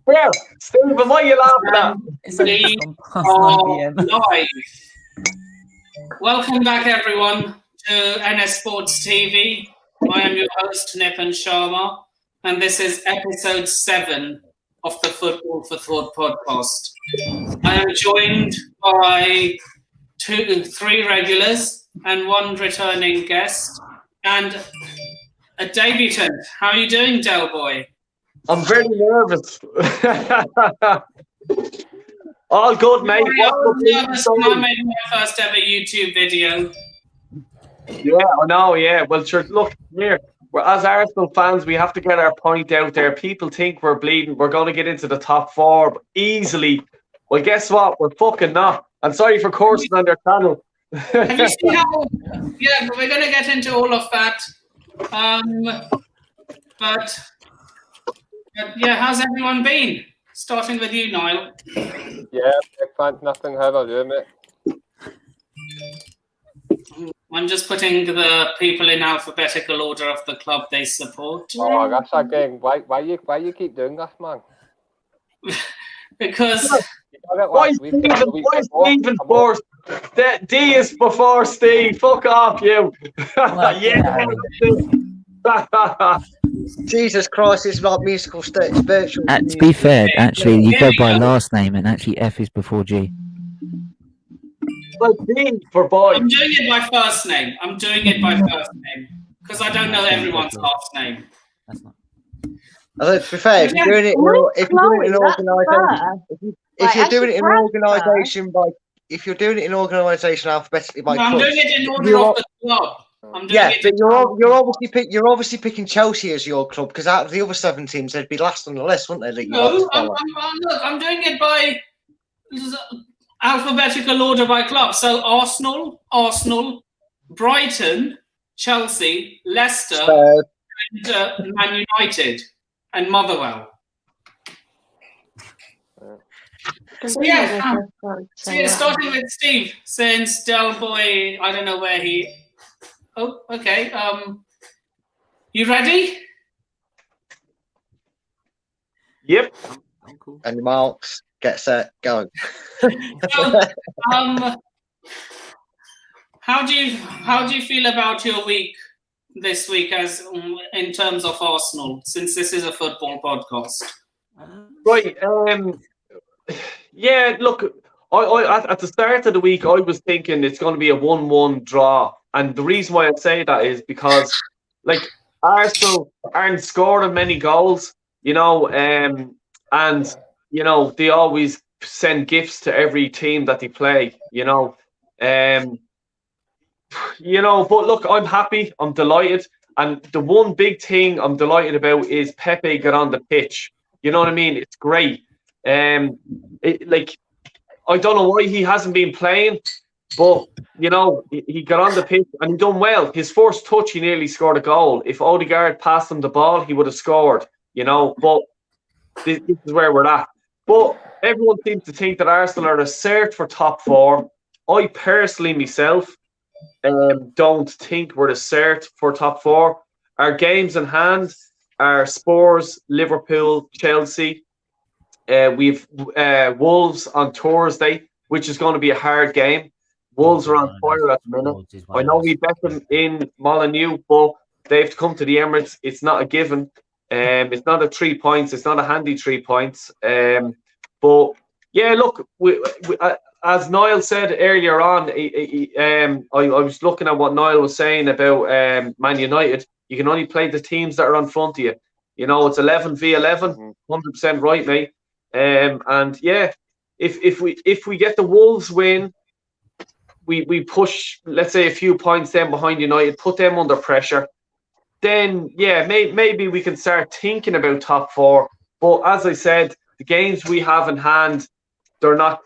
Yeah, Stephen, what are you laughing at? It's only We gone past 9 p.m. live. Welcome back, everyone, to NS Sports TV. I am your host, Nipun Sharma, and this is episode 7 of the Football for Thought podcast. I am joined by 3 regulars and 1 returning guest and a debutant. How are you doing, Del Boy? I'm very nervous. All good, mate. I was nervous when I made my first ever YouTube video. Yeah, I know, yeah. Well, sure, look, here. As Arsenal fans, we have to get our point out there. People think we're bleeding. We're going to get into the top 4 easily. Well, guess what? We're fucking not. I'm sorry for cursing on their channel. Have you seen how... Yeah, we're going to get into all of that. But yeah, how's everyone been? Starting with you, Niall. Yeah, thanks, nothing. How about you, mate? I'm just putting the people in alphabetical order of the club they support. Oh, that's again. Why you keep doing that, man? Because... Why Stephen first? D is before Steve. Fuck off, you. Yeah. Jesus Christ, it's like musical spiritual. To be fair, actually, you go by last name, and actually F is before G. Well, D for boy. I'm doing it by first name. Because I don't know everyone's last name. That's not. To be fair, if you're doing it in an organisation, if you're doing it in an organisation alphabetically by I'm clubs, doing it in order of the club. But you're obviously picking Chelsea as your club because out of the other 7 teams, they'd be last on the list, wouldn't they? No, I'm doing it by alphabetical order by club. So Arsenal, Brighton, Chelsea, Leicester, and Man United, and Motherwell. So yeah, starting with Steve, since Del Boy, I don't know where he. Oh, okay. You ready? Yep. And marks, get set, go. How do you feel about your week this week, as in terms of Arsenal, since this is a football podcast? Right. Yeah. Look, I at the start of the week, I was thinking it's going to be a 1-1 draw. And the reason why I say that is because, like, Arsenal aren't scoring many goals, and, they always send gifts to every team that they play, but look, I'm happy, I'm delighted. And the one big thing I'm delighted about is Pepe got on the pitch. You know what I mean? It's great. I don't know why he hasn't been playing, but he got on the pitch and he done well. His first touch, he nearly scored a goal. If Odegaard passed him the ball, he would have scored. But this is where we're at. But everyone seems to think that Arsenal are a cert for top 4. I personally, myself, don't think we're a cert for top 4. Our games in hand are Spurs, Liverpool, Chelsea. We've Wolves on Thursday, which is going to be a hard game. Wolves are on fire at the minute. I know we bet them in Molineux, but they have to come to the Emirates. It's not a given. It's not a 3 points. It's not a handy 3 points. But yeah, look, we, as Niall said earlier on, I was looking at what Niall was saying about Man United. You can only play the teams that are in front of you. It's 11 v 11, 100% right, mate. And yeah, if we get the Wolves win, we push, let's say, a few points then behind United, put them under pressure, then yeah, maybe we can start thinking about top 4. But as I said, the games we have in hand, they're not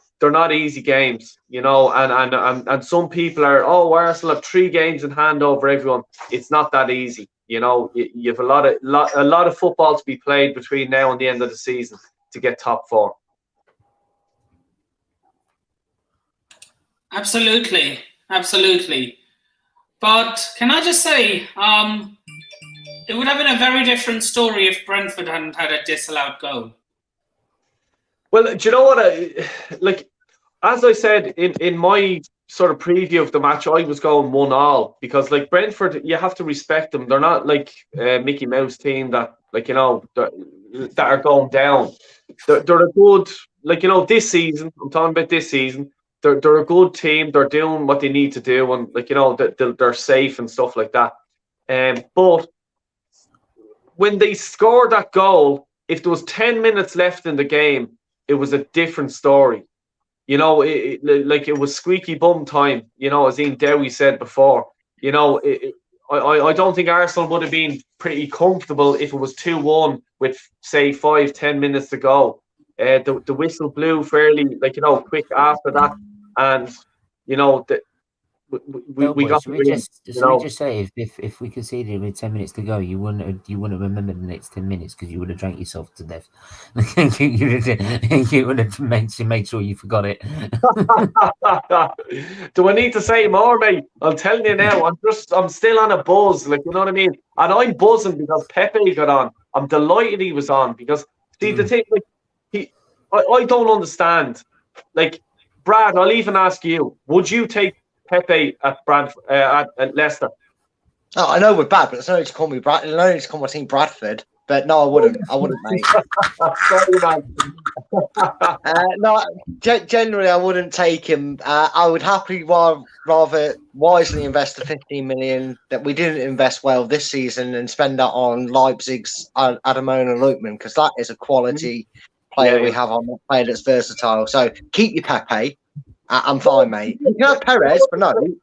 easy games, and some people are, Arsenal have 3 games in hand over everyone. It's not that easy. You have a lot of football to be played between now and the end of the season to get top 4. Absolutely. But can I just say, it would have been a very different story if Brentford hadn't had a disallowed goal. Well, do you know what? Like, as I said in my sort of preview of the match, I was going 1-1 because, like, Brentford, you have to respect them. They're not like Mickey Mouse team that, like, that are going down. They're a good, like, this season. I'm talking about this season. They're a good team. They're doing what they need to do, and, like, they're safe and stuff like that. But when they scored that goal, if there was 10 minutes left in the game, it was a different story. Like, it was squeaky bum time, as Ian Dowie said before. I don't think Arsenal would have been pretty comfortable if it was 2-1 with, say, 5-10 minutes to go. The whistle blew fairly, like, quick after that. And, we got should we just say if we conceded with 10 minutes to go, you wouldn't have remembered the next 10 minutes because you would have drank yourself to death. you would have made sure you forgot it. Do I need to say more, mate? I'm telling you now, I'm still on a buzz, like, you know what I mean? And I'm buzzing because Pepe got on. I'm delighted he was on because, see, the thing, like, I don't understand. Like, Brad, I'll even ask you, would you take Pepe at at Leicester? Oh, I know we're bad, but it's no need to call me Brad. I know need to call my team Bradford, but no, I wouldn't, mate. Sorry, man. No, generally, I wouldn't take him. I would happily rather wisely invest the 15 million that we didn't invest well this season and spend that on Leipzig's Ademola Lookman, because that is a quality player we have on that player that's versatile. So keep your Pepe. I'm fine, mate. You can have Perez, but no. Do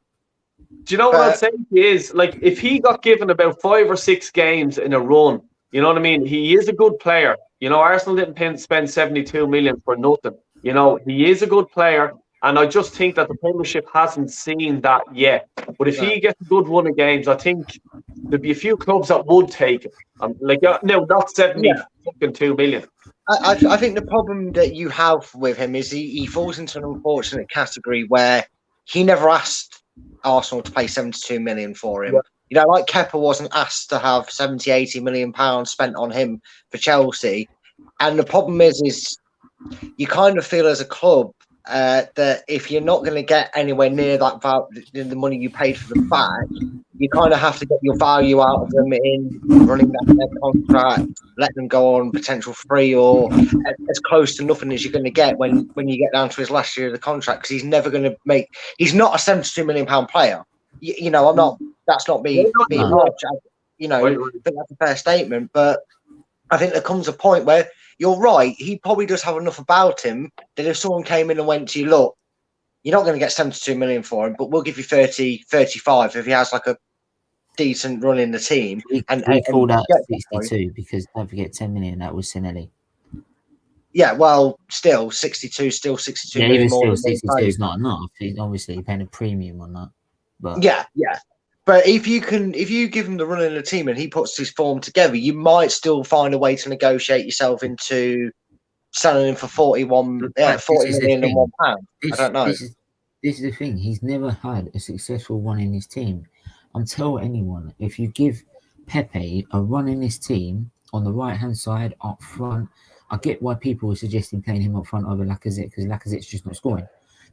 you know what I'll say is, like, if he got given about 5 or 6 games in a run, you know what I mean? He is a good player. Arsenal didn't spend 72 million for nothing. He is a good player, and I just think that the Premiership hasn't seen that yet. But if he gets a good run of games, I think there'd be a few clubs that would take him. No, not 72 million. I think the problem that you have with him is he falls into an unfortunate category where he never asked Arsenal to pay 72 million for him. Yeah. Like Kepa wasn't asked to have 70, 80 million pounds spent on him for Chelsea. And the problem is you kind of feel as a club that if you're not going to get anywhere near that the money you paid for them back, you kind of have to get your value out of them in running back their contract, let them go on potential free or as close to nothing as you're going to get when you get down to his last year of the contract, because he's never going to make. He's not a £72 million player. I'm not. That's not being harsh. I think that's a fair statement, but I think there comes a point where you're right. He probably does have enough about him that if someone came in and went to you, look, you're not going to get 72 million for him, but we'll give you 30, 35 if he has like a decent run in the team. We called out 62 because don't forget 10 million, that was Sinelli. Yeah, well, still 62, still 62 million even more. Still 62 is not enough. Obviously, you're paying a premium on that. But yeah. But if you give him the run in the team and he puts his form together, you might still find a way to negotiate yourself into selling him for 40 million and £1. I don't know. This is the thing. He's never had a successful run in his team. I'm telling anyone, if you give Pepe a run in his team on the right-hand side, up front, I get why people were suggesting playing him up front over Lacazette, because Lacazette's just not scoring.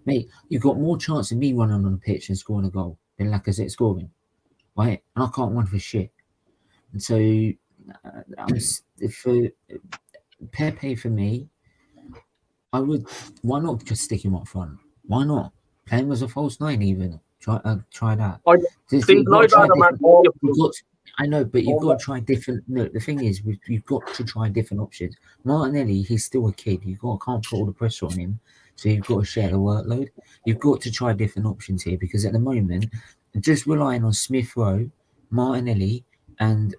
Mate, you've got more chance of me running on the pitch and scoring a goal than Lacazette scoring. Right, and I can't run for shit. And so, for Pepe, for me, why not just stick him up front? Why not play him as a false 9? Even try that. I know, but you've got to try different. No, the thing is, you've got to try different options. Martinelli, he's still a kid. Can't put all the pressure on him, so you've got to share the workload. You've got to try different options here, because at the moment, just relying on Smith Rowe, Martinelli, and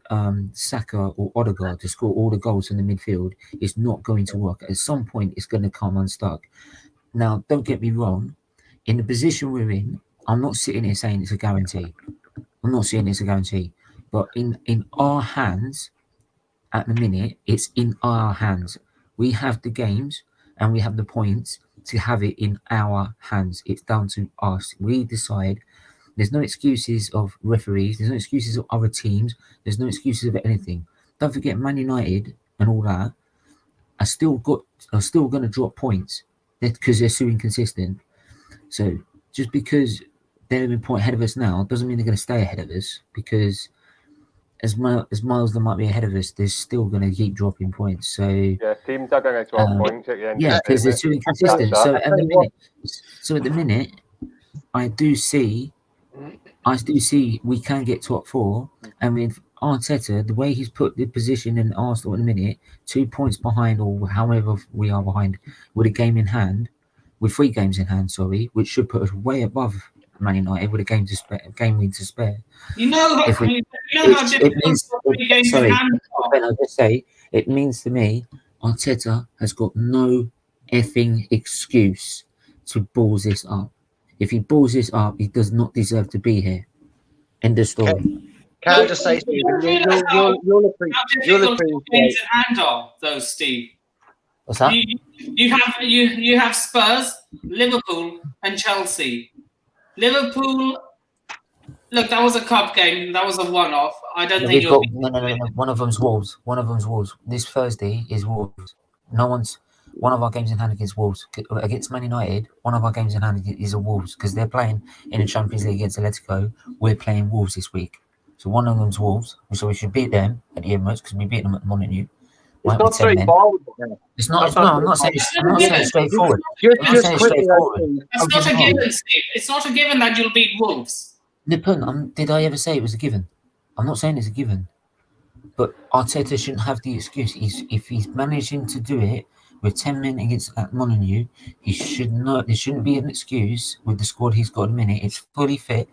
Saka or Odegaard to score all the goals in the midfield is not going to work. At some point, it's going to come unstuck. Now, don't get me wrong. In the position we're in, I'm not sitting here saying it's a guarantee. But in our hands, at the minute, it's in our hands. We have the games and we have the points to have it in our hands. It's down to us. We decide. There's no excuses of referees. There's no excuses of other teams. There's no excuses of anything. Don't forget Man United and all that. are still going to drop points because they're so inconsistent. So just because they're a point ahead of us now doesn't mean they're going to stay ahead of us, because as miles they might be ahead of us, they're still going to keep dropping points. So Yeah, teams are going to drop points at the end. yeah, because they're too inconsistent. So at the minute, I do see we can get top 4, and with Arteta, the way he's put the position in Arsenal at the minute, 2 points behind, or however we are behind, with a game in hand, with 3 games in hand, which should put us way above Man United with a game win to spare. You know how difficult 3 games in hand are. I'll just say, it means to me, Arteta has got no effing excuse to balls this up. If he balls this up, he does not deserve to be here. End of story. Can I just say, Stephen, you'll appreciate games in hand are, though, Steve. What's that? You have Spurs, Liverpool, and Chelsea. Liverpool. Look, that was a cup game. That was a one-off. I don't think you'll. No. One of them's Wolves. This Thursday is Wolves. One of our games in hand against Wolves. Against Man United, one of our games in hand is a Wolves, because they're playing in the Champions League against Atletico. We're playing Wolves this week. So one of them's Wolves. So we should beat them at the Emirates, because we beat them at Molineux. It's not straightforward. It's not. I'm not saying it's straightforward. It's not a given, Steve. It's not a given that you'll beat Wolves. Nippon, did I ever say it was a given? I'm not saying it's a given. But Arteta shouldn't have the excuse. If he's managing to do it with 10 men against Molineux, he should not. There shouldn't be an excuse with the squad he's got at the minute. It's fully fit.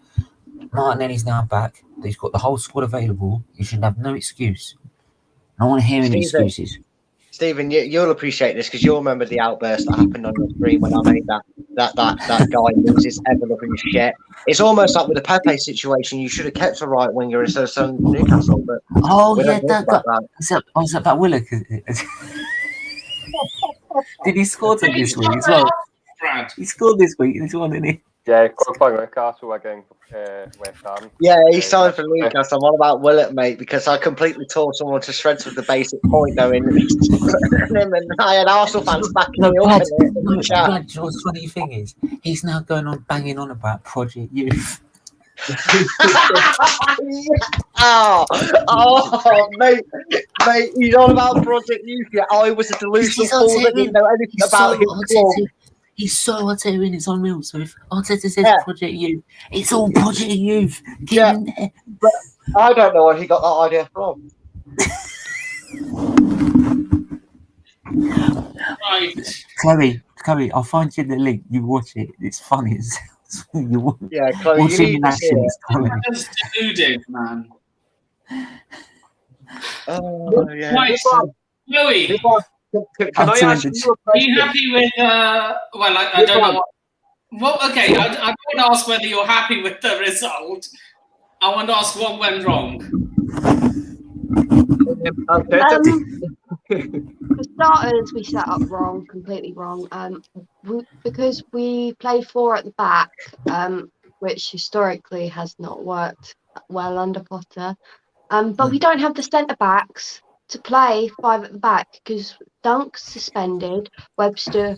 Martinelli's now back. He's got the whole squad available. He should have no excuse. I don't want to hear any excuses. Stephen, you'll appreciate this, because you'll remember the outburst that happened on your screen when I made that guy loses ever loving shit. It's almost like with the Pepe situation. You should have kept a right winger instead of selling Newcastle. But was that Willock? Did he score this week as well? He scored this week. This one, didn't he? Yeah, qualifying Newcastle against West Ham. Yeah, he's signed for Newcastle. I'm on about Willett, mate, because I completely tore someone to shreds with the basic point, though. And I had Arsenal fans backing me up in the chat. What's the funny thing is, he's now going on banging on about Project Youth. Mate, he's on about Project Youth. Yeah, I was a delusional fool that didn't know anything about his club. He's so Arteta in, it's unreal. So if Arteta says Project Youth, it's all Project Youth. Get in there. But I don't know where he got that idea from. Right. Chloe, I'll find you the link. You watch it. It's funny. Chloe, watch him in action. That's deluded, man. Oh, yeah. Right, Chloe. Can I ask you a question? Are you happy with? Well, I don't know. Well, okay. I don't want to ask whether you're happy with the result. I want to ask what went wrong. For starters, we set up wrong, completely wrong. Because we play 4 at the back, which historically has not worked well under Potter. But we don't have the centre backs to play 5 at the back, because Dunk's suspended, Webster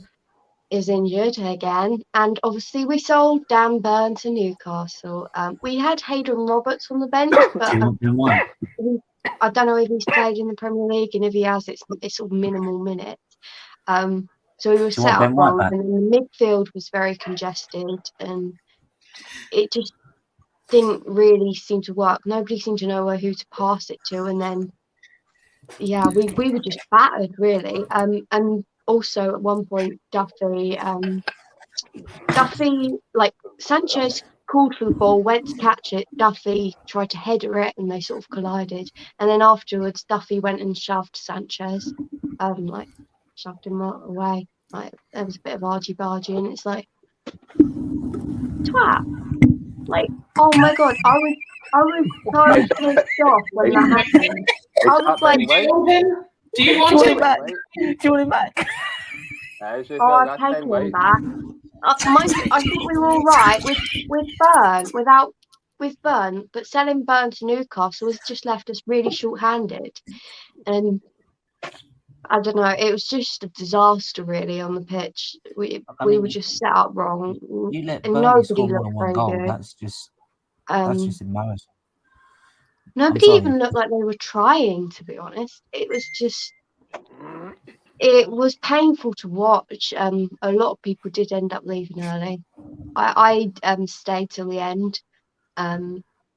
is injured again, and obviously we sold Dan Burn to Newcastle. We had Hayden Roberts on the bench, but I don't know if he's played in the Premier League, and if he has, it's all minimal minutes. So we were set up wrong, and the midfield was very congested, and it just didn't really seem to work. Nobody seemed to know who to pass it to, and then we were just battered, really. And also at one point, Duffy, like Sanchez called for the ball, went to catch it. Duffy tried to header it, and they sort of collided. And then afterwards, Duffy went and shoved Sanchez, shoved him away. Like, there was a bit of argy-bargy, and it's like, twat. Like, oh my god, I was so pissed off when that happened. I was like, do you want him back? Do you want him back? I've taken him back. I think we were all right with Burn, but selling Burn to Newcastle has just left us really short-handed. And I don't know. It was just a disaster, really, on the pitch. We mean, were just set up wrong, You let and Burnley nobody score more looked than one very goal. good. That's just embarrassing. Nobody sorry. even looked like they were trying. To be honest, it was painful to watch. A lot of people did end up leaving early. I stayed till the end,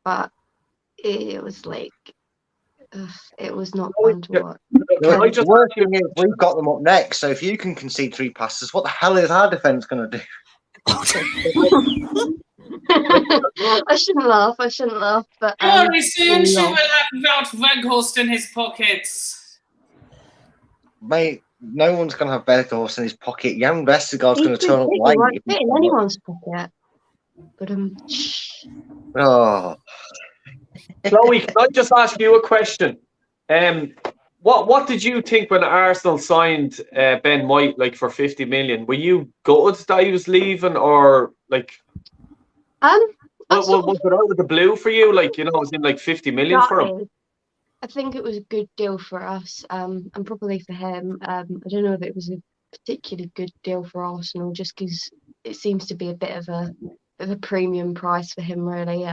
but it was like it was not fun to watch. Can I The just worst thing is we've got them up next, so if you can concede 3 passes, what the hell is our defence going to do? I shouldn't laugh. But Very soon she no. will have Wout Weghorst in his pockets. Mate, no one's going to have Berghaus in his pocket. Jan Vestergaard's going to He's turn up big, late. he won't fit in anyone's pocket. But Oh, Chloe, can I just ask you a question? What did you think when Arsenal signed Ben White like for 50 million? Were you gutted that he was leaving, or like was it out of the blue for you? Like, it was in like 50 million for him. I think it was a good deal for us, and probably for him. I don't know if it was a particularly good deal for Arsenal, just because it seems to be a bit of a premium price for him, really.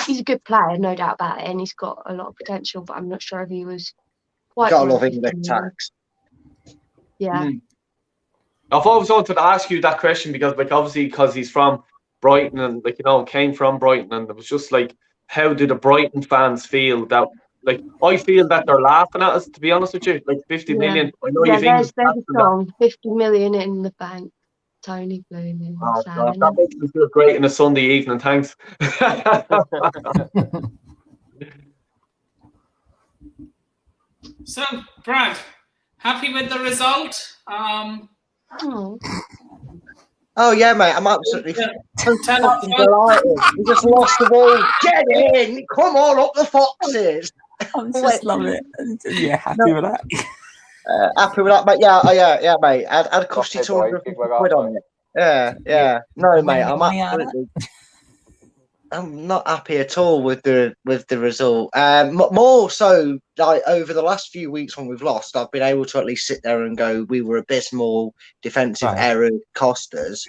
He's a good player, no doubt about it, and he's got a lot of potential, but I'm not sure if he was quite. got a lot of English tax. Yeah. I've always wanted to ask you that question because, like, obviously, because he's from Brighton and, like, came from Brighton, and it was just like, how do the Brighton fans feel that? Like, I feel that they're laughing at us, to be honest with you. Like, 50 million. I know there's a song, 50 million in the bank. Tony Bloom. Oh, God, that makes me feel great on a Sunday evening. Thanks. So, Brad, happy with the result? Oh yeah, mate, I'm absolutely fucking 10 out of 10. delighted. We just lost the ball. Get in! Come on, up the foxes! I'm just loving it. Yeah, happy with that. Happy with that, mate. Yeah, mate. I'd cost you 250 quid on it. Yeah. No, mate, I'm not happy at all with the result. More so, like, over the last few weeks when we've lost, I've been able to at least sit there and go, we were abysmal, defensive error cost us.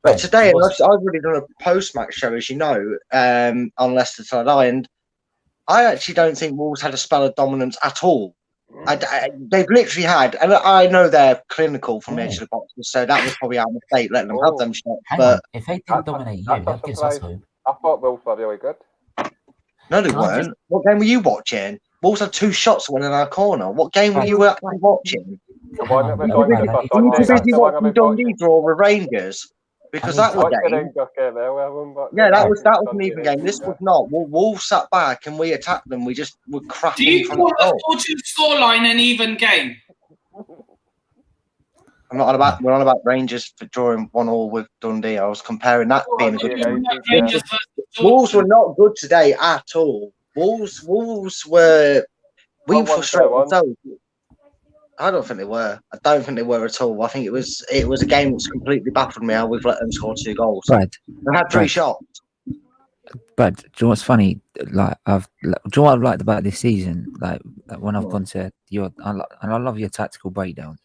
But today, I've already done a post-match show, as you know, on Leicester Tonight, and I actually don't think Wolves had a spell of dominance at all. They've literally had, and I know they're clinical from the edge of the boxes, so that was probably our mistake, letting them have them shots. But if they didn't dominate you, that gives us hope. I thought Wolves were really good. No, they weren't. What game were you watching? Wolves had 2 shots that went in our corner. What game were you actually watching? Were you too busy watching Dundee draw with Rangers? Because that was a game. Yeah, that was an even game. This was not. Wolves sat back and we attacked them. We just were crap. Do you call the 4-2 scoreline an even game? I'm not on about. We're on about Rangers for drawing 1-1 with Dundee. I was comparing that being a good game. Wolves were not good today at all. Wolves were. We frustrated ourselves. I don't think they were. I don't think they were at all. I think it was a game that's completely baffled me how we've let them score 2 goals. Brad, they had 3 shots. But do you know what's funny? Like, do you know what I've liked about this season? Like when I've gone to and I love your tactical breakdowns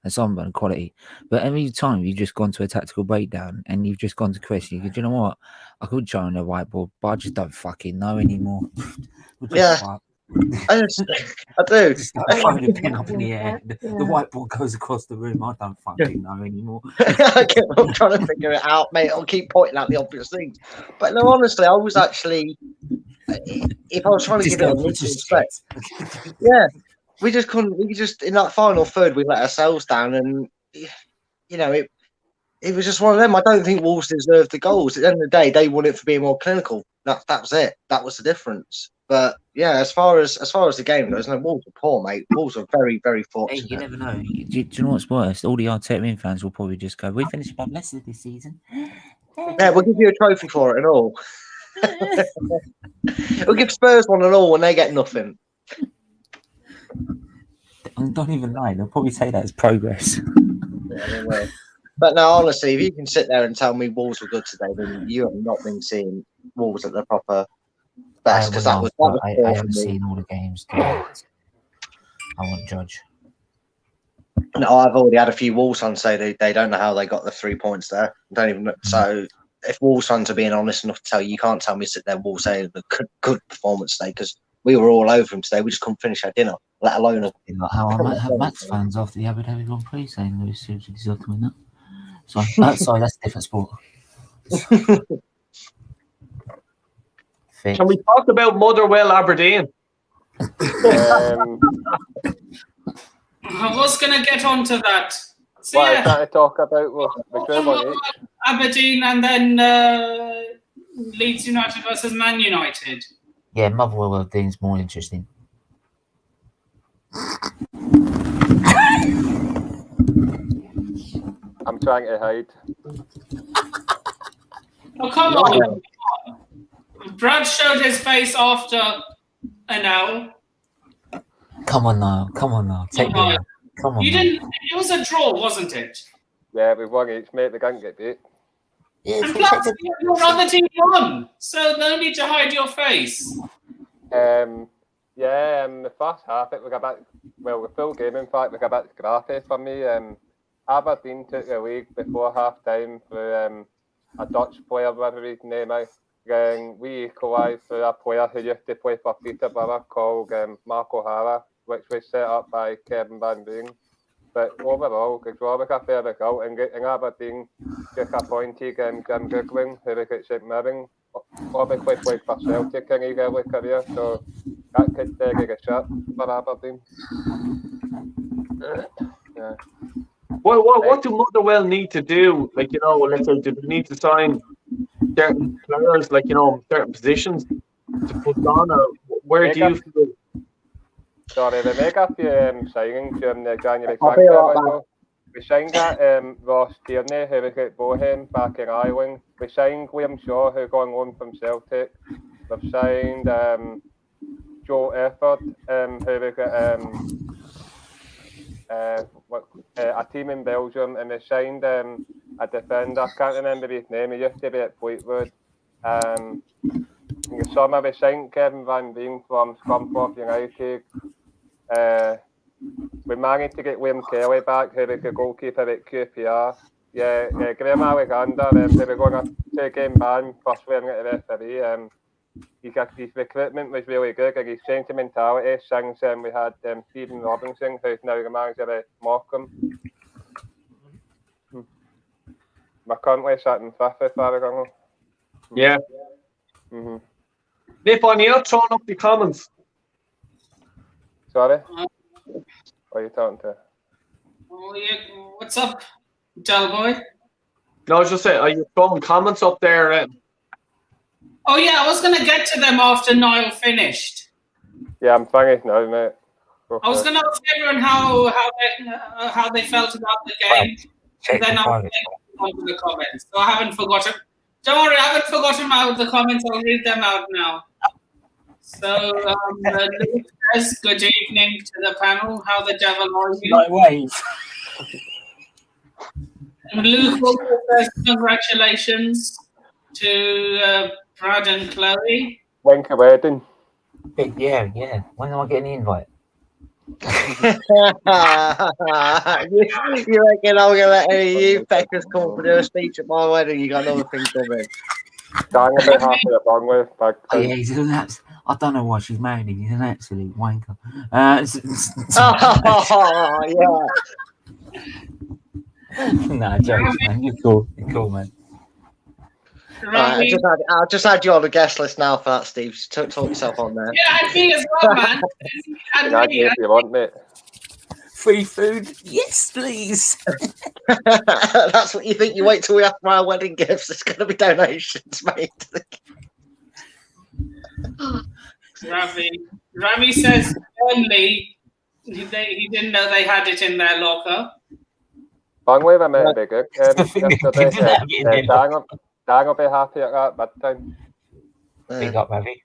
and some of quality. But every time you've just gone to a tactical breakdown and you've just gone to Chris, you go, do you know what? I could show on the whiteboard, but I just don't fucking know anymore. Yeah. I do. Just like throwing a pen up in the air. The whiteboard goes across the room. I don't fucking know anymore. I'm trying to figure it out, mate. I'll keep pointing out the obvious things. But no, honestly, I was actually, if I was trying to give it a little respect, we just couldn't. We just in that final third, we let ourselves down, and it was just one of them. I don't think Wolves deserved the goals. At the end of the day, they won it for being more clinical. That was it. That was the difference. But yeah, as far as the game goes, no, Wolves are poor, mate. Wolves are very, very fortunate. Hey, you never know. Do you know what's worse? All the Arteta fans will probably just go, "We finished above Leicester this season." Yeah, we'll give you a trophy for it and all. We'll give Spurs one and all, and they get nothing. Don't even lie. They'll probably say that as progress. Yeah, they will. But no, honestly, if you can sit there and tell me Wolves were good today, then you have not been seeing Wolves at their proper best. Because I haven't seen all the games. I won't judge. No, I've already had a few Wolves fans say they don't know how they got the 3 points there. Don't even know. So if Wolves fans are being honest enough to tell you, you can't tell me sit there Wolves saying a good performance today because we were all over them today. We just couldn't finish our dinner, let alone Like how I might have Max fans after the Abu Dhabi Grand Prix saying Lewis seriously deserved to win that. Sorry, that's a different sport. Can we talk about Motherwell Aberdeen? I was going to get onto that. So, what I was trying to talk about was the game on each. Aberdeen and then Leeds United versus Man United. Yeah, Motherwell Aberdeen's more interesting. I'm trying to hide. Oh, come on. Brad showed his face after an hour. Come on now. Take me out. Come on. You didn't. It was a draw, wasn't it? Yeah, we won each, mate. They can't get beat. Yeah, And plus, your other team won, so no need to hide your face. Yeah, in the first half, it was a bit, well, the full game, in fact, was a bit scrappy for me. Aberdeen took the lead before half-time through a Dutch player, whatever his name is. We equalised through a player who used to play for Peterborough called Mark O'Hara, which was set up by Kevin Van Veen. But overall, the draw was a fair result, and Aberdeen just appointed Jim Goodwin, who was at St Mirren, obviously played for Celtic in his early career, so that could take a shot for Aberdeen. Yeah. Well, what do Motherwell need to do? Like, you know, let's say, do they need to sign certain players, like, you know, certain positions to put on, or where do you feel? Sorry, we make a few signings during the January transfer. We signed that Ross Tierney, who was at Bohem back in Ireland. We signed Liam Shaw, who got on loan from Celtic. We've signed Joe Efford, who was at a team in Belgium, and we signed a defender. I can't remember his name. He used to be at Fleetwood. In the summer, we signed Kevin Van Veen from Scunthorpe United. We managed to get Liam Kelly back, who was the goalkeeper at QPR. Yeah, Graham Alexander, they were going to take him ban for swearing at the referee. His recruitment was really good, and he's changed the mentality since we had Stephen Robinson, who's now the manager at Morecambe. We're currently sat in Fifa, Farragon. Yeah. Mm-hmm. Nip, on you not throwing up the comments. Sorry? What are you talking to? Oh, yeah. What's up, Del boy? No, I was just saying, are you throwing comments up there? Oh, yeah, I was going to get to them after Niall finished. Yeah, I'm finished now, mate. I was going to ask everyone how they felt about the game, and then I'll take on to the comments. So I haven't forgotten. Don't worry, I haven't forgotten about the comments. I'll read them out now. So, Luke says, good evening to the panel. How the devil are you? No way. Luke also says, congratulations to Brad and Chloe. When's the wedding? Yeah. When am I getting the invite? You reckon I'm going to let any of you feckers come to do a speech at my wedding? You got another thing coming. Dang, a bit happy at wrong with. Oh, yeah, he's an absolute. I don't know why she's married him. He's an absolute wanker. Yeah. Nah, jokes, man. You're cool, man. I'll just add you on the guest list now for that, Steve. Talk yourself on there. Yeah, I'd be as well, man. Add me if you want, mate. Free food? Yes, please. That's what you think. You wait till we have our wedding gifts. It's going to be donations, mate. Ravi says only he didn't know they had it in their locker. Bangway, I made a big good. Dang will be happy at that bad time. Big up, Ravi.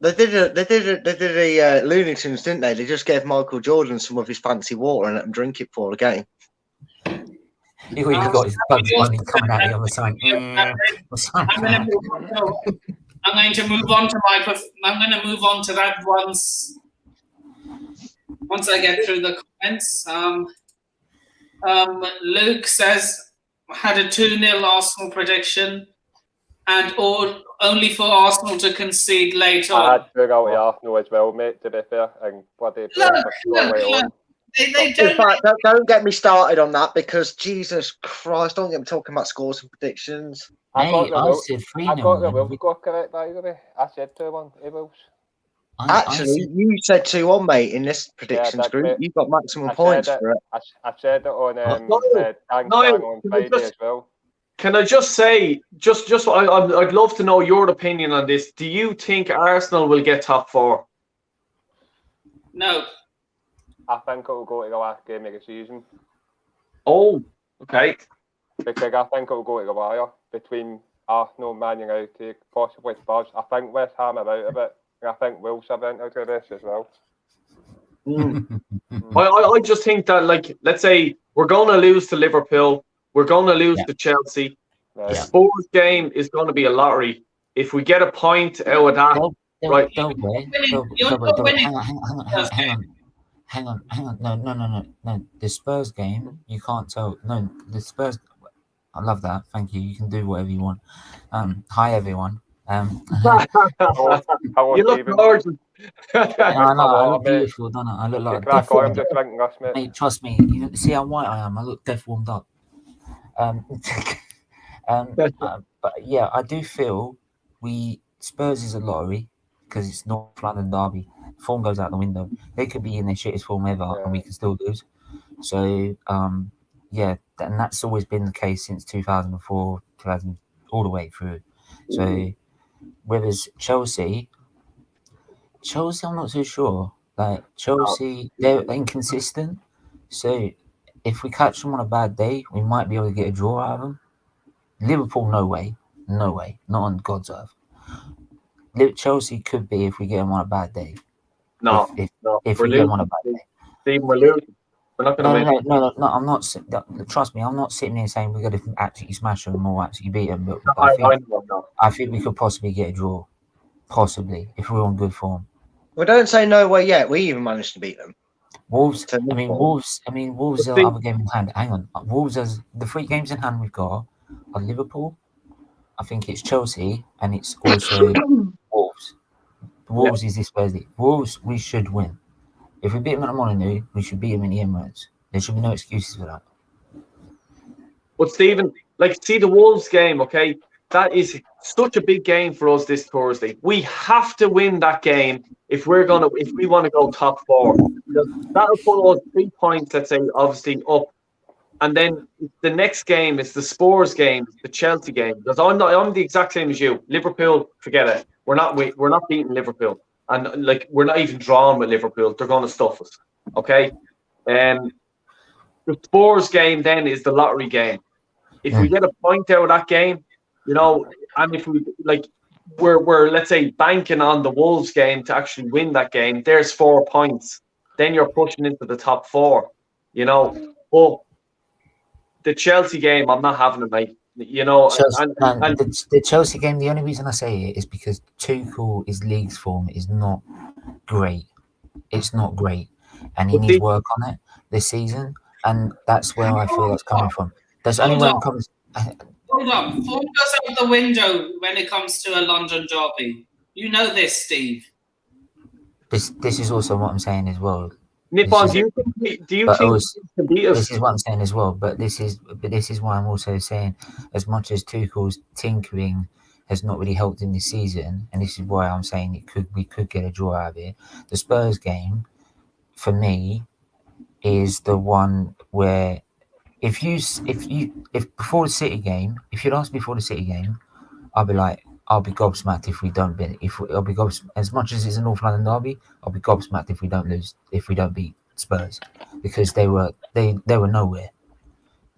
They did a Looney Tunes, didn't they? They just gave Michael Jordan some of his fancy water and let him drink it for the game. He got his Bugs Bunny coming at you on the side. I'm going to move on to that once I get through the comments. Luke says had a 2-0 Arsenal prediction, and only for Arsenal to concede late I had on. to go to Arsenal as well, mate, to be fair, and bloody Look. They In don't. fact, don't get me started on that because Jesus Christ, don't get me talking about scores and predictions. I got I said I got the 3-0. Wolves score correct, by the way. I said 2-1 to Wolves. Actually, you said 2-1, mate, in this predictions that's group. it. You got maximum I points said for it. I said it on Niall, Thanks Niall, on can I Friday just- as well. Can I just say, I'd love to know your opinion on this. Do you think Arsenal will get top 4? No. I think it'll go to the last game of the season. Oh, okay. Because I think it'll go to the wire between Arsenal, Man United, possibly Spurs. I think West Ham are out of it. And I think Wolves have entered this as well. I just think that, like, let's say we're going to lose to Liverpool. We're going to lose to Chelsea. Right. The Spurs game is going to be a lottery. If we get a point out of that, right? Hang on. No. The Spurs game, you can't tell. No, the Spurs. I love that. Thank you. You can do whatever you want. Hi everyone. You look gorgeous. I look beautiful, don't I? I look like death warmed up. Mate, trust me. You see how white I am. I look death warmed up. But yeah, I do feel Spurs is a lottery because it's North London derby. Form goes out the window. They could be in their shittest form ever, and we can still lose. So yeah, and that's always been the case since 2004, 2000, all the way through. So whereas Chelsea, I'm not too sure. Like Chelsea, they're inconsistent. So if we catch them on a bad day, we might be able to get a draw out of them. Liverpool, no way, not on God's earth. Chelsea could be if we get them on a bad day. No, if we get them on a bad day. Stephen, we're losing. We're not going to win. No. I'm not. Trust me, I'm not sitting here saying we're going to absolutely smash them or absolutely beat them. But I think we could possibly get a draw, possibly if we're on good form. Well, don't say no way yet. We even managed to beat them. Wolves are the other game in hand. Hang on, Wolves as the 3 games in hand we've got are Liverpool. I think it's Chelsea and it's also Wolves. Wolves is this Thursday. Wolves we should win. If we beat them at the Molineux, we should beat them in the Emirates. There should be no excuses for that. But Stephen, like, see the Wolves game, okay? That is such a big game for us this Thursday. We have to win that game if we want to go top 4. That'll put us 3 points, let's say, obviously up. And then the next game is the Spurs game, the Chelsea game. Because I'm the exact same as you. Liverpool, forget it. We're not beating Liverpool. And like we're not even drawn with Liverpool. They're going to stuff us. Okay? The Spurs game then is the lottery game. If we get a point out of that game, you know, and if we we're let's say banking on the Wolves game to actually win that game, there's 4 points. Then you're pushing into the top 4, you know. But the Chelsea game, I'm not having it, mate. You know, the Chelsea game, the only reason I say it is because Tuchel's league's form is not great. It's not great. And he needs work on it this season. And that's where I feel that's coming from. There's only when it comes. Hold on. Form goes out the window when it comes to a London derby. You know this, Steve. This is also what I'm saying as well. Nippon, do you think can beat us? This is what I'm saying as well. But this is why I'm also saying, as much as Tuchel's tinkering has not really helped in this season, and this is why I'm saying we could get a draw out of it. The Spurs game, for me, is the one where if before the City game, if you'd asked me before the City game, I'll be gobsmacked if we don't beat. I'll be gobsmacked as much as it's a North London derby. I'll be gobsmacked if we don't beat Spurs, because they were nowhere.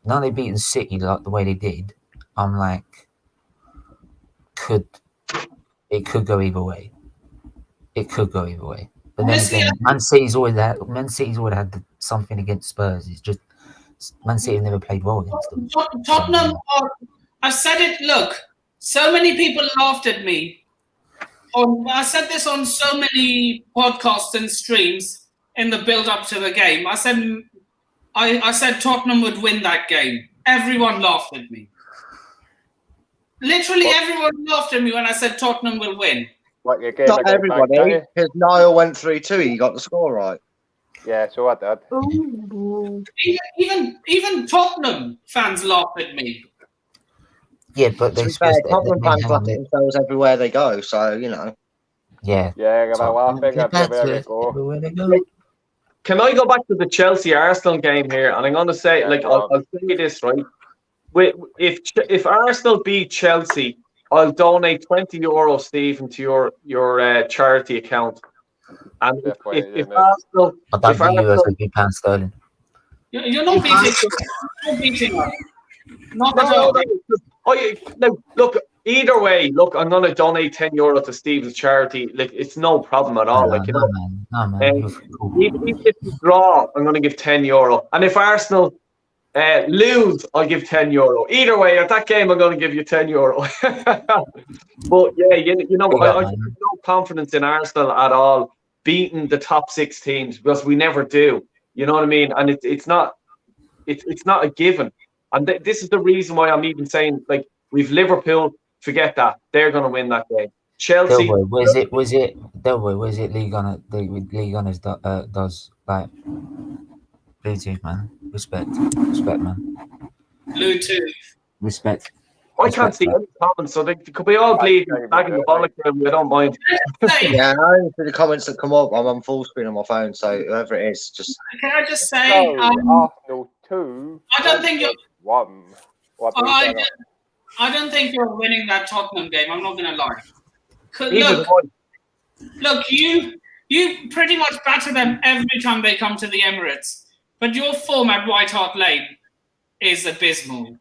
Now they beat the City like the way they did. I'm like, it could go either way. It could go either way. But then again, Man City's always had something against Spurs. It's just Man City have never played well against them. Tottenham. I said it. Look, so many people laughed at me. I said this on so many podcasts and streams in the build-up to the game. I said I said Tottenham would win that game. Everyone laughed at me. Literally everyone laughed at me when I said Tottenham will win. What, your game Not against Man everybody, City? because Niall went through too. He got the score right. Yeah, so I did. Ooh. Even Tottenham fans laughed at me. Yeah, but To they be fair, Tottenham fans hang laugh on, at themselves everywhere they go. So yeah. Yeah, I'm laughing Get back everywhere to we it. go. Everywhere they go. Can I go back to the Chelsea Arsenal game here? And I'm going to say, Yeah, like, go I'll say this, right? If Arsenal beat Chelsea, I'll donate €20, Stephen, to your charity account. And Fair play, if mate. Arsenal, I don't if think euros Arsenal, would be pound sterling. You're not beating us. Not at all. no, look, either way, look, I'm going to donate €10 to Stephen's charity. Like, it's no problem at all. Like, you know, No, man. You're cool. even if you draw, I'm going to give €10. And if Arsenal lose, I'll give €10. Either way, at that game, I'm going to give you €10. But yeah, you know, I have no confidence in Arsenal at all beating the top 6 teams because we never do. You know what I mean? And it's not a given. And this is the reason why I'm even saying, like, we've Liverpool. Forget that, they're going to win that game. Chelsea. Was it League Honors does like Bluetooth, man. Respect, man. Bluetooth. Respect. I can't see any comments, so they could be all bleeding, bagging the bollock room. I don't mind. yeah, I only see the comments that come up. I'm on full screen on my phone, so whoever it is, just. Can I just say, Arsenal 2. I don't think you're. 1. I don't think you're winning that Tottenham game. I'm not going to lie. Either Look, you pretty much batter them every time they come to the Emirates, but your form at White Hart Lane is abysmal.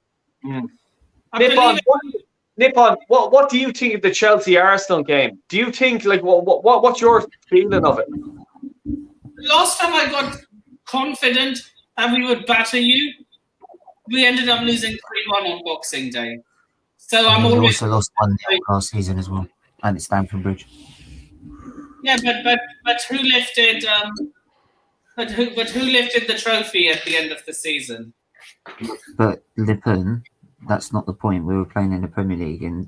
Nippon, what do you think of the Chelsea Arsenal game? Do you think, like, what's your feeling of it? Last time I got confident that we would batter you, we ended up losing 3-1 on Boxing Day. So I'm We always also lost 1-0 last season as well, and it's Stamford Bridge. Yeah, but who lifted but who lifted the trophy at the end of the season? But Lippen, that's not the point. We were playing in the Premier League, and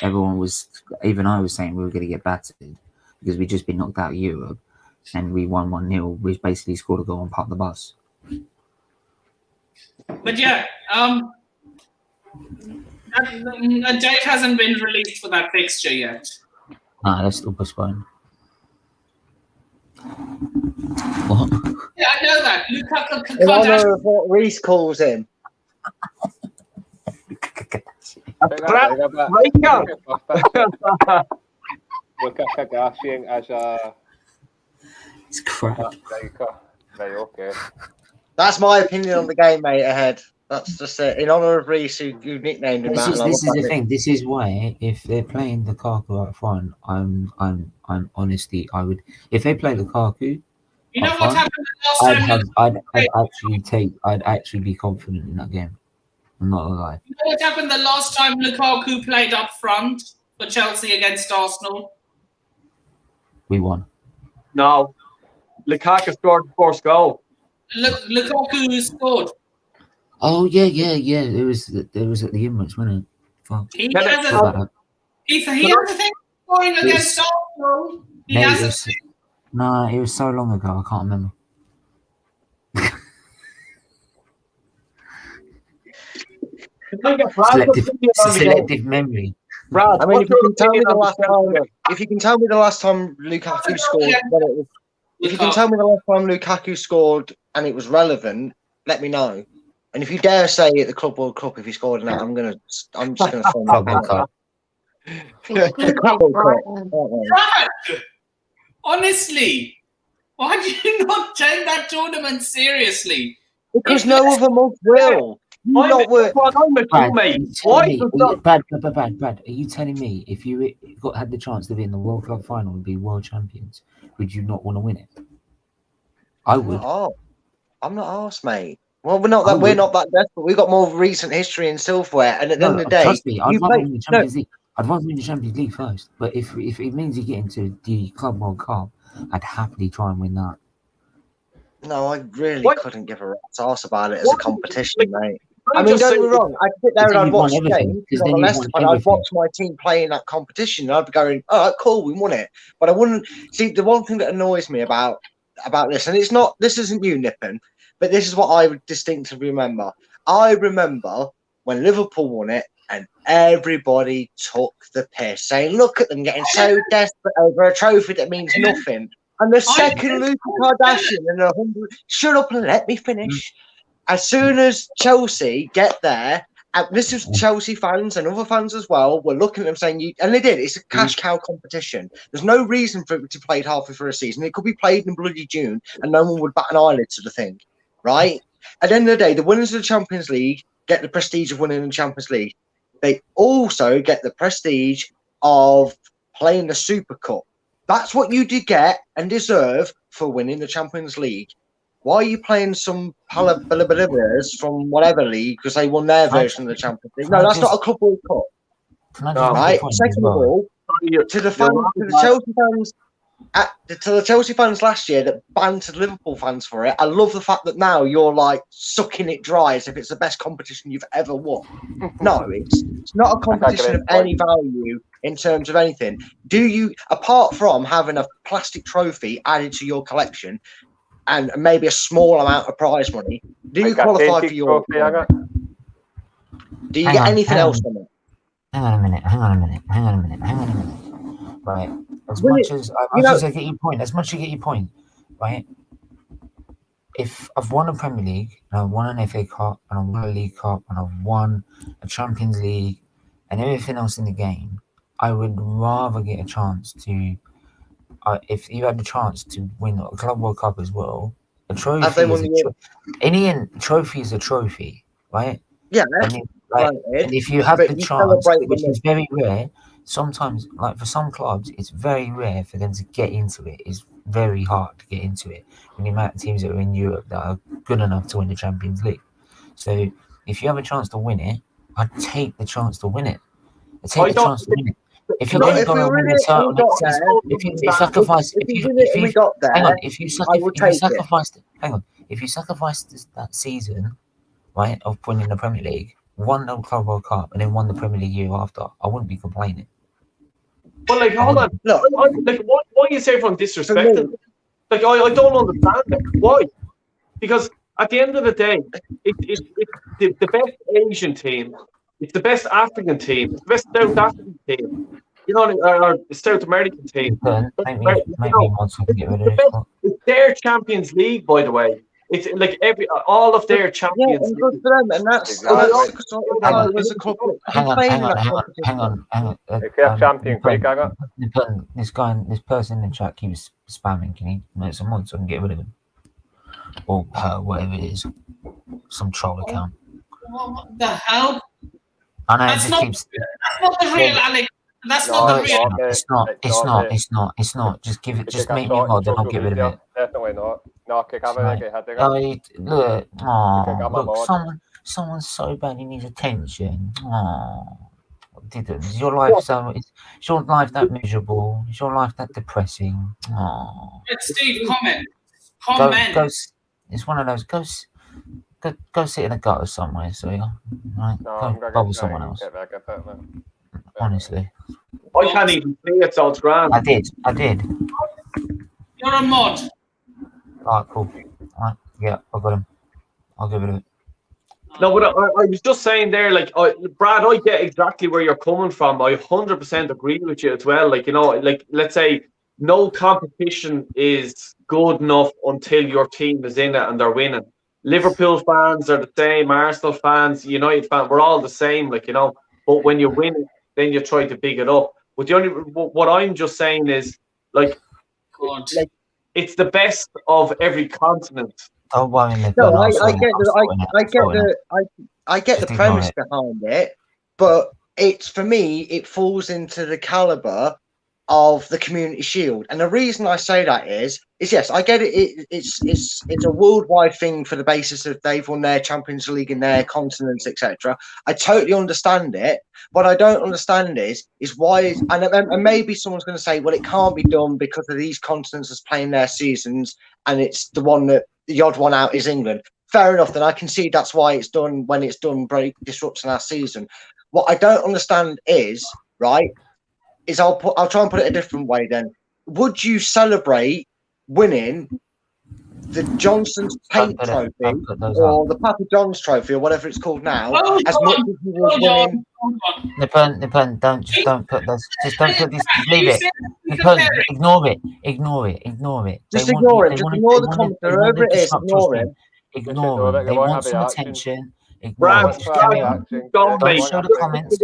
everyone was, even I was saying we were going to get battered because we'd just been knocked out of Europe, and we won 1-0. We basically scored a goal and parked the bus. But yeah, a date hasn't been released for that fixture yet. Nah, that's still postponed. What? Yeah, I know that. Lukaku In can't honour of what Reece calls him. Lukaku as a It's crap. striker. Right, okay. That's my opinion on the game, mate. Ahead. That's just it. In honour of Reece, who nicknamed him This that. is the thing. This is why if they're playing Lukaku up front, I'm honestly, I would, if they play Lukaku, You know up what front, happened the last time? I'd actually be confident in that game. I'm not gonna lie. You know what happened the last time Lukaku played up front for Chelsea against Arsenal? We won. No, Lukaku scored the first goal. Lukaku scored. Oh yeah. It was at the Emirates, wasn't it? Fuck. He Can I- has Forgot a about he has a thing scoring against Arsenal. He Mate, has it a was, nah, it was so long ago. I can't remember. Selective memory. Brad, I mean, what's your opinion on the Chelsea? if you can tell me the last time Lukaku scored, when it was, if you can tell me the last time Lukaku scored and it was relevant, let me know. And if you dare say at the Club World Cup if he scored in that, I'm just gonna throw my Club World Cup. The Club World Cup. Brad, honestly, why do you not take that tournament seriously? Because no other mug will. I'm Not worth. I'm a Brad, teammate. Why does that? Brad, are you telling me if you had the chance to be in the World Club final and be world champions, would you not want to win it? I would. Oh, I'm not arsed, mate. Well, we're not that desperate. We've got more recent history in silverware, and at the end of the day, trust me, I'd you rather play. win the Champions League. I'd rather win the Champions League first. But if it means you get into the Club World Cup, I'd happily try and win that. No, I really What? couldn't give a rat's arse about it as a What? competition, Like, mate. I mean, don't get me wrong. I'd sit there and then I'd you've won watch the everything. game Because because I'm then a you've Leicester won fan. I'd everything. watch my team play in that competition. And I'd be going, "All right, cool, we won it." But I wouldn't see the one thing that annoys me about this, and it's not. This isn't you, Nippon, but this is what I would distinctly remember. I remember when Liverpool won it, and everybody took the piss, saying, "Look at them getting so desperate over a trophy that means nothing." And the second Luka Kardashian and 100, shut up and let me finish. As soon as Chelsea get there, and this is Chelsea fans and other fans as well, were looking at them saying, and they did, it's a cash cow competition. There's no reason for it to be played halfway through a season. It could be played in bloody June and no one would bat an eyelid to the thing, right? At the end of the day, the winners of the Champions League get the prestige of winning the Champions League. They also get the prestige of playing the Super Cup. That's what you did get and deserve for winning the Champions League. Why are you playing some palabalibers from whatever league because they won their version of the Champions League? No, that's not a Club World Cup, Can I just make right? a point as Second of well? all, to the fans, to the Chelsea fans, to the Chelsea fans last year that bantered Liverpool fans for it. I love the fact that now you're like sucking it dry as if it's the best competition you've ever won. No, it's not a competition of any value in terms of anything. Do you, apart from having a plastic trophy added to your collection and maybe a small amount of prize money, do you qualify for your? Do you get anything else from it? Hang on a minute. Right. As much as I get your point, right? If I've won a Premier League, and I've won an FA Cup, and I've won a League Cup, and I've won a Champions League, and everything else in the game, I would rather get a chance to. If you had the chance to win a Club World Cup as well, a trophy is in the end, trophy is a trophy, right? Yeah. And if you have the chance, which is very rare, sometimes, like for some clubs, it's very rare for them to get into it. It's very hard to get into it when the amount of teams that are in Europe that are good enough to win the Champions League. So if you have a chance to win it, I'd take the chance to win it. If you're going to go and win the title next season, if you sacrifice that season, right, of winning the Premier League, won the Club World Cup, and then won the Premier League year after, I wouldn't be complaining. Well, like, hold on. Look, why is everyone disrespecting? Like, I don't understand it. Why? Because at the end of the day, it's the best Asian team, it's the best African team, it's the best South African team, you know, or the South American team. It's their Champions League, by the way. It's like all of their Champions League. Good for them, and that's Hang on. If you have Champions League, this person in the chat keeps spamming. Can he make some mods so I can get rid of him? Or her, whatever it is. Some troll account. What the hell? I know, that's not the real Alex. That's not the real. It's not. Just give it. Just make me a mod, and I'll get rid of it. Definitely not. No, look, someone's so bad he needs attention. Is your life that miserable? Is your life that depressing? Steve, comment. It's one of those. Go sit in a gutter somewhere. So go bubble someone else. Honestly, I can't even see it, so it's grand. I did. You're a mod. Alright, cool. Alright, yeah, I've got him. I'll give it a. No, but I was just saying there, like, Brad, I get exactly where you're coming from. I 100% agree with you as well. Like, you know, like, let's say no competition is good enough until your team is in it and they're winning. Liverpool fans are the same, Arsenal fans, United fans, we're all the same, like, you know. But when you win it, then you try to big it up. But what I'm just saying is, like, it's the best of every continent. Don't worry, no, I get the premise behind it, but it's, for me, it falls into the caliber of the Community Shield, and the reason I say that is yes, I get it. It's a worldwide thing for the basis of they've won their Champions League in their continents, etc. I totally understand it. What I don't understand is why, and maybe someone's going to say, well, it can't be done because of these continents that's playing their seasons, and it's the one that the odd one out is England. Fair enough. Then I can see that's why it's done when it's done. Disrupting our season. What I don't understand is I'll try and put it a different way. Then, would you celebrate winning the Johnson's Paint Trophy or the Papa John's Trophy or whatever it's called now as much as you would winning? Nippon, don't put this. Just don't put this. Leave it. Nippon, ignore it. Just ignore it. Just ignore the comments. Whoever it is, ignore it. Ignore them. They want some attention. Brad, Don't show the comments.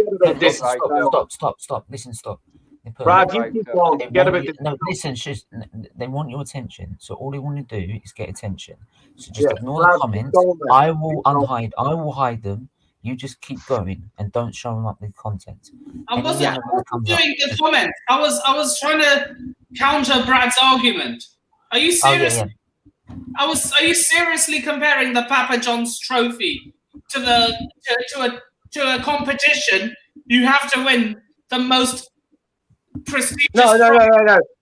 Stop. Listen, stop. Brad, you keep on. No, listen. They want your attention. So all they want to do is get attention. So just ignore the comments. I will hide them. You just keep going and don't show them up the content. I wasn't doing the comments. I was trying to counter Brad's argument. Are you serious? Are you seriously comparing the Papa John's Trophy to a competition? You have to win the most prestigious. No.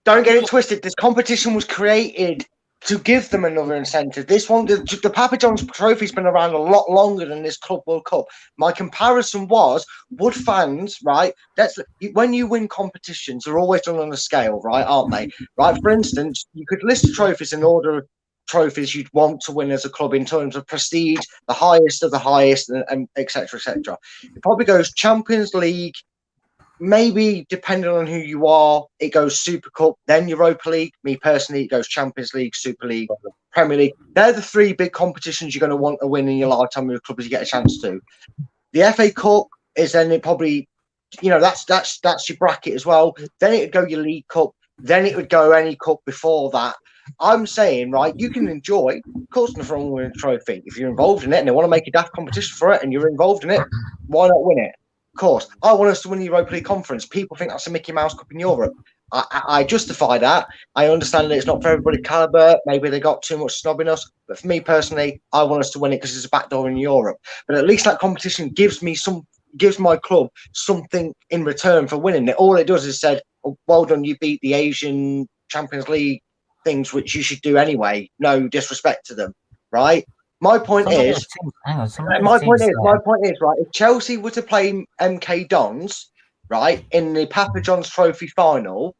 Don't get it twisted. This competition was created to give them another incentive. This one, the Papa John's Trophy's been around a lot longer than this Club World Cup. My comparison was, would fans, right? When you win competitions, they're always done on a scale, right? Aren't they? Right. For instance, you could list the trophies in order of trophies you'd want to win as a club in terms of prestige, the highest of the highest, and et cetera, et cetera. It probably goes Champions League. Maybe depending on who you are, it goes Super Cup, then Europa League. Me personally, it goes Champions League, Super League, Premier League. They're the three big competitions you're going to want to win in your lifetime with a club as you get a chance to. The FA Cup is then it probably, that's your bracket as well. Then it would go your League Cup. Then it would go any cup before that. I'm saying, right, you can enjoy, of course, nothing wrong with a trophy. If you're involved in it and they want to make a daft competition for it and you're involved in it, why not win it? Of course, I want us to win the Europa League Conference. People think that's a Mickey Mouse Cup in Europe. I justify that. I understand that it's not for everybody caliber. Maybe they got too much snobbiness. But for me personally, I want us to win it because it's a backdoor in Europe. But at least that competition gives my club something in return for winning it. All it does is said, oh, well done, you beat the Asian Champions League things, which you should do anyway. No disrespect to them, right? My point is, right, if Chelsea were to play MK Dons, right, in the Papa John's Trophy final,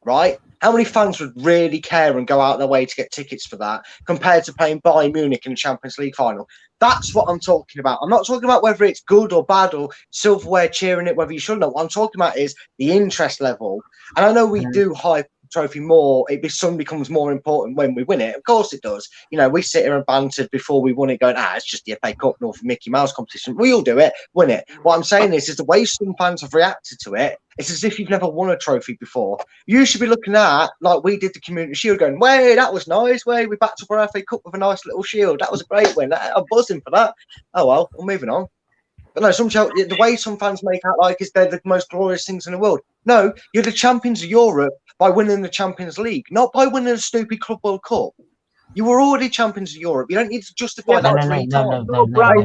right, how many fans would really care and go out their way to get tickets for that compared to playing Bayern Munich in the Champions League final? That's what I'm talking about. I'm not talking about whether it's good or bad or silverware cheering it, whether you should know. What I'm talking about is the interest level. And I know we do hype trophy more, sun becomes more important when we win it. Of course it does. We sit here and bantered before we won it going, it's just the FA Cup, North Mickey Mouse competition. We'll do it, win it. What I'm saying is the way some fans have reacted to it, it's as if you've never won a trophy before. You should be looking at, like we did the Community Shield, going, way, that was nice, way, we backed up our FA Cup with a nice little shield. That was a great win. I'm buzzing for that. Oh well, we're moving on. But no, the way some fans make out like is they're the most glorious things in the world. No, you're the champions of Europe by winning the Champions League, not by winning a stupid Club World Cup. You were already champions of Europe. You don't need to justify that 3 times. Brad,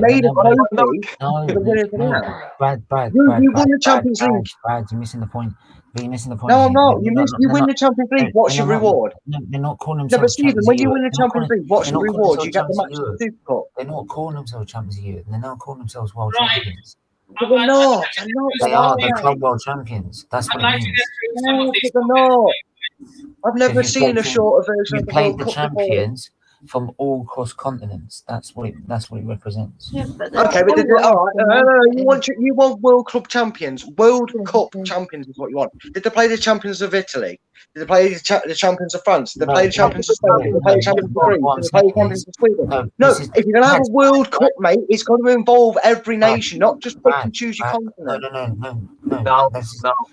you won the Champions League. Brad, you're missing the point. You're missing the point. No, I'm not. You win the Champions League. What's your reward? They're not calling themselves. No, but Stephen, when you win the Champions League, what's your reward? You get the match of the Super Cup. They're not calling themselves champions of Europe. They're not calling themselves world champions. But they're not. They are the club world champions. That's what it means. No, they're not. I've never seen a shorter version of the played World the Cup champions from all cross continents. That's what it represents. Yeah, but okay, but all right. No. You want World Club champions. World Cup champions is what you want. Did they play the champions of Italy? Did they play the champions of France? Did they play the champions of Spain? Did they play the champions of Greece? Did they play the champions of Sweden? No, if you're gonna have a World Cup, mate, it's got to involve every nation, not just pick and choose your continent. No.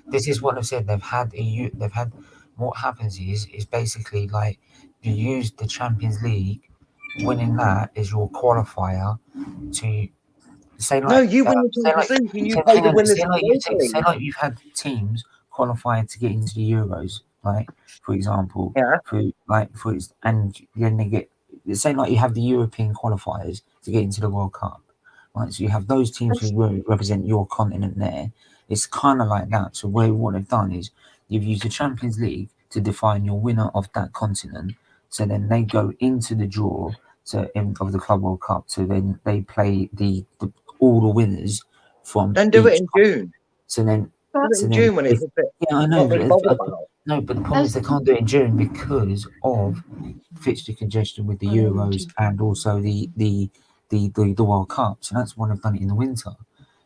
This is what I've said. They've had. What happens is basically like you use the Champions League, winning that is your qualifier to say like. No, you win the Champions League and you play the winners of the Say like you've had teams qualified to get into the Euros, like for example, and then they get. Say like you have the European qualifiers to get into the World Cup, right? So you have those teams who represent your continent there. It's kind of like that. So what they've done is you've used the Champions League to define your winner of that continent. So then they go into the draw of the Club World Cup. So then they play all the winners from. Then do it each in cup. June. So then, Do it so in then June when it's if- a bit yeah, I know. not really bothered about. No, but the problem is they can't do it in June because of fixture congestion with the Euros and also the World Cup. So that's why they've done it in the winter.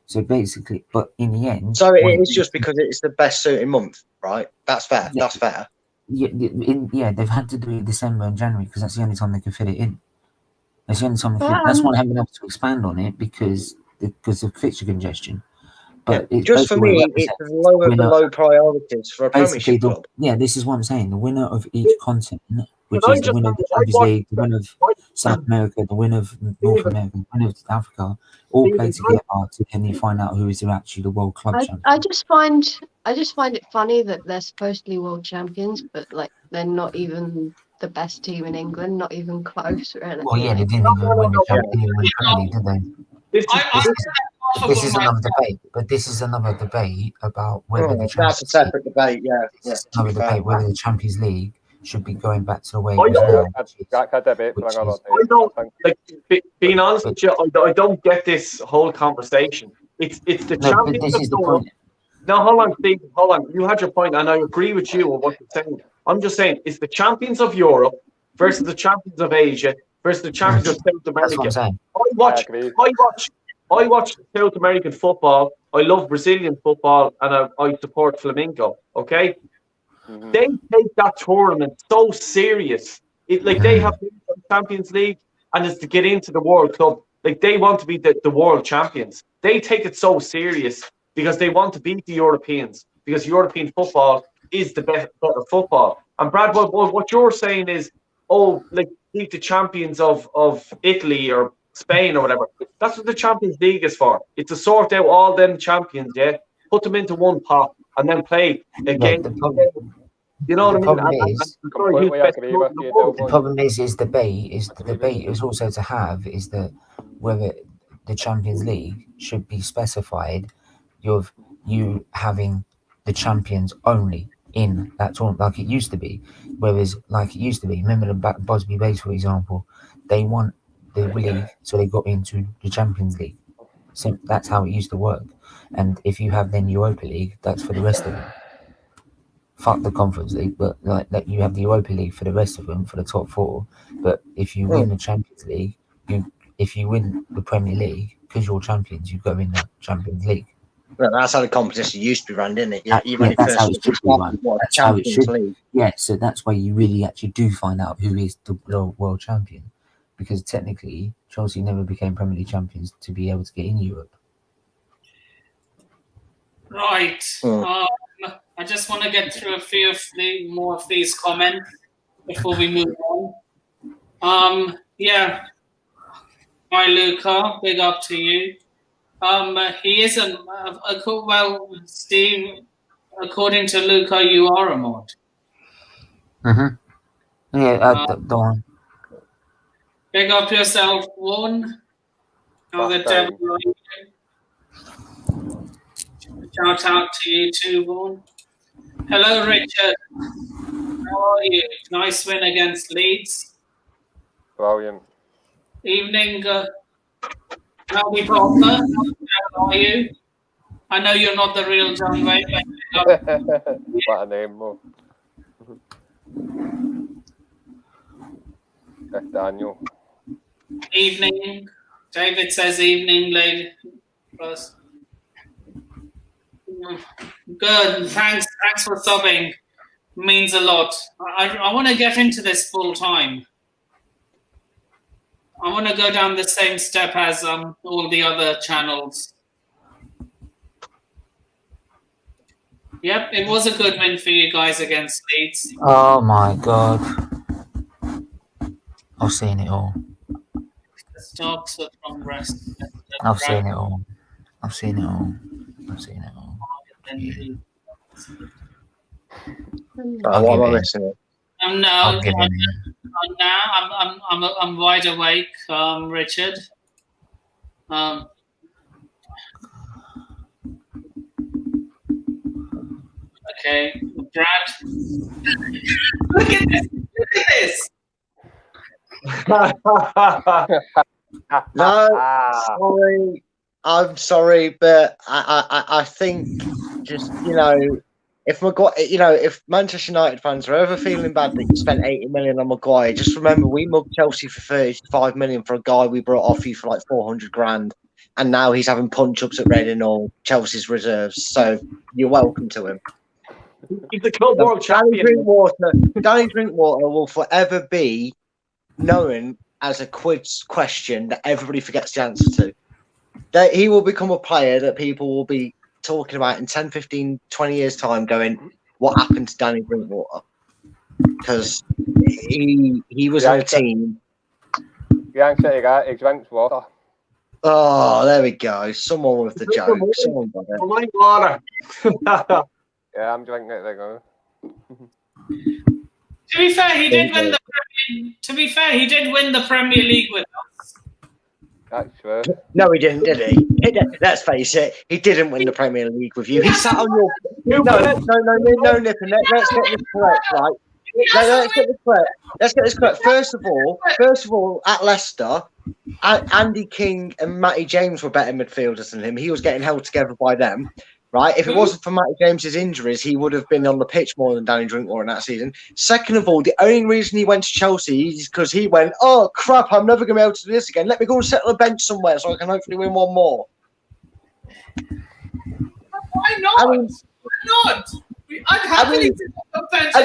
So basically, but in the end, So it's just because it's the best suiting month, right? That's fair. Yeah. That's fair. Yeah, they've had to do it in December and January because that's the only time they can fit it in. That's the only time that's why I haven't been able to expand on it because of fixture congestion. But Yeah. Just for me, it's lower the low priorities for a Premiership club. This is what I'm saying. The winner of each continent, which But is the winner of the Champions League, the winner of South America, the winner of North America, the winner of Africa, all play together to then you find out who is actually the world club champion. I just find it funny that they're supposedly world champions, but like they're not even the best team in England, not even close or anything. Well, yeah, they didn't even win the Champions League, did they? This is another debate, but this is another debate about whether the that's a separate debate. Yeah, This is another debate whether the Champions League should be going back to the way I it was now. I don't like being honest with you. I don't get this whole conversation. It's the Champions. But this is the point. Now, hold on, Steve. Hold on. You had your point, and I agree with you on what you're saying. I'm just saying it's the champions of Europe versus the champions of Asia versus the champions of South America. That's what I'm saying. I watch South American football. I love Brazilian football, and I support Flamengo. Okay, they take that tournament so serious. They have the Champions League, and it's to get into the World Club. Like they want to be the world champions. They take it so serious because they want to beat the Europeans. Because European football is the better football. And Brad, what you're saying is, beat the champions of Italy or Spain or whatever. That's what the Champions League is for. It's to sort out all them champions, put them into one pot and then play a game. You know what I mean? The problem is the debate is also to have is that whether the Champions League should be specified of you having the champions only in that tournament like it used to be. Whereas remember the Busby Bays, for example, they won the league, so they got into the Champions League. So that's how it used to work. And if you have then Europa League, that's for the rest of them. Fuck the Conference League, but that you have the Europa League for the rest of them, for the top four. But if you win the Champions League, if you win the Premier League, because you're champions, you go in the Champions League. Well, that's how the competition used to be run, didn't it? That's how it should be run. That's how it should be. Yeah, so that's why you really actually do find out who is the world champion. Because technically, Chelsea never became Premier League champions to be able to get in Europe. Right. I just want to get through a few of more of these comments before we move on. Hi, Luca. Big up to you. He isn't. Steve, according to Luca, you are a mod. Yeah, the one. Big up yourself, Warren. How the devil are you? Shout out to you too, Warren. Hello, Richard. How are you? Nice win against Leeds. Brilliant. Evening, Melby Palmer. How are you? I know you're not the real John Wayne, but what a name, Mo. Daniel. Evening. David says evening, lady. First. Good. Thanks for subbing. Means a lot. I want to get into this full time. I want to go down the same step as all the other channels. Yep, it was a good win for you guys against Leeds. Oh my god. I've seen it all. The stocks are from rest. I've seen it all. What am I missing? I'm wide awake, Richard. Okay, Brad. Look at this. No, sorry. I'm sorry, but I think just if if Manchester United fans are ever feeling bad that you spent 80 million on Maguire, just remember we mugged Chelsea for 35 million for a guy we brought off you for like 400 grand, and now he's having punch ups at Reading or Chelsea's reserves. So you're welcome to him. He's the club world champion. Danny Drinkwater will forever be known as a quiz question that everybody forgets the answer to. That he will become a player that people will be talking about in 10, 15, 20 years' time going, what happened to Danny Drinkwater? Because he was on a team. The answer to that, he drinks water. Oh, there we go. Someone with the joke. Someone got it. Like water. Yeah, I'm drinking it. There you go. To be fair, he did win the Premier League with us. That's true. No, he didn't, did he? Let's face it, he didn't win the Premier League with you. He sat on your. No, Nippon. Let's get this correct, right? Let's get this correct. First of all, at Leicester, Andy King and Matty James were better midfielders than him. He was getting held together by them. Right, if it wasn't for Matty James's injuries, he would have been on the pitch more than Danny Drinkwater in that season. Second of all, the only reason he went to Chelsea is because he went, "Oh crap, I'm never going to be able to do this again. Let me go and settle a bench somewhere so I can hopefully win one more." Why not? Why not? I'd happily sit on the bench.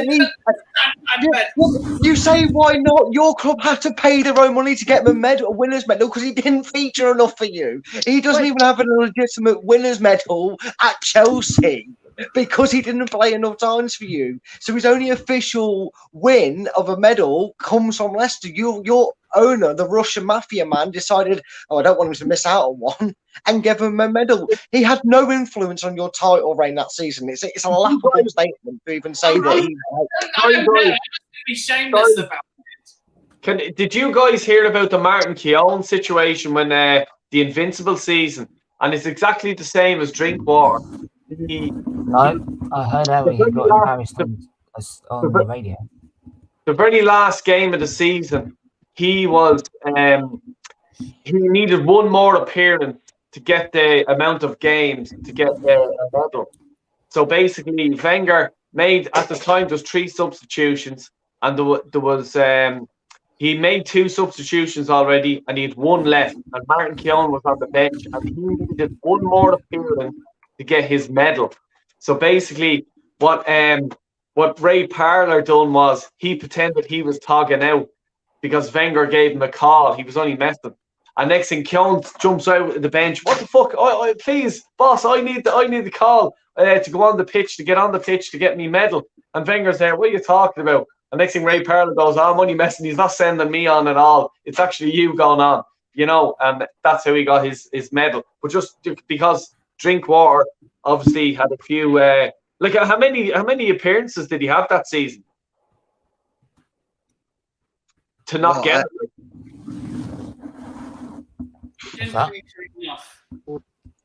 You say why not? Your club had to pay their own money to get him a medal, a winner's medal, because he didn't feature enough for you. He doesn't even have a legitimate winner's medal at Chelsea because he didn't play enough times for you. So his only official win of a medal comes from Leicester. Your owner, the Russian mafia man, decided, "Oh, I don't want him to miss out on one," and gave him a medal. He had no influence on your title reign that season. It's a laughable statement to even say that he. I would be shameless about it. Did you guys hear about the Martin Keown situation when the Invincible season? And it's exactly the same as Drinkwater. No, I heard how he got embarrassed on the radio. The very last game of the season, he was he needed one more appearance to get the amount of games to get a medal. So basically, Wenger made, at the time, there's 3 substitutions, and there was he made 2 substitutions already, and he had 1 left. And Martin Keown was on the bench, and he needed 1 more appearance to get his medal. So basically, what Ray Parlour done was he pretended he was togging out because Wenger gave him a call. He was only messing. And next thing, Keown jumps out of the bench. What the fuck? Please, boss, I need the call to go on the pitch, to get on the pitch, to get me medal. And Wenger's there. What are you talking about? And next thing, Ray Parlour goes, "I'm only messing. He's not sending me on at all. It's actually you going on." And that's how he got his medal. But just because Drinkwater obviously had a few. How many appearances did he have that season? To not get it.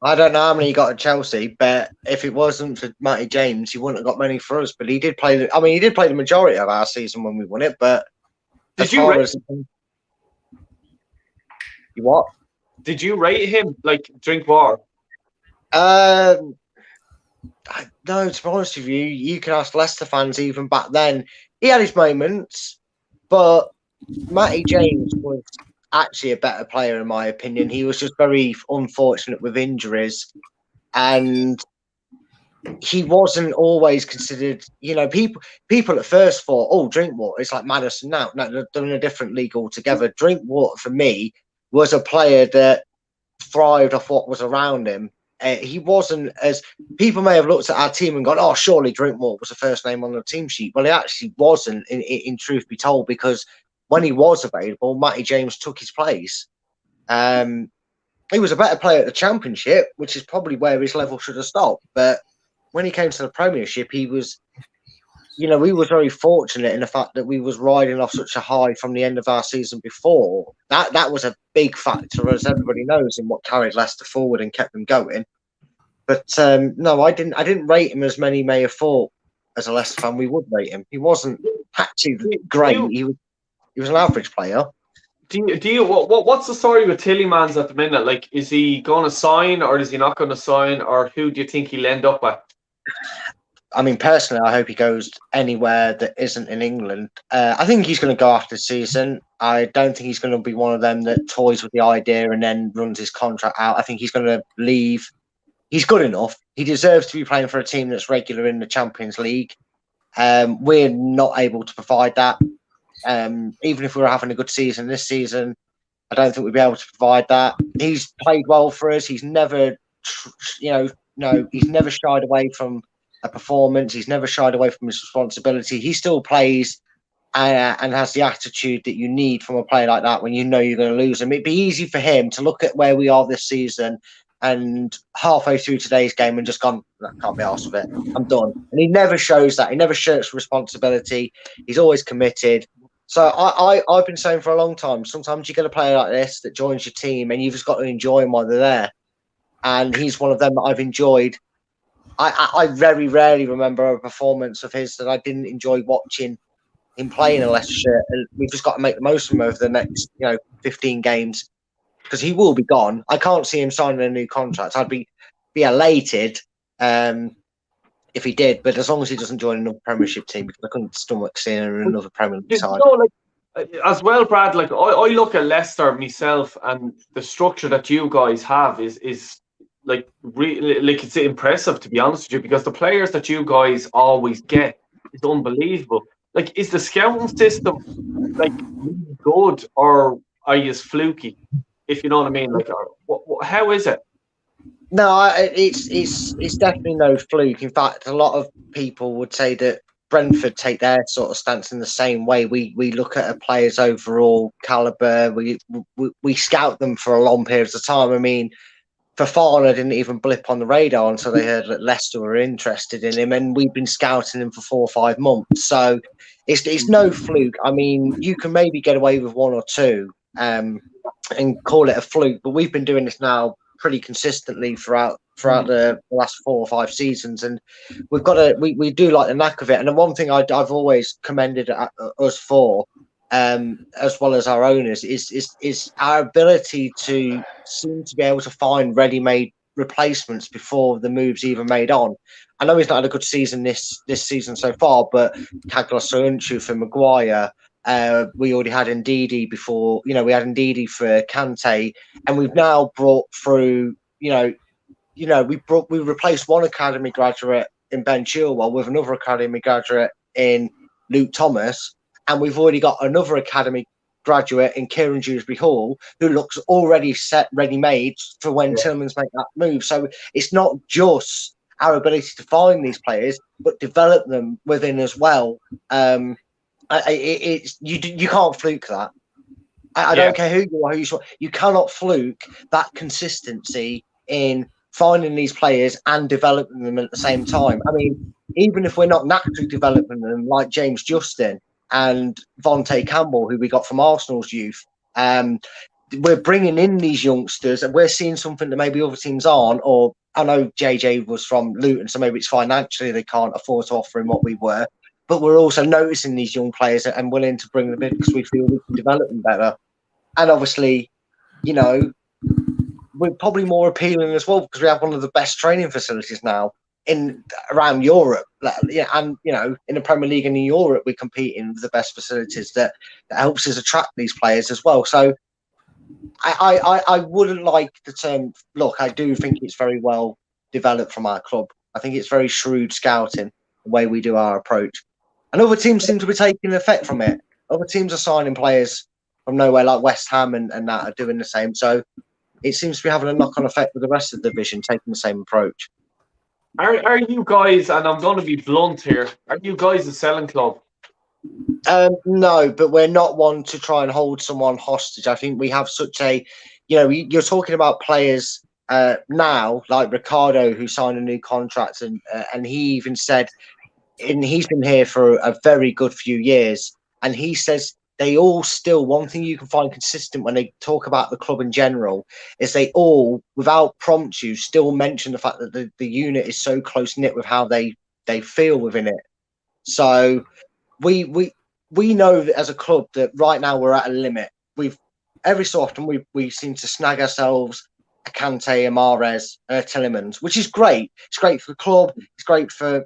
I don't know how many he got at Chelsea, but if it wasn't for Matty James, he wouldn't have got many for us. But he did play. He did play the majority of our season when we won it. But did you rate? You what? Did you rate him like Drinkwater? No, to be honest with you, you can ask Leicester fans even back then. He had his moments, but Matty James was actually a better player in my opinion. He was just very unfortunate with injuries, and he wasn't always considered. People at first thought, "Oh, Drinkwater, it's like Maddison now." No, they're in a different league altogether. Drinkwater for me was a player that thrived off what was around him. He wasn't, as people may have looked at our team and gone, "Oh, surely Drinkwater was the first name on the team sheet." Well, he actually wasn't, in truth be told, because when he was available, Matty James took his place. He was a better player at the Championship, which is probably where his level should have stopped. But when he came to the Premiership, he was, we were very fortunate in the fact that we was riding off such a high from the end of our season before. That was a big factor, as everybody knows, in what carried Leicester forward and kept them going. But no, I didn't rate him as many may have thought as a Leicester fan we would rate him. He wasn't actually great. He was an average player. What's the story with Tillemans at the minute? Like, is he going to sign or is he not going to sign, or who do you think he'll end up with? I mean, personally, I hope he goes anywhere that isn't in England. I think he's going to go after the season. I don't think he's going to be one of them that toys with the idea and then runs his contract out. I think he's going to leave. He's good enough. He deserves to be playing for a team that's regular in the Champions League. We're not able to provide that. Even if we were having a good season this season, I don't think we'd be able to provide that. He's played well for us. He's never, he's never shied away from a performance. He's never shied away from his responsibility. He still plays and has the attitude that you need from a player like that when you know you're going to lose him. It'd be easy for him to look at where we are this season and halfway through today's game and just gone, I can't be arsed with it. I'm done. And he never shows that. He never shirks responsibility. He's always committed. So I've been saying for a long time, sometimes you get a player like this that joins your team and you've just got to enjoy him while they're there. And he's one of them that I've enjoyed. I very rarely remember a performance of his that I didn't enjoy watching him play in a Leicester shirt. And we've just got to make the most of him over the next 15 games because he will be gone. I can't see him signing a new contract. I'd be elated if he did, but as long as he doesn't join another Premiership team, because I couldn't stomach seeing him in another Premier League side. As well, Brad, like I look at Leicester myself, and the structure that you guys have is like really, like, it's impressive, to be honest with you, because the players that you guys always get is unbelievable. Like, is the scouting system like really good, or are you fluky? If you know what I mean, like, how is it? No, it's definitely no fluke. In fact, a lot of people would say that Brentford take their sort of stance in the same way. We look at a player's overall caliber. We scout them for a long period of time. I mean, Fofana didn't even blip on the radar until they heard that Leicester were interested in him, and we've been scouting him for 4 or 5 months. So it's no fluke. I mean, you can maybe get away with 1 or 2 and call it a fluke, but we've been doing this now pretty consistently throughout the last 4 or 5 seasons, and we've got we do like the knack of it. And the one thing I've always commended us for, as well as our owners, is our ability to seem to be able to find ready-made replacements before the move's even made on. I know he's not had a good season this season so far, but Kagla Soyuncu for Maguire. We already had Ndidi before, we had Ndidi for Kante, and we've now brought through, we replaced one academy graduate in Ben Chilwell with another academy graduate in Luke Thomas, and we've already got another academy graduate in Kieran Dewsbury Hall who looks already set, ready-made for when Tillmans make that move. So it's not just our ability to find these players, but develop them within as well. You can't fluke that. I don't care who you are, you cannot fluke that consistency in finding these players and developing them at the same time. I mean, even if we're not naturally developing them, like James Justin and Vontae Campbell, who we got from Arsenal's youth, we're bringing in these youngsters and we're seeing something that maybe other teams aren't. Or I know JJ was from Luton, so maybe it's financially they can't afford to offer him what we were. But we're also noticing these young players and willing to bring them in because we feel we can develop them better. And obviously, we're probably more appealing as well because we have one of the best training facilities now around Europe. And, in the Premier League and in Europe, we're competing with the best facilities that helps us attract these players as well. So I wouldn't like the term, look, I do think it's very well developed from our club. I think it's very shrewd scouting, the way we do our approach. And other teams seem to be taking effect from it. Other teams are signing players from nowhere, like West Ham and that are doing the same. So it seems to be having a knock-on effect with the rest of the division, taking the same approach. Are you guys, and I'm going to be blunt here, are you guys a selling club? No, but we're not one to try and hold someone hostage. I think we have such a, you're talking about players now, like Ricardo, who signed a new contract, and he even said, and he's been here for a very good few years, and he says they all still, one thing you can find consistent when they talk about the club in general is they all, without promptu, still mention the fact that the unit is so close-knit with how they feel within it. So we know that as a club that right now we're at a limit. We've every so often we seem to snag ourselves a Kante, a Mahrez, Tielemans, which is great. It's great for the club. It's great for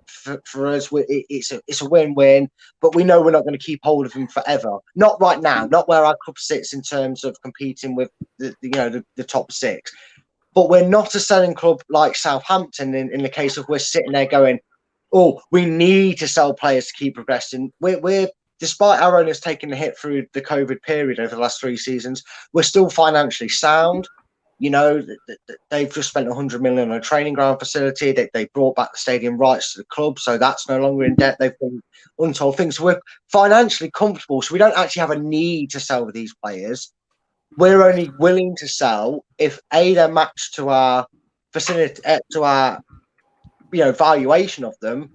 us. It's a win-win. But we know we're not going to keep hold of him forever. Not right now. Not where our club sits in terms of competing with the top six. But we're not a selling club like Southampton in the case of we're sitting there going, oh, we need to sell players to keep progressing. We're despite our owners taking the hit through the COVID period over the last 3 seasons, we're still financially sound. You know, they've just spent 100 million on a training ground facility. They brought back the stadium rights to the club, so that's no longer in debt. They've been untold things. So we're financially comfortable, so we don't actually have a need to sell these players. We're only willing to sell if they're matched to our facility, to our valuation of them,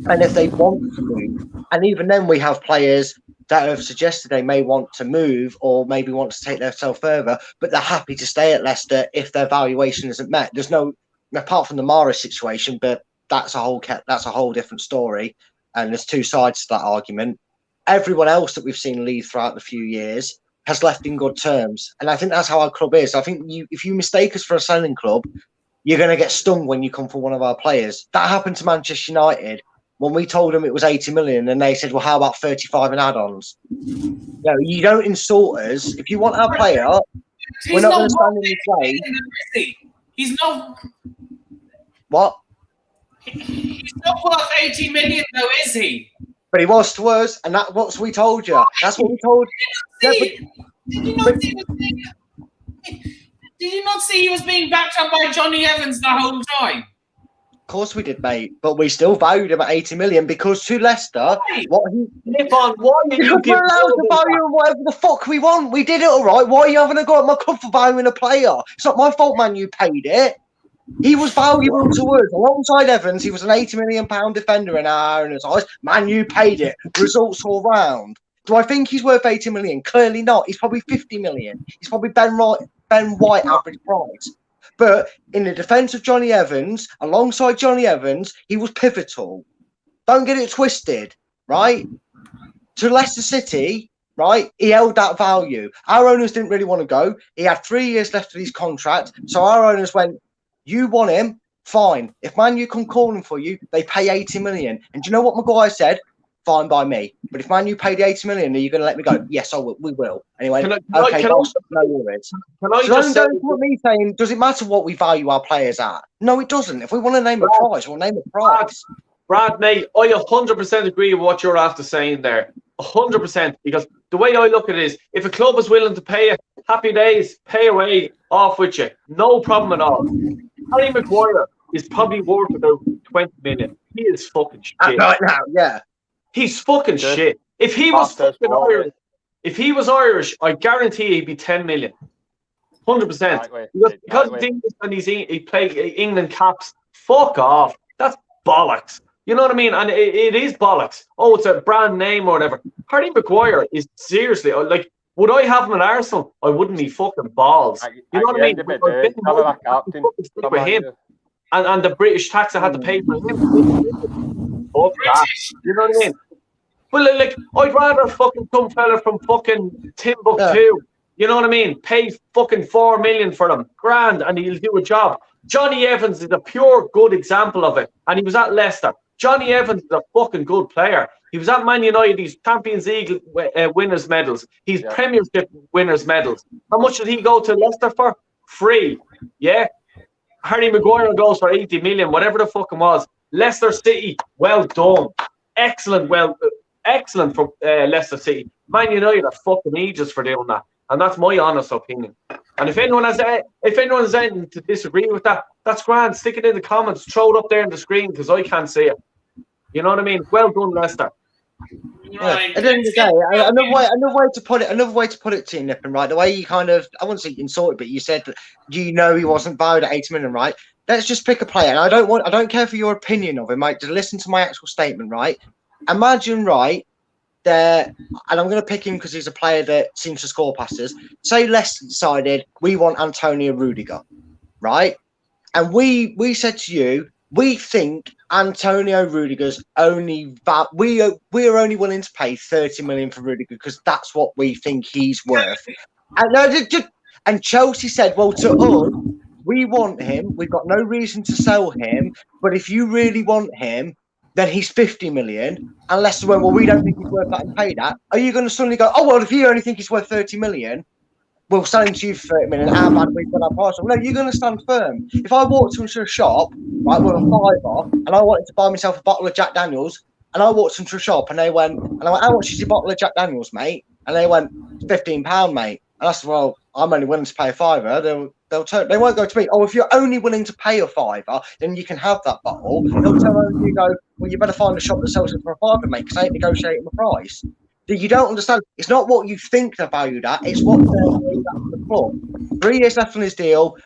and if they want to move. And even then, we have players that have suggested they may want to move or maybe want to take themselves further, but they're happy to stay at Leicester if their valuation isn't met. There's no, apart from the Mara situation, but that's a whole different story. And there's 2 sides to that argument. Everyone else that we've seen leave throughout the few years has left in good terms. And I think that's how our club is. I think if you mistake us for a selling club, you're going to get stung when you come for one of our players. That happened to Manchester United when we told them it was 80 million and they said, well, how about 35 and add-ons? No, you don't insult us. If you want our player, we're not going to stand in the way. He's not. What? He's not worth 80 million, though, is he? But he was to us, and that's what we told you. That's what we told you. Did you not see he was being backed up by Johnny Evans the whole time? Of course we did, mate. But we still valued him at 80 million because to Leicester, why are you we're allowed to value him whatever the fuck we want. We did it all right. Why are you having a go at my club for valuing a player? It's not my fault, man. You paid it. He was valuable to us. Alongside Evans, he was an £80 million defender in our owners' eyes. Man, you paid it. Results all round. Do I think he's worth 80 million? Clearly not. He's probably 50 million. He's probably Ben White average price. But in the defence of Johnny Evans, alongside Johnny Evans, he was pivotal. Don't get it twisted, right? To Leicester City, right, he held that value. Our owners didn't really want to go. He had 3 years left of his contract. So our owners went, you want him? Fine. If Man U come calling for you, they pay 80 million. And do you know what Maguire said? Fine by me. But if Man U paid 80 million, are you going to let me go? Yes, I will. We will. Anyway, no worries. Don't put me saying, does it matter what we value our players at? No, it doesn't. If we want to name a price, we'll name a price. Brad, mate, I 100% agree with what you're after saying there. 100%. Because the way I look at it is, if a club is willing to pay it, happy days, pay away, off with you. No problem at all. Harry Maguire is probably worth about 20 million. He is fucking shit. Right now, yeah. He's fucking shit. If he was Irish, I guarantee he'd be 10 million. 100%. Because he played England caps. Fuck off. That's bollocks. You know what I mean? And it is bollocks. Oh, it's a brand name or whatever. Harry Maguire is seriously like. Would I have him at Arsenal? I wouldn't be fucking balls. You know what I mean? With him. And the British tax I had to pay for him. Oh, you know what I mean? Well, like, I'd rather fucking some fella from fucking Timbuktu. Yeah. You know what I mean? Pay fucking 4 million for him. Grand, and he'll do a job. Johnny Evans is a pure good example of it. And he was at Leicester. Johnny Evans is a fucking good player. He was at Man United. He's Champions League winners' medals. He's Premiership winners' medals. How much did he go to Leicester for? Free. Yeah? Harry Maguire goes for 80 million, whatever the fuck it was. Leicester City, well done. Excellent for Leicester City. Man United are fucking ages for doing that. And that's my honest opinion. And if anyone has anything to disagree with that, that's grand. Stick it in the comments. Throw it up there on the screen because I can't see it. You know what I mean? Well done, Leicester. Right. At the end of the day, another way to put it to you, Nippon, right? The way you kind of, I wouldn't say insulted, but you said that he wasn't valued at 80 million, right? Let's just pick a player. And I don't care for your opinion of him, mate. Just listen to my actual statement, right? Imagine, right, there, and I'm going to pick him because he's a player that seems to score passes. Say Leicester decided we want Antonio Rudiger, right? And we said to you, we think Antonio Rudiger's we are only willing to pay 30 million for Rudiger because that's what we think he's worth. And Chelsea said, well, to us, we want him. We've got no reason to sell him. But if you really want him, then he's 50 million. And Leicester went, well, we don't think he's worth that and pay that. Are you going to suddenly go, oh, well, if you only think he's worth 30 million, we'll sell him to you for 30 million. How bad we put our price on? No, you're going to stand firm. If I walked into a shop, right, with a fiver, and I wanted to buy myself a bottle of Jack Daniels, and I walked into a shop and I went, how much is your bottle of Jack Daniels, mate? And they went, £15, mate. And I said, well, I'm only willing to pay a fiver. They won't go to me. Oh, if you're only willing to pay a fiver, then you can have that bottle. They'll tell you, go, well, you better find a shop that sells it for a fiver, mate, because I ain't negotiating the price. You don't understand. It's not what you think they're valued at. It's what they're valued at for the club. 3 years left on his deal.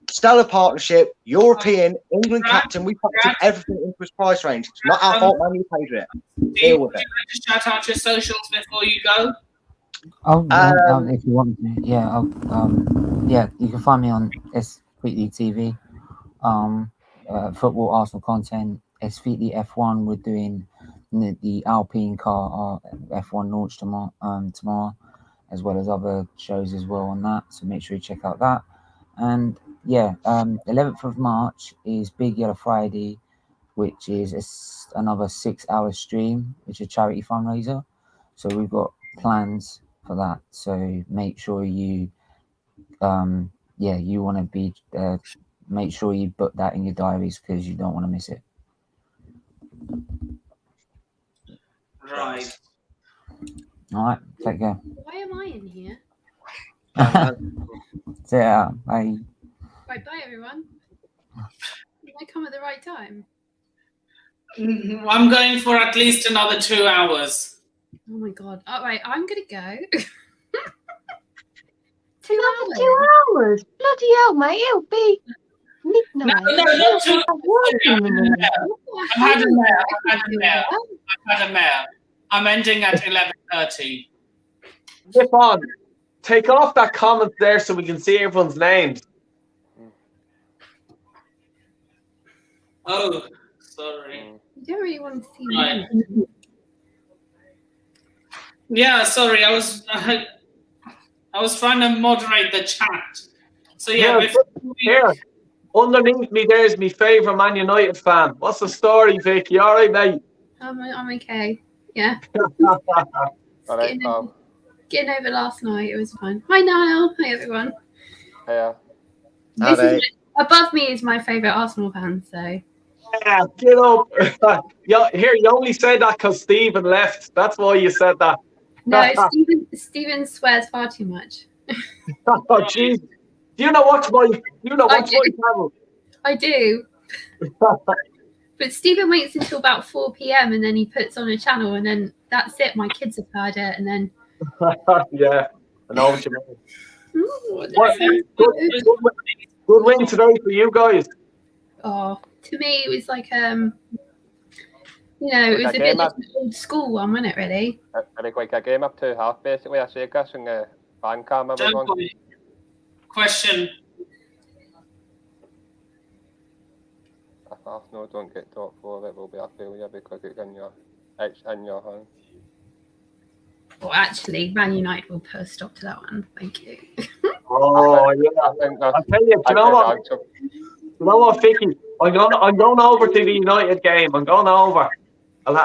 Stellar partnership. European, England captain. We factored everything into his price range. It's not our fault, man. You paid for it. Deal with it. Just shout out your socials before you go. If you want to, yeah, you can find me on S-Fleetly TV, football Arsenal content, S-Fleetly F1. We're doing the Alpine car F1 launch tomorrow, as well as other shows as well on that. So make sure you check out that. And 11th of March is Big Yellow Friday, which is another 6-hour stream, which is a charity fundraiser. So we've got plans for that. So make sure you, you want to be, make sure you book that in your diaries because you don't want to miss it. Right. All right, take care. Why am I in here? So, bye. Right, bye everyone. Did I come at the right time? I'm going for at least another 2 hours. Oh my god. All right, I'm going to go. 2 Another hours. 2 hours. Bloody hell, mate. It'll be midnight. No, not 2 hours. I've had a mayor. I'm ending at 11:30. Flip on. Take off that comment there so we can see everyone's names. Oh, sorry. You don't really want to see Right. me. Yeah, sorry. I was trying to moderate the chat. So yeah, Here, underneath me, there's my favourite Man United fan. What's the story, Vic? You all right, mate? I'm okay. Yeah. All right, pal. Getting over last night, it was fun. Hi, Niall. Hi, everyone. Yeah. Above me is my favourite Arsenal fan, so. Yeah, get up. You only said that because Stephen left. That's why you said that. No, Stephen swears far too much. Oh, jeez. Do you know what's my channel? I do. But Stephen waits until about 4 p.m. and then he puts on a channel and then that's it. My kids have heard it and then. Yeah, I know what you mean. Ooh, Good win today for you guys. Oh, to me it was like it was a bit like an old school one, wasn't it? Really. Like a game of 2 half, basically. I say, guys, and fan cam everyone. Question. If Arsenal don't get top 4, it will be a failure because it's in your hands. Well, actually, Man United will put a stop to that one. Thank you. Oh yeah, I'll tell you. You know what, Vicky? I'm going over to the United game. I'm going over. We'll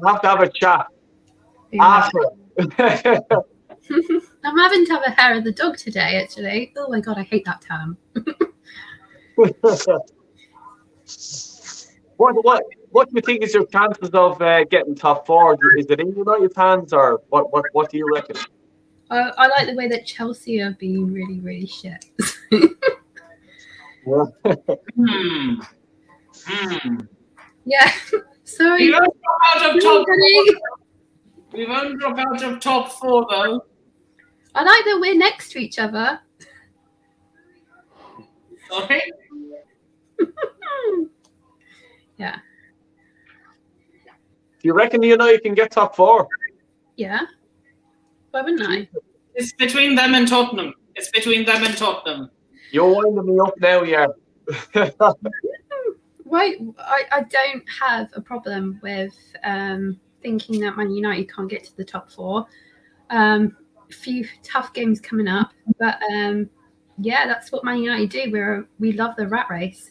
have to have a chat after. I'm having to have a hair of the dog today, actually. Oh my god, I hate that term. What do you think is your chances of getting top 4? Is it in United's hands, or what do you reckon? I like the way that Chelsea are being really, really shit. Yeah. Sorry. We won't drop out of top 4 though. I like that we're next to each other. Sorry. Yeah. Do you reckon the United can get top 4? Yeah. Why wouldn't I? It's between them and Tottenham. You're winding me up now, yeah. Why? I don't have a problem with thinking that Man United can't get to the top 4. few tough games coming up, but yeah, that's what Man United do. We love the rat race.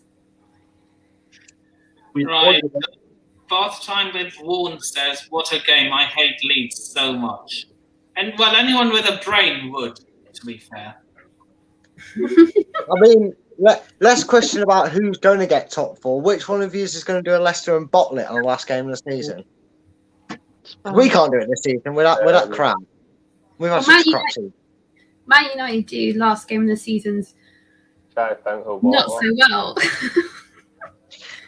Right. Bath Time with Warren says, "What a game! I hate Leeds so much." And well, anyone with a brain would, to be fair. I mean, let's question about who's going to get top 4. Which one of you is going to do a Leicester and bottle it on the last game of the season? We can't do it this season. We're that crap. We've had such a crap season. Man United do last game of the season's not so well.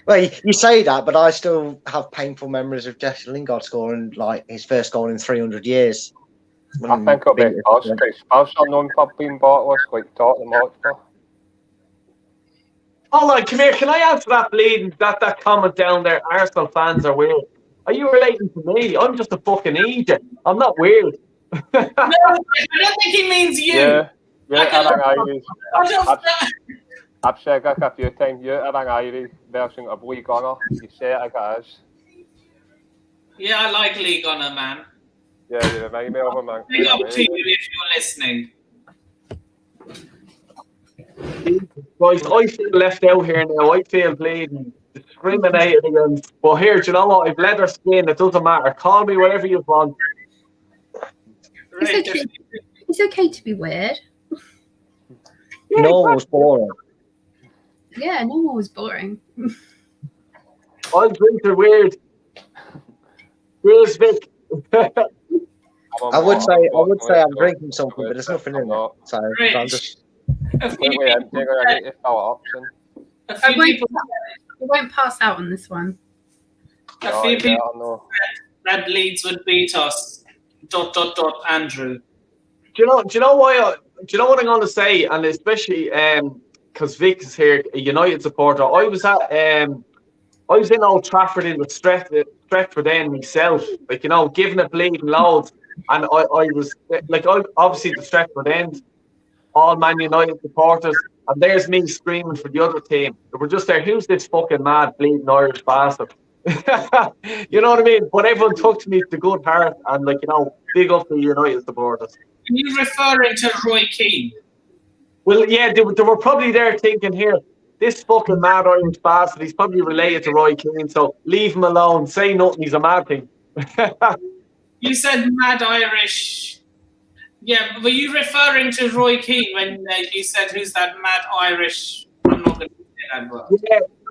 Well, you say that, but I still have painful memories of Jesse Lingard scoring like his first goal in 300 years. I think it'll be Spurs, because Spurs are known for being bottlers, like Tottenham Hotspur. Hold on, come here. Can I answer that bleeding that comment down there? Arsenal fans are weird. Are you relating to me? I'm just a fucking idiot. I'm not weird. No, I don't think he means you. Yeah, I've said that a few times. You're an Irish version of League Honor. You say it like it is. Yeah, I like League Honor, man. Yeah, you remind me of him, man. Big up to you if you're listening. Right, I feel left out here now. I feel bleeding, discriminated against. But here, do you know what? I've leather skin. It doesn't matter. Call me whatever you want. It's okay to be weird. No one was boring. Yeah, no one was boring. I'll drink the weird. Where's Vic? I would say I'm drinking something, but there's nothing in it. So I'm just. We won't pass out on this one. A few people said that Leeds would beat us. ... Andrew. Do you know why? Do you know what I'm going to say? And especially because Vic is here, a United supporter. I was in Old Trafford in the Stretford end myself, like, you know, giving it bleeding loads. And I was like, obviously the Stretford end, all Man United supporters, and there's me screaming for the other team. We're just there. Who's this fucking mad bleeding Irish bastard? You know what I mean? But everyone took to me to good heart, and, like, you know, big up to the United supporters. Are you referring to Roy Keane? Well, yeah, they were probably there thinking, here, this fucking mad Irish bastard, he's probably related to Roy Keane, so leave him alone. Say nothing, he's a mad thing. You said mad Irish. Yeah, were you referring to Roy Keane when you said, who's that mad Irish? I'm not going to say that word.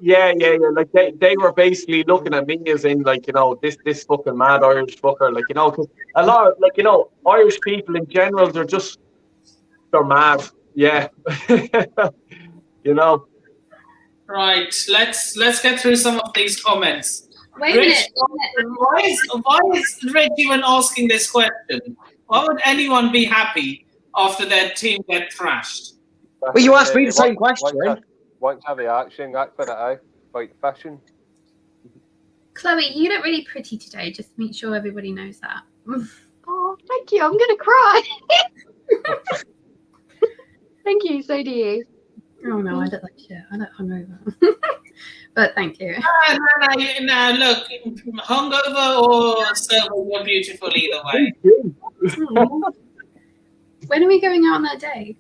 Yeah. Like, they were basically looking at me as in, like, you know, this fucking mad Irish fucker. Like, you know, because a lot of, like, you know, Irish people in general, they're mad. Yeah. You know. Right, let's get through some of these comments. Wait a minute. Why is Reggie when asking this question? Why would anyone be happy after their team get thrashed? Well, you asked me the same question. Want to have a reaction? That's what it is. Like fishing. Chloe, you look really pretty today. Just make sure everybody knows that. Oh, thank you. I'm gonna cry. Thank you. So do you. Oh no, I don't like shit. I don't hungover. But thank you. No, look, hungover or sober, you're beautiful either way. When are we going out on that day?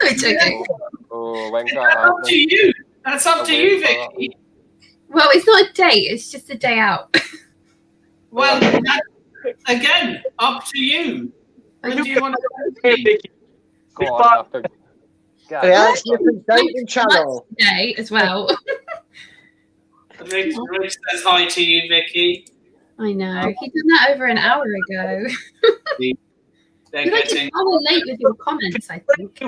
I'm joking. When's That's up to you. That's up to you, Vicky. Well, it's not a date. It's just a day out. Well, again, up to you. When do you want to go, Vicky? Go on, it's different dating channel. Day as well. Rich says hi to you, Vicky. I know. He did that over an hour ago. You're like an hour late with your comments, I think.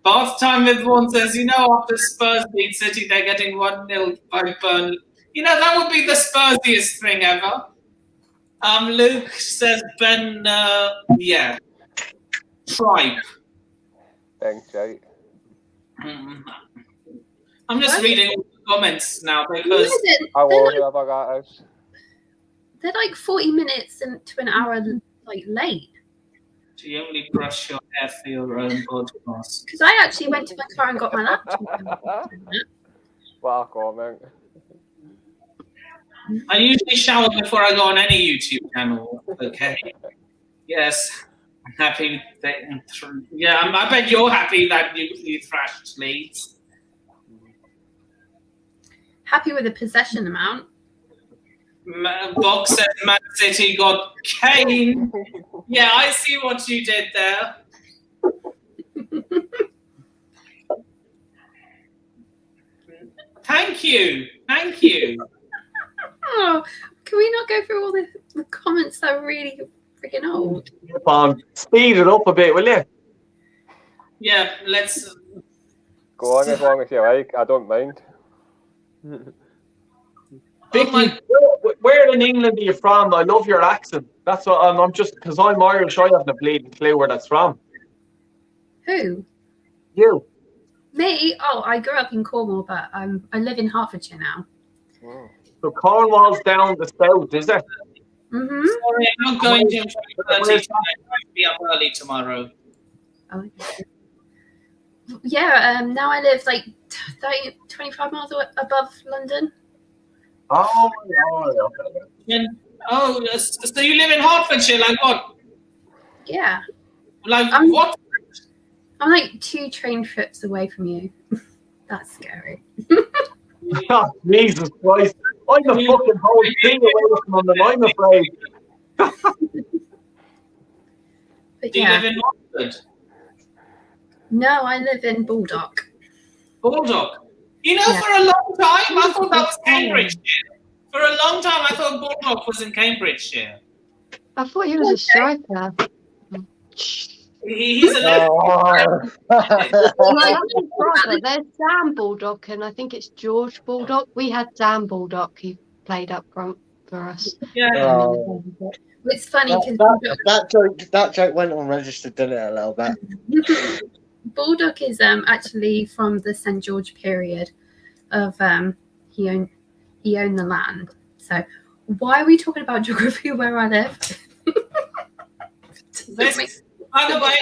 Bath Time with One says, you know, after Spurs beat City, they're getting 1-0 by Burnley. You know, that would be the Spursiest thing ever. Luke says, Ben, yeah. Tribe. Thanks, right. I'm just reading all the comments now because they're like 40 minutes to an hour like late. Do you only brush your hair for your own podcast? Because I actually went to my car and got my laptop. What a comment. I usually shower before I go on any YouTube channel. Okay. Yes, I'm happy that. I bet you're happy that you thrashed Leeds. Happy with the possession amount. Box says Man City got Keown. Yeah, I see what you did there. Thank you. Oh, can we not go through all the comments that are really freaking old? Come on, speed it up a bit, will you? Yeah, let's Go on as long as you like. I don't mind. Vicky, where in England are you from? I love your accent. That's what I'm just because I'm Irish. I haven't a bleeding clue where that's from. Who? You. Me? Oh, I grew up in Cornwall, but I live in Hertfordshire now. So Cornwall's down the south, is it? Mm-hmm. Sorry, I'm not going to 30 tonight. I'll be up early tomorrow. Oh, okay. Yeah, now I live like 30, 25 miles above London. Oh, So you live in Hertfordshire, like what? Yeah. Like what? I'm like 2 train trips away from you. That's scary. Oh, Jesus Christ. I'm the fucking whole thing away from London, I'm afraid. But Do you live in Oxford? No, I live in Baldock. Baldock? You know, for a long time, I thought that was Cambridgeshire. For a long time, I thought Baldock was in Cambridgeshire. I thought he was a striker. He's a left. There's Sam Baldock, and I think it's George Baldock. We had Sam Baldock. He played up front for us. Yeah. It's funny because that joke went unregistered, didn't it, a little bit? Baldock is actually from the St George period of he owned the land. So why are we talking about geography where I live? By the way,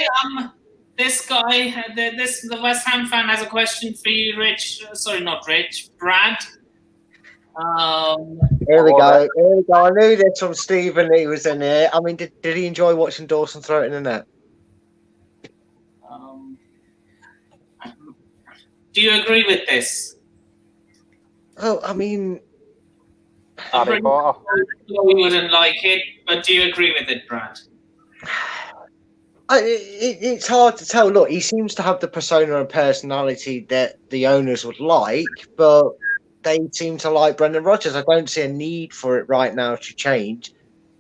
this guy, the West Ham fan has a question for you, Rich. Sorry, not Rich, Brad. Here we go. I knew this from Stephen. He was in here. I mean, did he enjoy watching Dawson throw it in the net? Do you agree with this? Oh, I mean, Harry Potter. We wouldn't like it, but do you agree with it, Brad? It's hard to tell. Look, he seems to have the persona and personality that the owners would like, but they seem to like Brendan Rodgers. I don't see a need for it right now to change,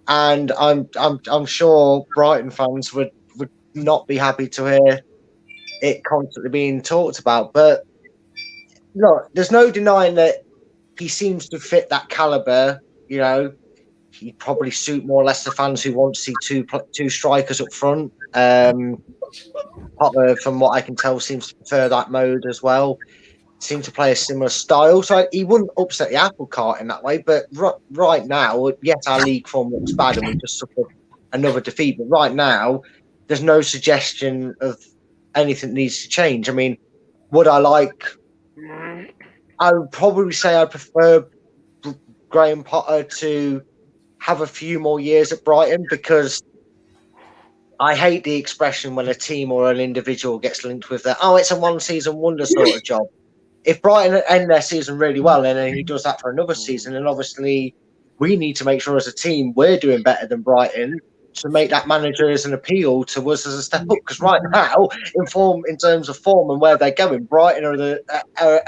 and I'm sure Brighton fans would not be happy to hear it constantly being talked about. But look, there's no denying that he seems to fit that caliber. You know, he'd probably suit more or less the fans who want to see two strikers up front. Potter, from what I can tell, seems to prefer that mode as well. Seems to play a similar style, so he wouldn't upset the apple cart in that way. But right now, yes, our league form looks bad, and we just suffered another defeat. But right now, there's no suggestion of anything that needs to change. I mean, would I like? I would probably say I prefer Graham Potter to have a few more years at Brighton, because I hate the expression when a team or an individual gets linked with that. Oh, it's a one-season wonder sort of job. If Brighton end their season really well, and then he does that for another season, and obviously we need to make sure as a team we're doing better than Brighton to make that manager as an appeal to us as a step up. Because right now, in terms of form and where they're going, Brighton are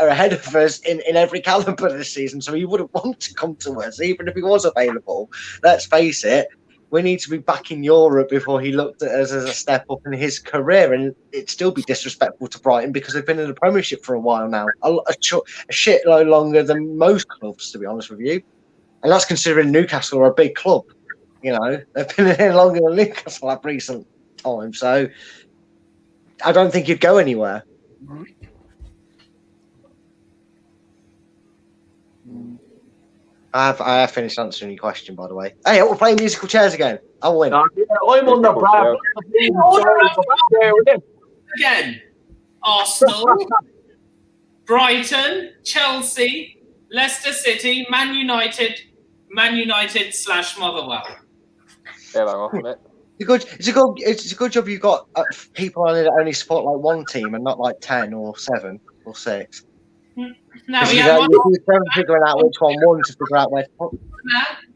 ahead of us in every calibre this season. So he wouldn't want to come to us, even if he was available. Let's face it. We need to be back in Europe before he looked at us as a step up in his career. And it'd still be disrespectful to Brighton because they've been in the Premiership for a while now. A shitload longer than most clubs, to be honest with you. And that's considering Newcastle are a big club. You know, they've been here longer than Newcastle at recent time. So I don't think he'd go anywhere. I have finished answering your question, by the way. Hey, we're playing musical chairs again. I'll win. Yeah, I'm on the Brad. Again, Arsenal, Brighton, Chelsea, Leicester City, Man United / Motherwell. Yeah, I'm off, mate. It's a good job you got people on it that only support like one team and not like 10 or 7 or 6. Now we You have know, one. you're figuring out which one won to figure out where to put.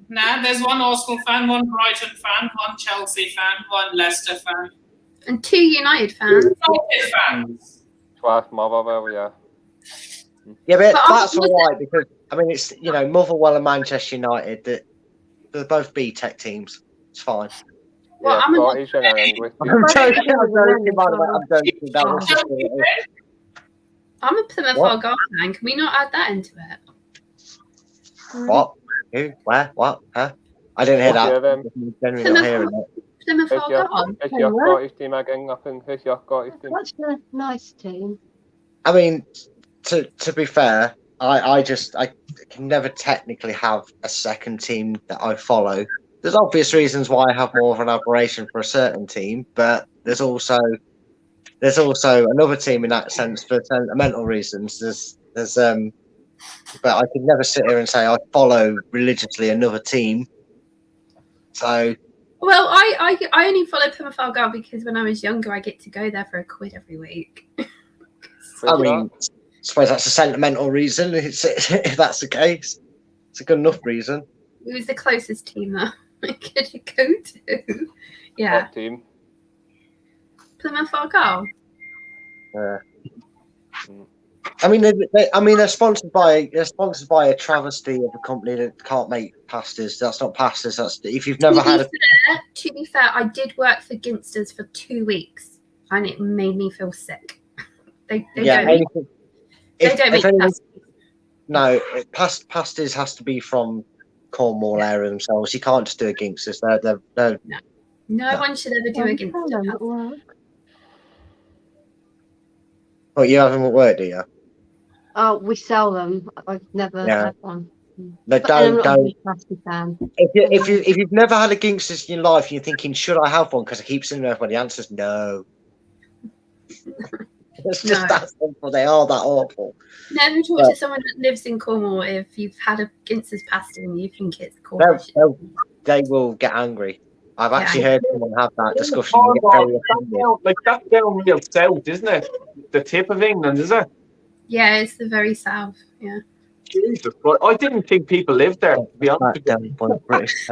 Now there's one Arsenal fan, one Brighton fan, one Chelsea fan, one Leicester fan, And 2 United fans. United fans. Twice Motherwell, yeah. Yeah, but But that's all right because I mean it's Motherwell and Manchester United that they're both B-Tech teams. It's fine. Well, Yeah, I'm a Scottish and English. I'm joking. That was just I'm a Plymouth What? Argyle fan. Can we not add that into it? what? Who? Where? What? Huh? I didn't hear Yeah, that. then. Genuinely not hearing it. Plymouth Who's Argyle. your Scottish team again? Nothing. Who's your Scottish team? That's a nice team. I mean, to be fair, I can never technically have a second team that I follow. There's obvious reasons why I have more of an admiration for a certain team, but there's also another team in that sense for sentimental reasons. But I could never sit here and say I follow religiously another team. So Well, I only follow Plymouth Argyle because when I was younger, I get to go there for £1 every week. I mean, I suppose that's a sentimental reason. If that's the case, it's a good enough reason. It was the closest team that I could go to. Yeah, What team? Plymouth Argyle. Yeah. I mean, they're sponsored by a travesty of a company that can't make pastas. That's not pastas. That's if you've never had a. To be fair, I did work for Ginsters for 2 weeks, and it made me feel sick. They don't make pastas. No, pastas has to be from Cornwall area themselves. You can't just do a Ginsters. They're No one should ever do a Ginsters. Oh, you haven't worked, do you? Oh, we sell them. I've never had one. No, But I'm not a don't. big pasty fan. If you've never had a Ginsters in your life, and you're thinking, should I have one? Because I keep seeing everybody. The answer is no. It's just that simple. They are that awful. Never talk to someone that lives in Cornwall if you've had a Ginsters pasta and you think it's Cornish. They will get angry. I've actually heard someone have that discussion. That's down real south, isn't it? The tip of England, is it? Yeah, it's the very south. Yeah. Jesus, but I didn't think people lived there. To be honest, British.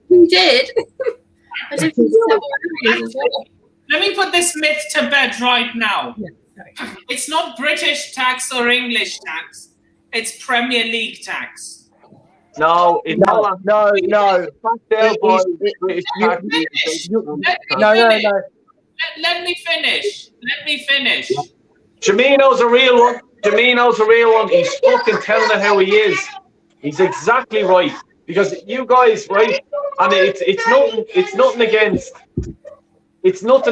Who did? I did several areas as well. Let me put this myth to bed right now. Yeah, sorry. It's not British tax or English tax. It's Premier League tax. no, it's not. No. Let me finish. Jamino's a real one. He's fucking telling it how he is. He's exactly right. Because you guys, right? And it's nothing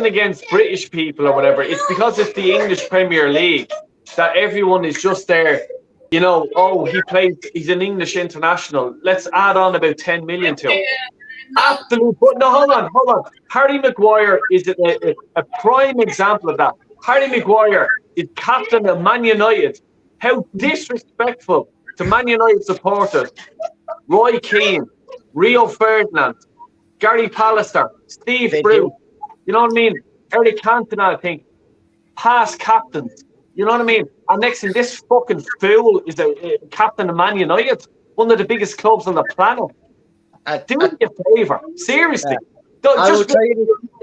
against British people or whatever. It's because it's the English Premier League that everyone is just there. You know, oh, he's an English international. Let's add on about 10 million to him. Absolutely. But no, hold on. Harry Maguire is a prime example of that. Harry Maguire is captain of Man United. How disrespectful to Man United supporters. Roy Keane, Rio Ferdinand, Gary Pallister, Steve Bruce. You know what I mean? Eric Cantona, I think. Past captains. You know what I mean? And next thing, this fucking fool is a captain of Man United, one of the biggest clubs on the planet. Do me a favour, seriously. Don't just put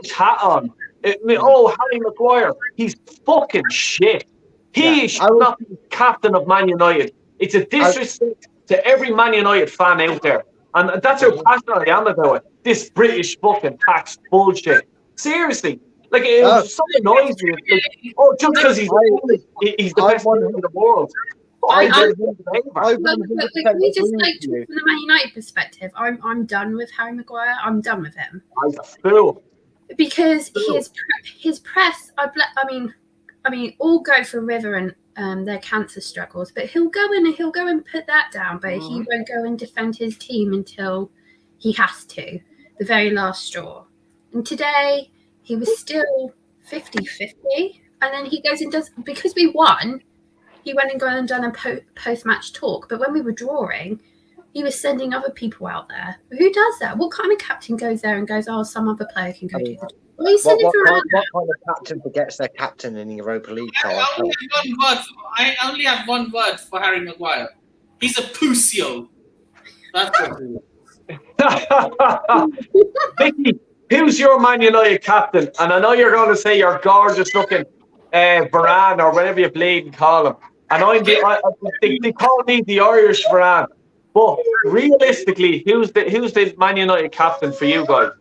his hat on. Harry Maguire, he's fucking shit. He should not be captain of Man United. It's a disrespect to every Man United fan out there, and that's how passionate I am about it. This British fucking tax bullshit. Seriously. Like, it was so annoying. Just because he's the best player in the world. Can we just like talk from the Man United perspective? I'm done with Harry Maguire. I'm done with him. Because his press. I mean, all go for River and their cancer struggles, but he'll go and put that down. But he won't go and defend his team until he has to, the very last straw. And today, he was still 50-50. And then he goes and does, because we won, he went and done a post-match talk. But when we were drawing, He was sending other people out there. Who does that? What kind of captain goes there and goes, "Oh, some other player can go do the job"? Well, he's sending What Varane. kind of captain forgets their captain in the Europa League? I only have one word for Harry Maguire. He's a Pusio. That's what he is. Vicky, who's your Man United captain? And I know you're going to say you're gorgeous looking Varane or whatever you bleed call him. And they call me the Irish Varane. But realistically, who's the Man United captain for you guys?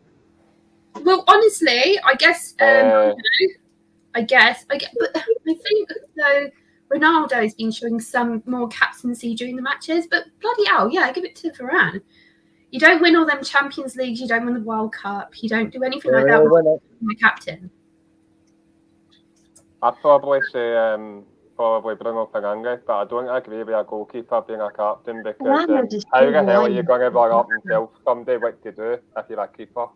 Well, honestly, I guess. I guess. But I think though Ronaldo's been showing some more captaincy during the matches. But bloody hell, yeah, give it to Varane. You don't win all them Champions Leagues. You don't win the World Cup. You don't do anything like that with the captain. I'd probably say probably Bruno Fernandes, but I don't agree with a goalkeeper being a captain because how the hell are you going to run up and tell somebody what to do if you're a keeper?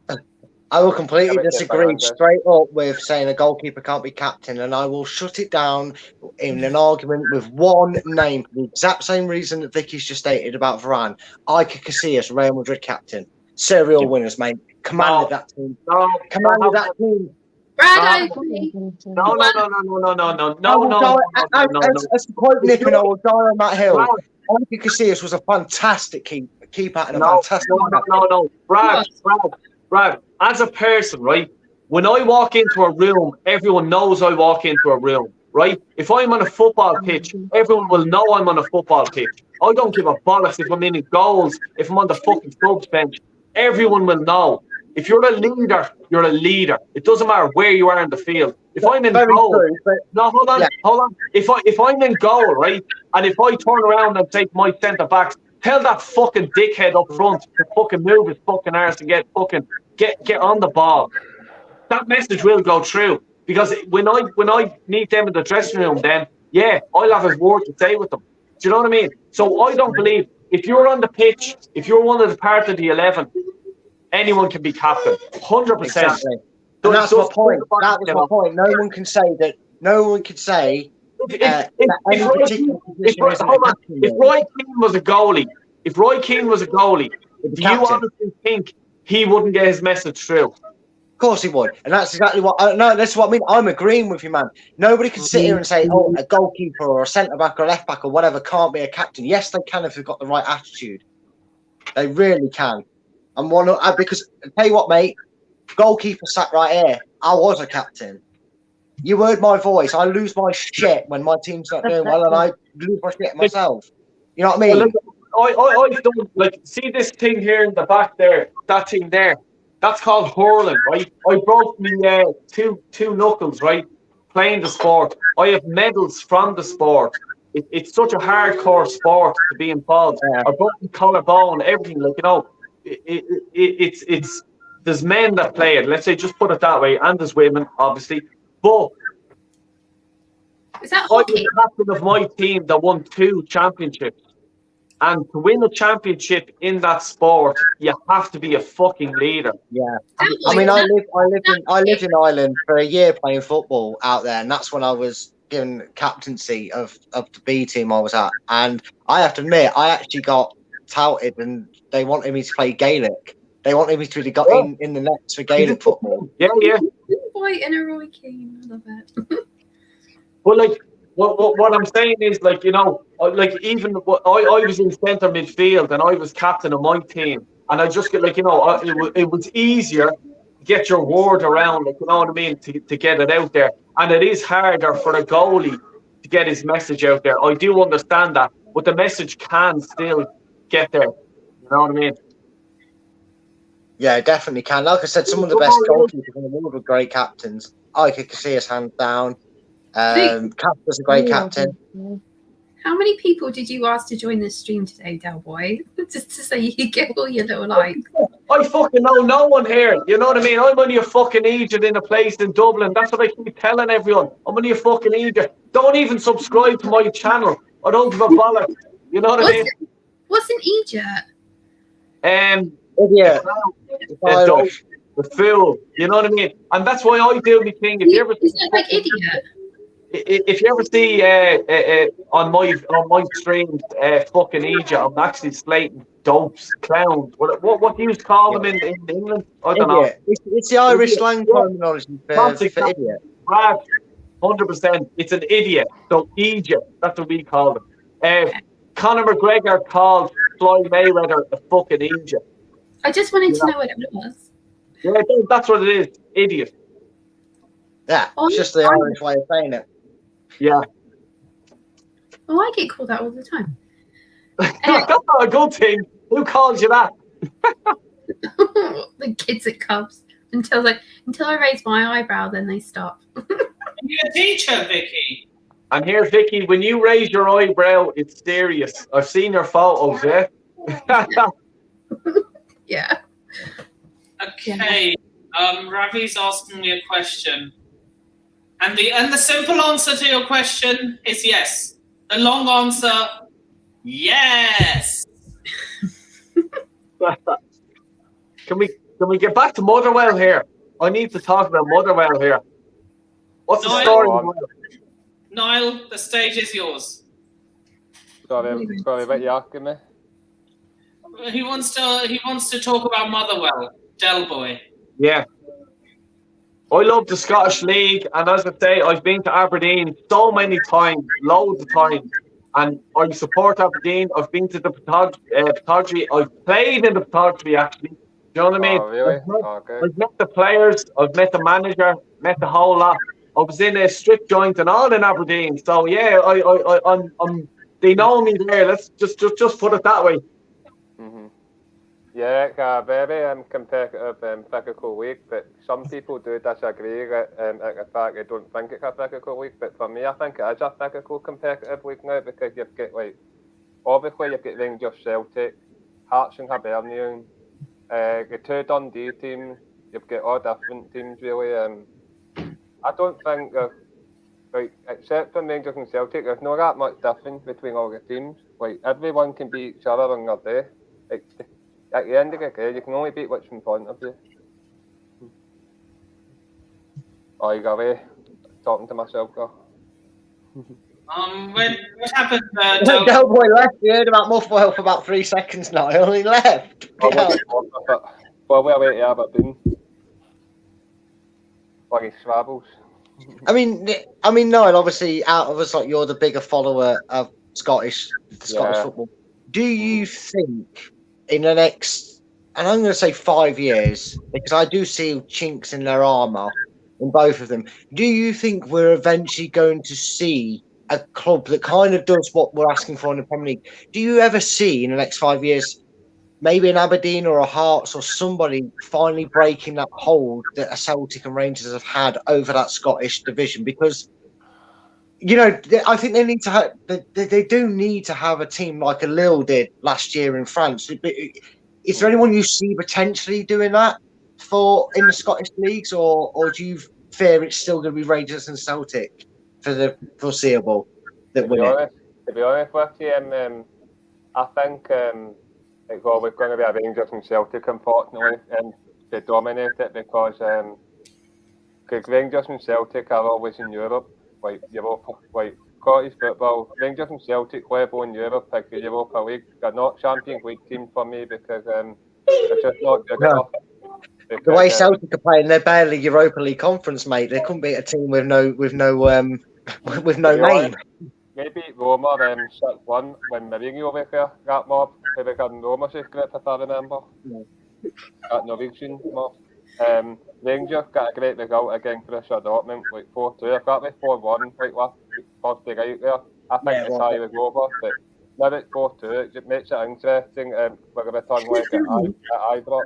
I will completely disagree straight up with saying a goalkeeper can't be captain, and I will shut it down in an argument with one name for the exact same reason that Vicky's just stated about Varane. Iker Casillas, Real Madrid captain. Serial winners, mate. Commanded that team. Commanded that team. No. As the quote Nippon, I will die on that hill. Iker Casillas was a fantastic keeper and a fantastic. No. Brad, as a person, right? When I walk into a room, everyone knows I walk into a room, right? If I'm on a football pitch, everyone will know I'm on a football pitch. I don't give a bollocks if I'm in goals, if I'm on the fucking subs bench. Everyone will know. If you're a leader, you're a leader. It doesn't matter where you are in the field. If I'm in goal, hold on. If I'm in goal, right, and if I turn around and take my centre backs, tell that fucking dickhead up front to fucking move his fucking arse and get on the ball. That message will go through because when I meet them in the dressing room, then I'll have a word to say with them. Do you know what I mean? So I don't believe if you're on the pitch, if you're one of the part of the 11, anyone can be captain. 100%. Exactly. And that's my point. That was my point. No one can say that. No one can say. If Roy Keane was a goalie, do you honestly think he wouldn't get his message through? Of course he would, and that's exactly what. That's what I mean. I'm agreeing with you, man. Nobody can sit here and say, "Oh, a goalkeeper or a centre back or a left back or whatever can't be a captain." Yes, they can if they've got the right attitude. They really can. Because I tell you what, mate, goalkeeper sat right here. I was a captain. You heard my voice. I lose my shit when my team's not doing well, and I lose my shit myself. You know what I mean? Well, I don't see this thing here in the back there. That thing there. That's called hurling, right? I broke me two knuckles, right? Playing the sport. I have medals from the sport. It's such a hardcore sport to be involved. I broke my collarbone, everything. It's there's men that play it. Let's say, just put it that way, and there's women, obviously. But is that I was the captain of my team that won 2 championships. And to win a championship in that sport, you have to be a fucking leader. Yeah, I mean, I lived in Ireland for a year playing football out there, and that's when I was given captaincy of the B team I was at. And I have to admit, I actually got touted, and they wanted me to play Gaelic. They wanted me to be got in the nets for Gaelic football. Yeah. White and a Roy Keane, I love it. Well, what I'm saying is, even I was in centre midfield and I was captain of my team, and I just get it was easier to get your word around, you know what I mean, to get it out there, and it is harder for a goalie to get his message out there. I do understand that, but the message can still get there. You know what I mean? Yeah, it definitely can. Like I said, some of the best goalkeepers in the world were great captains. Iker Casillas, hands down. Casper's a great captain. How many people did you ask to join this stream today, Del Boy? Just to say you get all your little likes. I fucking know no one here. You know what I mean? I'm only a fucking idiot in a place in Dublin. That's what I keep telling everyone. I'm only a fucking idiot. Don't even subscribe to my channel. I don't give a bollock. You know what I mean? What's an idiot? Idiot. The fool. You know what I mean? And that's why I do my thing. If you ever is that like idiot? If you ever see on my streams fucking Egypt, I'm actually slating dopes, clowns. What do you call them in England? I don't know. Idiot. It's the Irish Idiot. slang Yeah. terminology Classic, for idiot. Brad, 100%. It's an idiot. So Egypt, that's what we call them. Conor McGregor called Floyd Mayweather a fucking Egypt. I just wanted to know what it was. Yeah, that's what it is. Idiot. Yeah, it's just the Irish way of saying it. Yeah. Oh, I get called that all the time. That's not a good thing. Who calls you that? The kids at Cubs. Until I raise my eyebrow, then they stop. You're a teacher, Vicky. And here, Vicky, when you raise your eyebrow, it's serious. I've seen your photos, yeah? Yeah. Okay. Ravi's asking me a question. And the simple answer to your question is yes. The long answer, yes. Can we get back to Motherwell here? I need to talk about Motherwell here. What's the Niall? story? Niall, the stage is yours. Sorry, what you asking me? He wants to talk about Motherwell, Del Boy. Yeah. I love the Scottish League, and as I say, I've been to Aberdeen so many times, loads of times, and I support Aberdeen. I've been to the photography. I've played in the photography, actually. Do you know what I mean? Oh, really? I've met the players, I've met the manager, met the whole lot. I was in a strip joint and all in Aberdeen. So yeah, I'm they know me there. Let's just put it that way. Mm-hmm. Yeah, it's a very competitive physical league, but some people do disagree at the fact they don't think it's a physical league. But for me, I think it is a physical competitive league now, because you've got, like, obviously you've got Rangers, Celtic, Hearts and Hibernian, the two Dundee teams. You've got all different teams really. I don't think there's, like, except for Rangers and Celtic, there's not that much difference between all the teams. Like, everyone can beat each other on their day. Like, at the end of the day, you can only beat what's in front of you. Oh, you got away talking to myself, girl. What happened? Del Boy left. You heard about Motherwell for about 3 seconds now. He only left. Well, we're away to Aberdeen. Like his travels. I mean, Noel, obviously, out of us, like, you're the bigger follower of Scottish football. Do you think in the next, and I'm going to say 5 years, because I do see chinks in their armour in both of them, do you think we're eventually going to see a club that kind of does what we're asking for in the Premier League? Do you ever see in the next 5 years maybe an Aberdeen or a Hearts or somebody finally breaking that hold that a Celtic and Rangers have had over that Scottish division? Because, you know, I think they need to have, they do need to have a team like a Lille did last year in France. Is there anyone you see potentially doing that in the Scottish leagues, or do you fear it's still going to be Rangers and Celtic for the foreseeable that win it? To be honest with you, I think it's always going to be a Rangers and Celtic, unfortunately, to dominate it, because Rangers and Celtic are always in Europe, like Europa, like Scottish football. Rangers and Celtic level in Europe, like the Europa League, they're not Champions League teams for me, because they're just not good enough. Because, the way Celtic are playing, they're barely Europa League conference, mate. They couldn't beat a team with no name. Maybe Roma 6-1 when Mourinho was there, that mob, who became Roma's group, if I remember. That Norwegian mob. Rangers got a great result against Borussia Dortmund, like 4-2. If that was 4-1, like last Thursday right there, I think the tie was over. But now it's 4-2, it makes it interesting. We're going to turn like at Ibrox.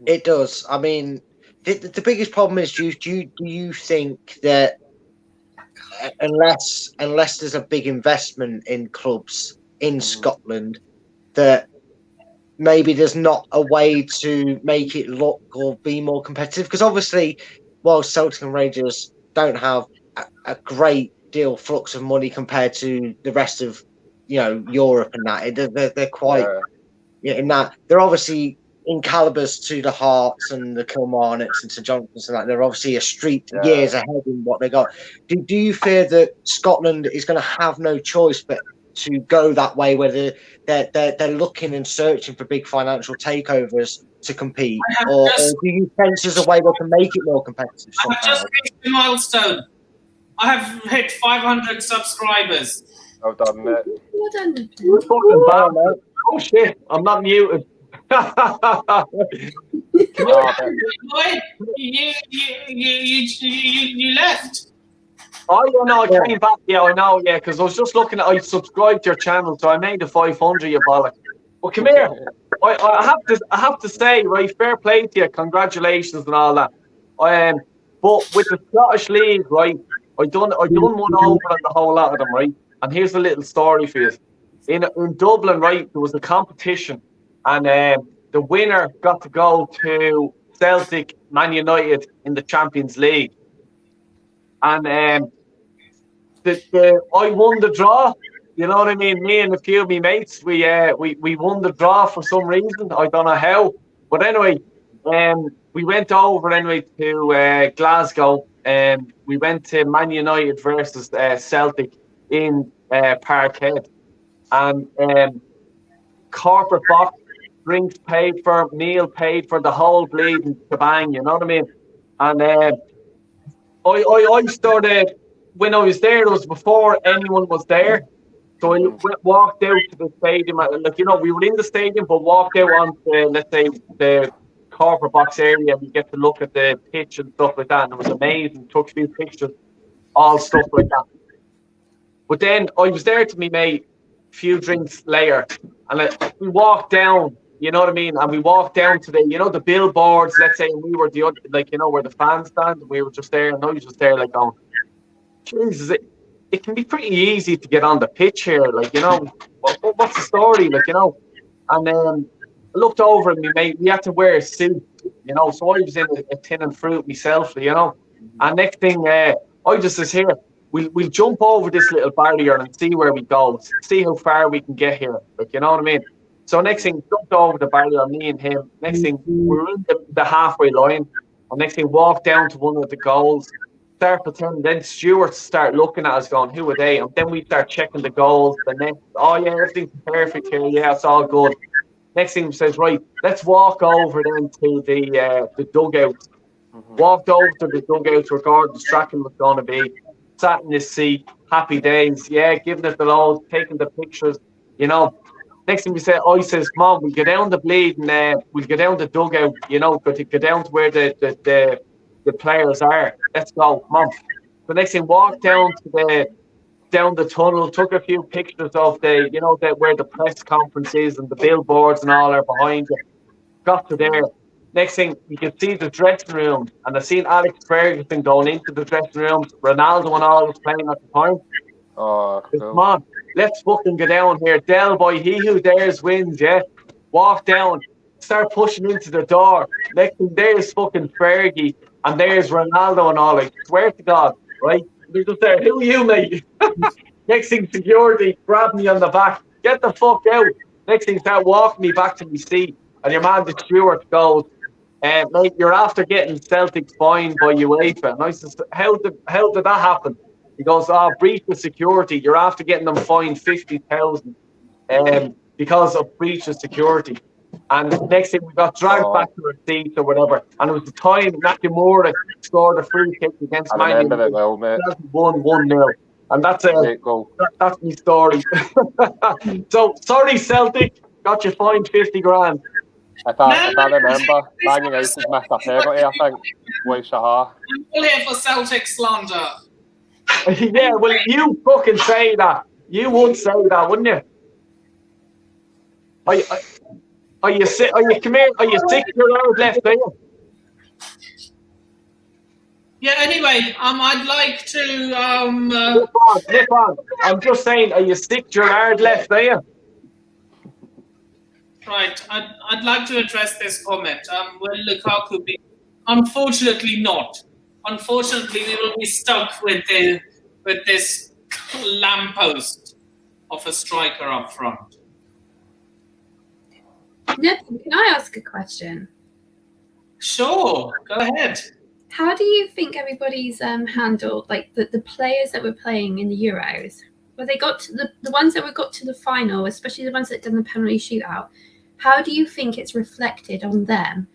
It does. I mean, the biggest problem is, do you think that unless there's a big investment in clubs in Scotland, that maybe there's not a way to make it look or be more competitive? Because obviously, while Celtic and Rangers don't have a great deal flux of money compared to the rest of, you know, Europe and that, they're quite in that they're obviously in calibers to the Hearts and the Kilmarnocks and St Johnstone's and that. They're obviously a street years ahead in what they got. Do you fear that Scotland is going to have no choice but to go that way, where they're looking and searching for big financial takeovers to compete, or do you sense there's a way they can make it more competitive somehow? I have just reached a milestone. I have hit 500 subscribers. Well done, mate. Well done. You're fucking bad, man. Oh shit, I'm not muted. Boy, you left. Oh yeah, no, I came back. Yeah, I know. Yeah, because I was just looking at. I subscribed to your channel, so I made the 500. You bollock. Well, come here. I have to say, right, fair play to you. Congratulations and all that. But with the Scottish League, right, I done one over on the whole lot of them, right. And here's a little story for you. In Dublin, right, there was a competition, and the winner got to go to Celtic, Man United in the Champions League. And I won the draw. You know what I mean? Me and a few of my mates, we won the draw for some reason. I don't know how. But anyway, we went over anyway to Glasgow, and we went to Man United versus Celtic in Parkhead. And corporate box, drinks paid for, meal paid for, the whole bleeding shebang, you know what I mean? And I started, when I was there, it was before anyone was there. So I walked out to the stadium, like, you know, we were in the stadium, but walked out on the, let's say, the corporate box area. We get to look at the pitch and stuff like that, and it was amazing. Took a few pictures, all stuff like that. But then I was there to me mate, a few drinks later, and we walked down, you know what I mean? And we walked down to the, you know, the billboards, let's say, and we were the, like, you know, where the fans stand, and we were just there, and I was just there, like, going, Jesus, it can be pretty easy to get on the pitch here, like, you know, what's the story, like, you know? And then I looked over at me, mate, we had to wear a suit, you know, so I was in a tin and fruit myself, you know? And next thing, I just says, here, we'll jump over this little barrier and see where we go, see how far we can get here, like, you know what I mean? So next thing, jumped over the barrier, me and him. Next thing, we were in the halfway line. And next thing, walked down to one of the goals, start pretending. Then stewards start looking at us going, who are they? And then we start checking the goals, the net. Oh yeah, everything's perfect here. Yeah, it's all good. Next thing, he says, right, let's walk over then to the dugout. Walked over to the dugout where Gordon Strachan was going to be. Sat in his seat, happy days. Yeah, giving it the load, taking the pictures, you know. Next thing we said, I says, come on, we'll go down the bleed and we'll go down the dugout, you know, go down to where the players are. Let's go, come on. The next thing, walked down to down the tunnel, took a few pictures of the, you know, where the press conference is and the billboards and all are behind you. Got to there. Next thing, you can see the dressing room, and I seen Alex Ferguson going into the dressing room. Ronaldo and all was playing at the time. Oh, cool. Come on, let's fucking go down here. Del boy, he who dares wins, yeah. Walk down, start pushing into the door. Next thing, there's fucking Fergie, and there's Ronaldo and all. Like, swear to God, right? They're just there. Who are you, mate? Next thing, security grabbed me on the back. Get the fuck out. Next thing, start walking me back to my seat, and your man, the steward, goes, mate, you're after getting Celtic fined by UEFA. And I said, how did that happen? He goes, breach of security. You're after getting them fined 50,000 because of breach of security. And next thing, we got dragged back to our seats or whatever. And it was the time Nakamura scored a free kick against Man United. 1-0. And that's my story. So, sorry, Celtic. Got you fined 50 grand. If I remember, Man United missed a penalty, I think. With Shahar. I'm all here for Celtic slander. Yeah, well, you fucking say that. You would say that, wouldn't you? Are you sick? Come here? Are you sick? You're out left, are you? Yeah. Anyway, I'd like to. Flip on. I'm just saying, are you sick? Gerard left, are you? Right. I'd like to address this comment. Will Lukaku be? Unfortunately, not. Unfortunately, we will be stuck with this lamppost of a striker up front. Nathan, can I ask a question? Sure, go ahead. How do you think everybody's handled, like the players that were playing in the Euros? Well, they got to the ones that got to the final, especially the ones that done the penalty shootout. How do you think it's reflected on them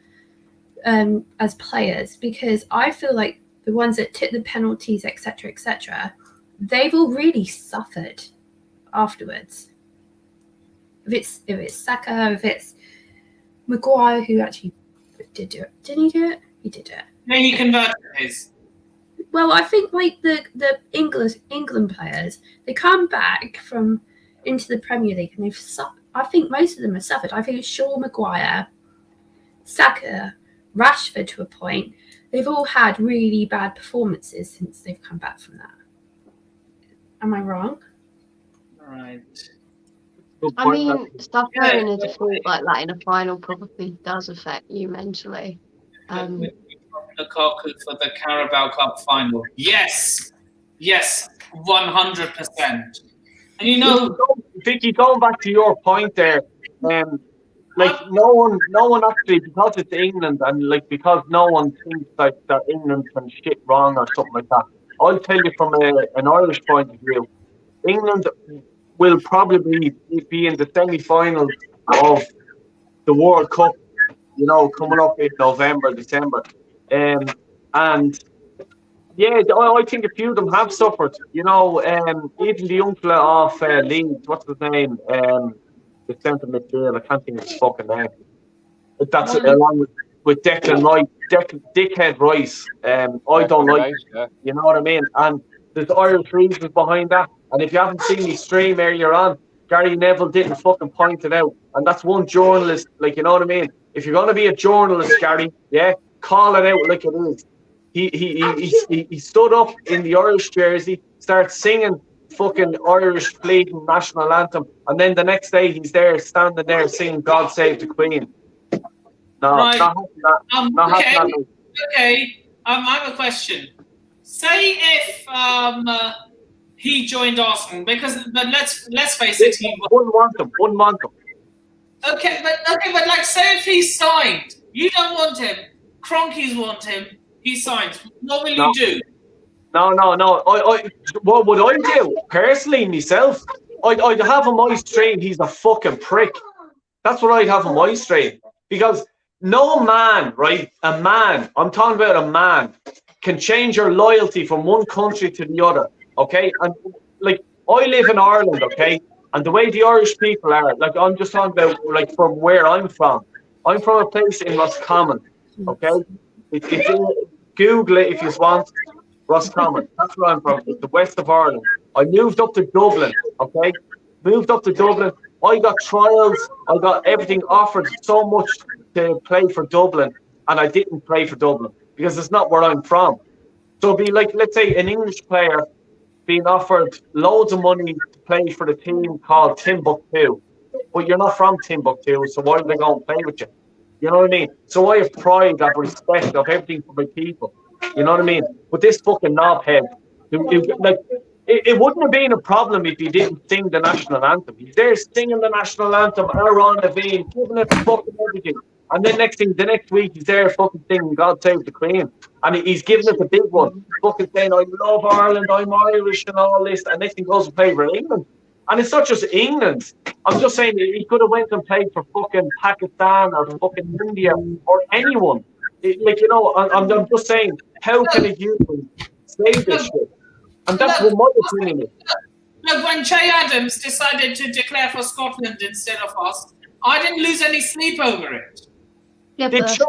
as players? Because I feel like the ones that took the penalties, etc., they've all really suffered afterwards. If it's Saka, if it's Maguire, who actually did do it. Didn't he do it? He did it. No, he converted his. Well, I think like the England players, they come back from into the Premier League and they've suffered. I think most of them have suffered. I think it's Shaw, Maguire, Saka, Rashford to a point. They've all had really bad performances since they've come back from that. Am I wrong? Right. I mean, suffering a defeat like that in a final probably does affect you mentally. Lukaku for the Carabao Cup final. Yes, 100%. And you know, Vicky, going back to your point there, like no one actually, because it's England and like because no one thinks like that England's done shit wrong or something like that. I'll tell you from an Irish point of view, England will probably be in the semi-finals of the World Cup, you know, coming up in November, December. And yeah, I think a few of them have suffered. You know, even the young fella off Leeds, what's his name? The centre midfield, I can't think of his fucking name. But that's along with Declan Rice, Dickhead Rice. I don't like it, you know what I mean? And there's Irish reasons behind that. And if you haven't seen me stream earlier on, Gary Neville didn't fucking point it out. And that's one journalist, like, you know what I mean? If you're going to be a journalist, Gary, yeah, call it out like it is. He stood up in the Irish jersey, started singing fucking Irish bleeding national anthem, and then the next day he's there standing there singing "God Save the Queen." No, right. not happening. Okay. I have a question. Say if he joined Arsenal, but let's face it, he wouldn't want him. Okay, but like, say if he signed, you don't want him. Cronkies want him. He signs. What will you do? No. What would I do personally myself? I'd have on my stream. He's a fucking prick. That's what I'd have on my stream, because no man, right? A man. I'm talking about a man can change your loyalty from one country to the other. Okay, and like I live in Ireland. Okay, and the way the Irish people are, like I'm just talking about, like from where I'm from. I'm from a place in Roscommon. Okay, it's in, Google it if you want. Roscommon. That's where I'm from. It's the west of Ireland. I moved up to Dublin. Okay, moved up to Dublin. I got trials. I got everything offered so much to play for Dublin, and I didn't play for Dublin because it's not where I'm from. So it'd be like, let's say, an English player being offered loads of money to play for the team called Timbuktu, but you're not from Timbuktu, so why are they going to play with you? You know what I mean? So I have pride, of respect, of everything for my people. You know what I mean? But this fucking knobhead, it wouldn't have been a problem if he didn't sing the national anthem. He's there singing the national anthem, Aaron Levine, giving it fucking everything. And then the next week, he's there fucking singing God Save the Queen. And he's giving it the big one. Fucking saying, I love Ireland, I'm Irish and all this. And next thing goes and play for England. And it's not just England. I'm just saying he could have went and played for fucking Pakistan or fucking India or anyone. I'm just saying, how can a human say this shit? And that's what my opinion is. Look, when Che Adams decided to declare for Scotland instead of us, I didn't lose any sleep over it. Yeah, Did Che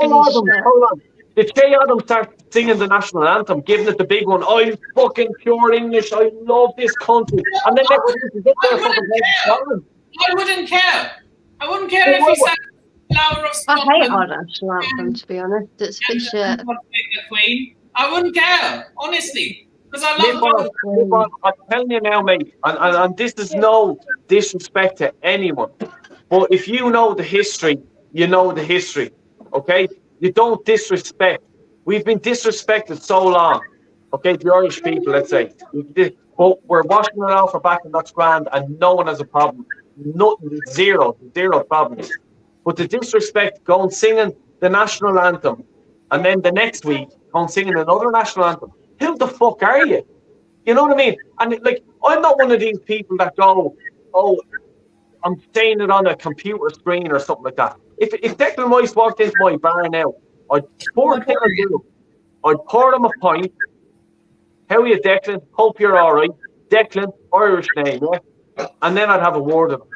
Adams start singing the national anthem, giving it the big one? I'm fucking pure English. I love this country. And then next week he's up there fucking playing Scotland. I wouldn't care. I wouldn't care if he sang Flower of Scotland. I hate our national anthem, to be honest. It's a bit shit. The Queen. I wouldn't care, honestly. Because I love I'm telling you now, mate, and this is no disrespect to anyone, but if you know the history, you know the history, okay? You don't disrespect. We've been disrespected so long, okay? The Irish people, let's say. But we're washing it off our back and that's grand, and no one has a problem. Zero problems. But the disrespect, going singing the national anthem, and then the next week, going singing another national anthem. Who the fuck are you? You know what I mean? And I'm not one of these people that go, oh, I'm saying it on a computer screen or something like that. If Declan Rice walked into my bar now, I'd pour him a pint. How are you, Declan? Hope you're all right. Declan, Irish name, yeah? And then I'd have a word of him.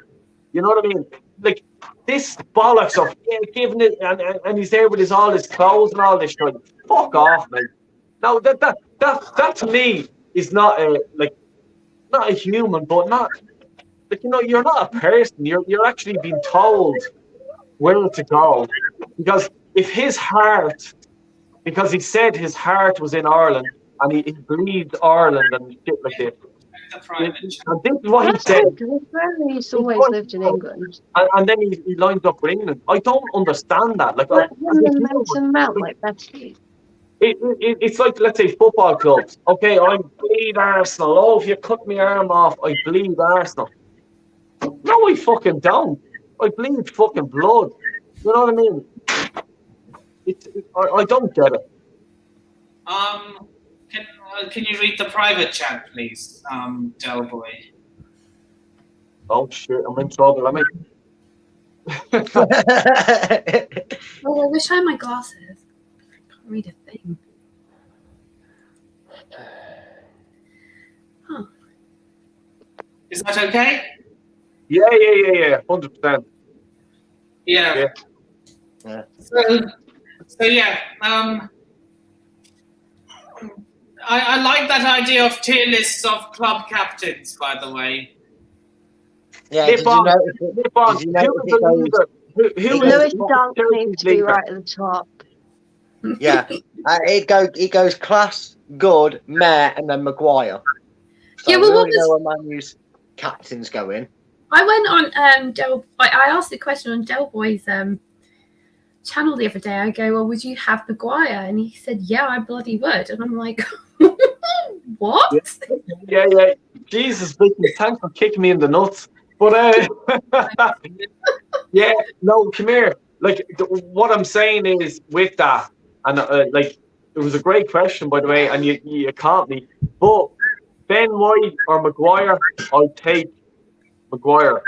You know what I mean? Like, this bollocks of giving it, and he's there with all his clothes and all this shit. Fuck off, mate. No, that to me is not not a human, but not, like, you know, you're not a person. You're actually being told where to go. Because if his heart, because he said his heart was in Ireland and he believed Ireland and shit like this. And this is what he said. He's always lived in England. And then he lines up with England. I don't understand that. Like, it's like, let's say, football clubs. Okay, I bleed Arsenal. Oh, if you cut my arm off, I bleed Arsenal. No, I fucking don't. I bleed fucking blood. You know what I mean? I don't get it. Can you read the private chat, please, Del Boy? Oh shit, I'm in trouble. I mean, Oh, I wish I had my glasses. I can't read a thing. Huh. Is that okay? Yeah, 100%. Yeah. So yeah. I like that idea of tier lists of club captains, by the way. Yeah, did you notice Lewis Dunk needs to be right at the top. Yeah, it goes Class, Good, Mayor, and then Maguire. So Yeah, well, what was... know where Manu's captains going. I went on I asked the question on Del Boy's channel the other day. I go, well, would you have Maguire? And he said, yeah, I bloody would. And I'm like, what? Yeah. Jesus, Vicky, thanks for kicking me in the nuts. But yeah, no, come here. Like, what I'm saying is with that, and like, it was a great question, by the way, and you caught me. But Ben White or Maguire, I'd take Maguire.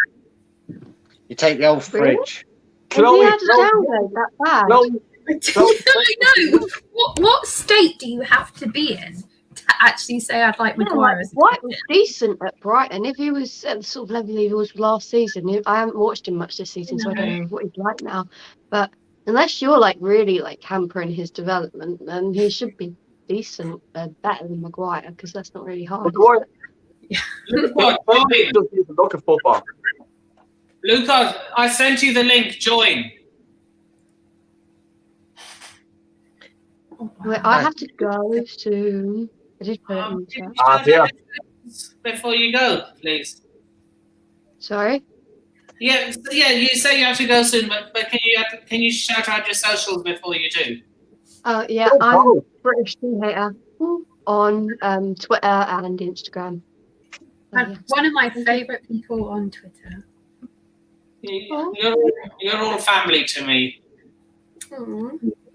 You take the old fridge. Chloe, he had a downgrade that bad. I know. What state do you have to be in to actually say I'd like Maguire? White was decent at Brighton. If he was at the sort of level he was last season, I haven't watched him much this season, so I don't know what he's like now. But unless you're like really like hampering his development, then he should be decent, better than Maguire, because that's not really hard. Maguire. Look at football. Luca, I sent you the link. Join. Wait, I have to go soon. I did put it in the chat. Yeah. Before you go, please. Sorry? Yeah. You say you have to go soon, but can you shout out your socials before you do? Yeah, I'm British Tea Hater on Twitter and Instagram. And one of my favourite people on Twitter. You're all family to me.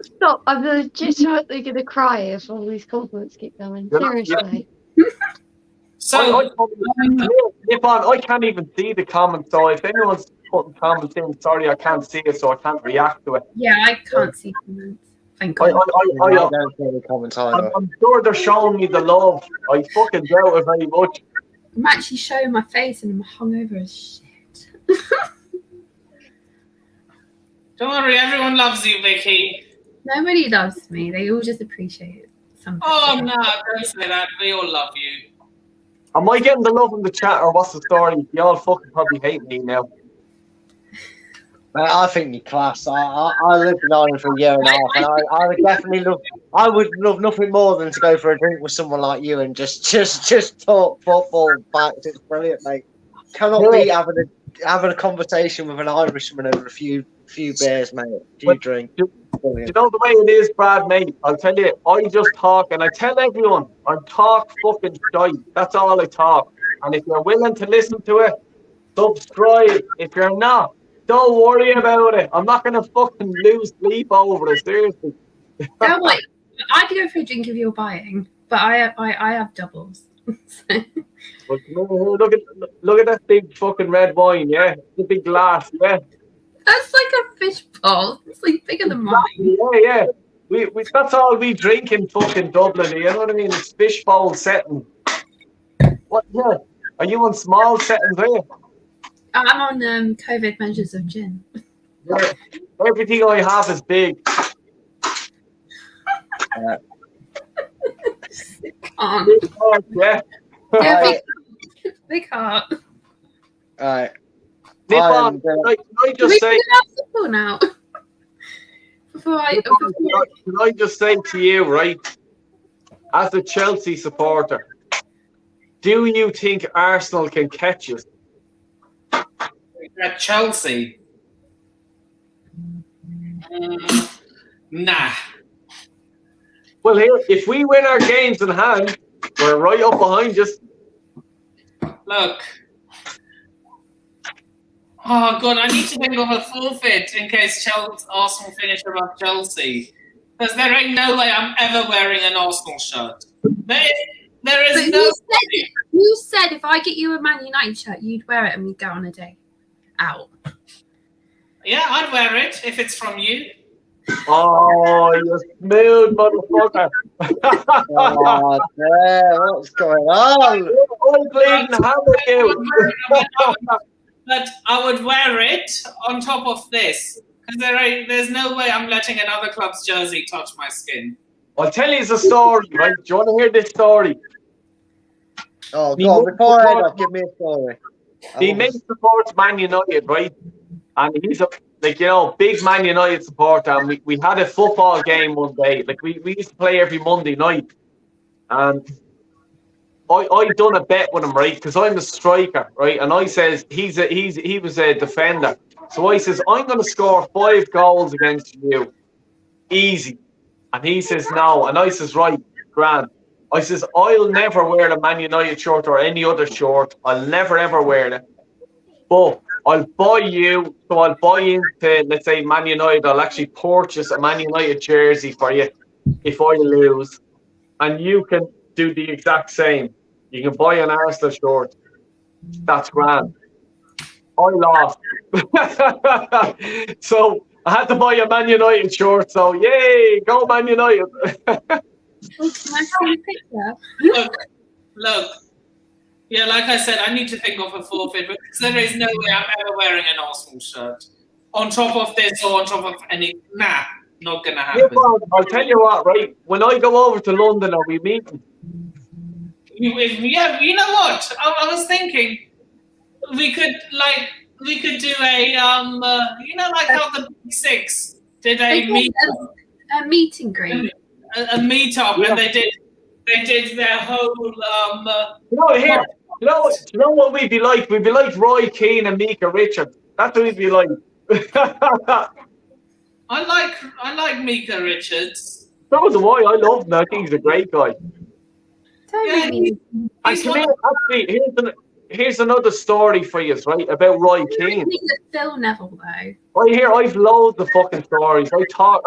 Stop! I'm legitimately going to cry if all these compliments keep coming. Seriously. So, I can't even see the comments, so if anyone's putting comments in, sorry, I can't see it, so I can't react to it. Yeah, I can't see comments. Thank God. I don't see the comments either. I'm sure they're showing me the love. I fucking doubt it very much. I'm actually showing my face and I'm hungover as shit. Don't worry, everyone loves you, Vicky. Nobody loves me. They all just appreciate something. Oh, no, don't say that. We all love you. Am I getting the love in the chat, or what's the story? Y'all fucking probably hate me now. I think you're class. I lived in Ireland for a year and a half, and I would definitely love. I would love nothing more than to go for a drink with someone like you and just talk football facts. It's brilliant, mate. Cannot beat having a conversation with an Irishman over a few beers, mate. Do you drink? Brilliant. You know the way it is, Brad, mate. I'll tell you, I just talk, and I tell everyone, I talk fucking shite. That's all I talk. And if you're willing to listen to it, subscribe. If you're not, don't worry about it. I'm not gonna fucking lose sleep over it. Seriously. No, wait. I'd go for a drink if you're buying, but I have doubles. But look at that big fucking red wine, yeah? The big glass, yeah? That's like a fish bowl. It's like bigger than mine. Yeah. We that's all we drink in fucking Dublin, you know what I mean? It's fish bowl setting. What, yeah? Are you on small settings, are you? I'm on COVID measures of gin. Yeah. Everything I have is big. Can't. Yeah. Yeah, big heart. Alright. Nip on. Can I just say? Football now. Can I just say to you, right? As a Chelsea supporter, do you think Arsenal can catch us? At Chelsea? Nah. Well, here, if we win our games in hand, we're right up behind us. Look. Oh, God, I need to think of a forfeit in case Arsenal finish above Chelsea. Because there ain't no way I'm ever wearing an Arsenal shirt. There is no... You said if I get you a Man United shirt, you'd wear it and we'd go on a day out. Yeah, I'd wear it if it's from you. Oh, you smooth motherfucker. Oh, damn, what's going on? I'm bleeding hammer. But I would wear it on top of this. Because there's no way I'm letting another club's jersey touch my skin. I'll tell you the story, right? Do you want to hear this story? Oh, go on, before I end up, give me a story. He makes supports Man United, right? And he's a big Man United supporter. And we had a football game one day. Like we used to play every Monday night. And I done a bet with him, right? Because I'm a striker, right? And I says he was a defender. So I says, I'm gonna score 5 goals against you. Easy. And he says no. And I says, right, grand. I says, I'll never wear a Man United shirt or any other shirt. I'll never ever wear it. But I'll buy you, so I'll buy into, let's say, Man United. I'll actually purchase a Man United jersey for you if I lose. And you can do the exact same. You can buy an Arsenal shirt. That's grand. I lost. So I had to buy a Man United shirt. So, yay, go Man United. Look. Yeah, like I said, I need to think of a forfeit because there is no way I'm ever wearing an Arsenal shirt. On top of this or on top of any... Nah, not going to happen. Yeah, well, I'll tell you what, right? When I go over to London, are we meeting? Yeah, you know what? I was thinking we could do a, like how the Big Six did a meet and greet. A meet-up, yeah. And they did their whole you know what we'd be like? We'd be like Roy Keane and Mika Richards. That's what we'd be like. I like Mika Richards. So do I. I love him. I think he's a great guy. Here's another story for you, right? About Roy Keane. Phil Neville, though. I've loads of fucking stories. I talk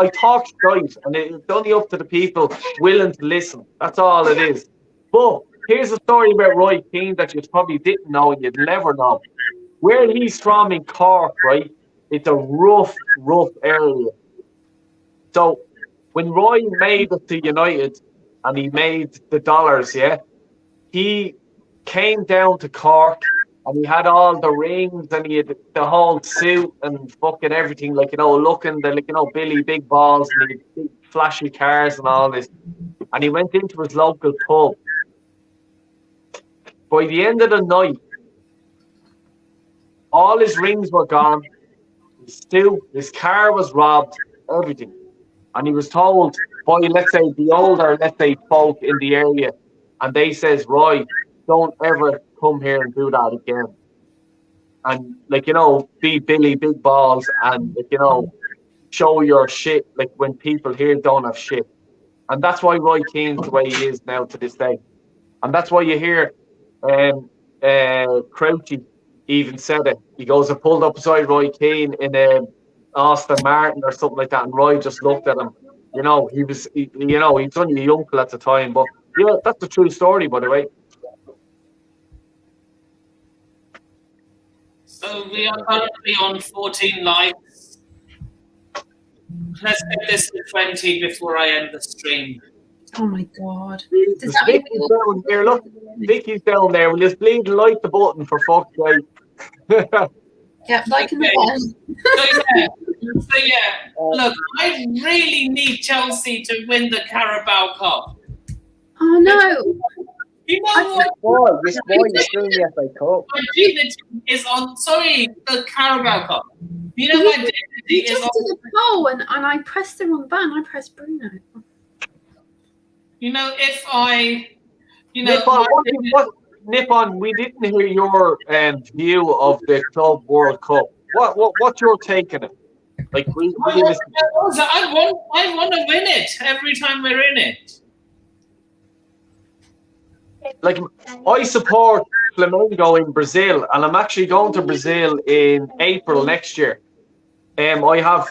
shite, and it's only up to the people willing to listen. That's all it is. But here's a story about Roy Keane that you probably didn't know and you'd never know. Where he's from in Cork, right? It's a rough area. So when Roy made it to United and he made the dollars, yeah, he came down to Cork and he had all the rings and he had the whole suit and fucking everything, looking Billy Big Balls and he had big flashy cars and all this. And he went into his local pub. By the end of the night, all his rings were gone, his car was robbed, everything. And he was told by, let's say, the older, folk in the area, and they says, Roy, don't ever come here and do that again. And, be Billy Big Balls and, show your shit, when people here don't have shit. And that's why Roy Keane's the way he is now to this day. And that's why you hear Crouchy even said it. He goes, I pulled up beside Roy Keane in Aston Martin or something like that, and Roy just looked at him. He was only a young uncle at the time, but yeah, that's a true story, by the way. So we are currently on 14 likes. Let's get this to 20 before I end the stream. Oh my god. Does There's that mean Vicky's down there, look. Vicky's down there. We'll just bleed like the button for fuck's sake. yeah, like in the bottom. So yeah, look, I really need Chelsea to win the Carabao Cup. Oh no. You know what? Why? This why you're doing the FA Cup? My dignity is on. Sorry, the Carabao Cup. You know my dignity You is just on. did a poll and I pressed the wrong button. I pressed Bruno. You know, if I, you know, Nippon, we didn't hear your view of the Club World Cup. What's your take on it? Like I want to win it every time we're in it. Like I support Flamengo in Brazil, and I'm actually going to Brazil in April next year. I have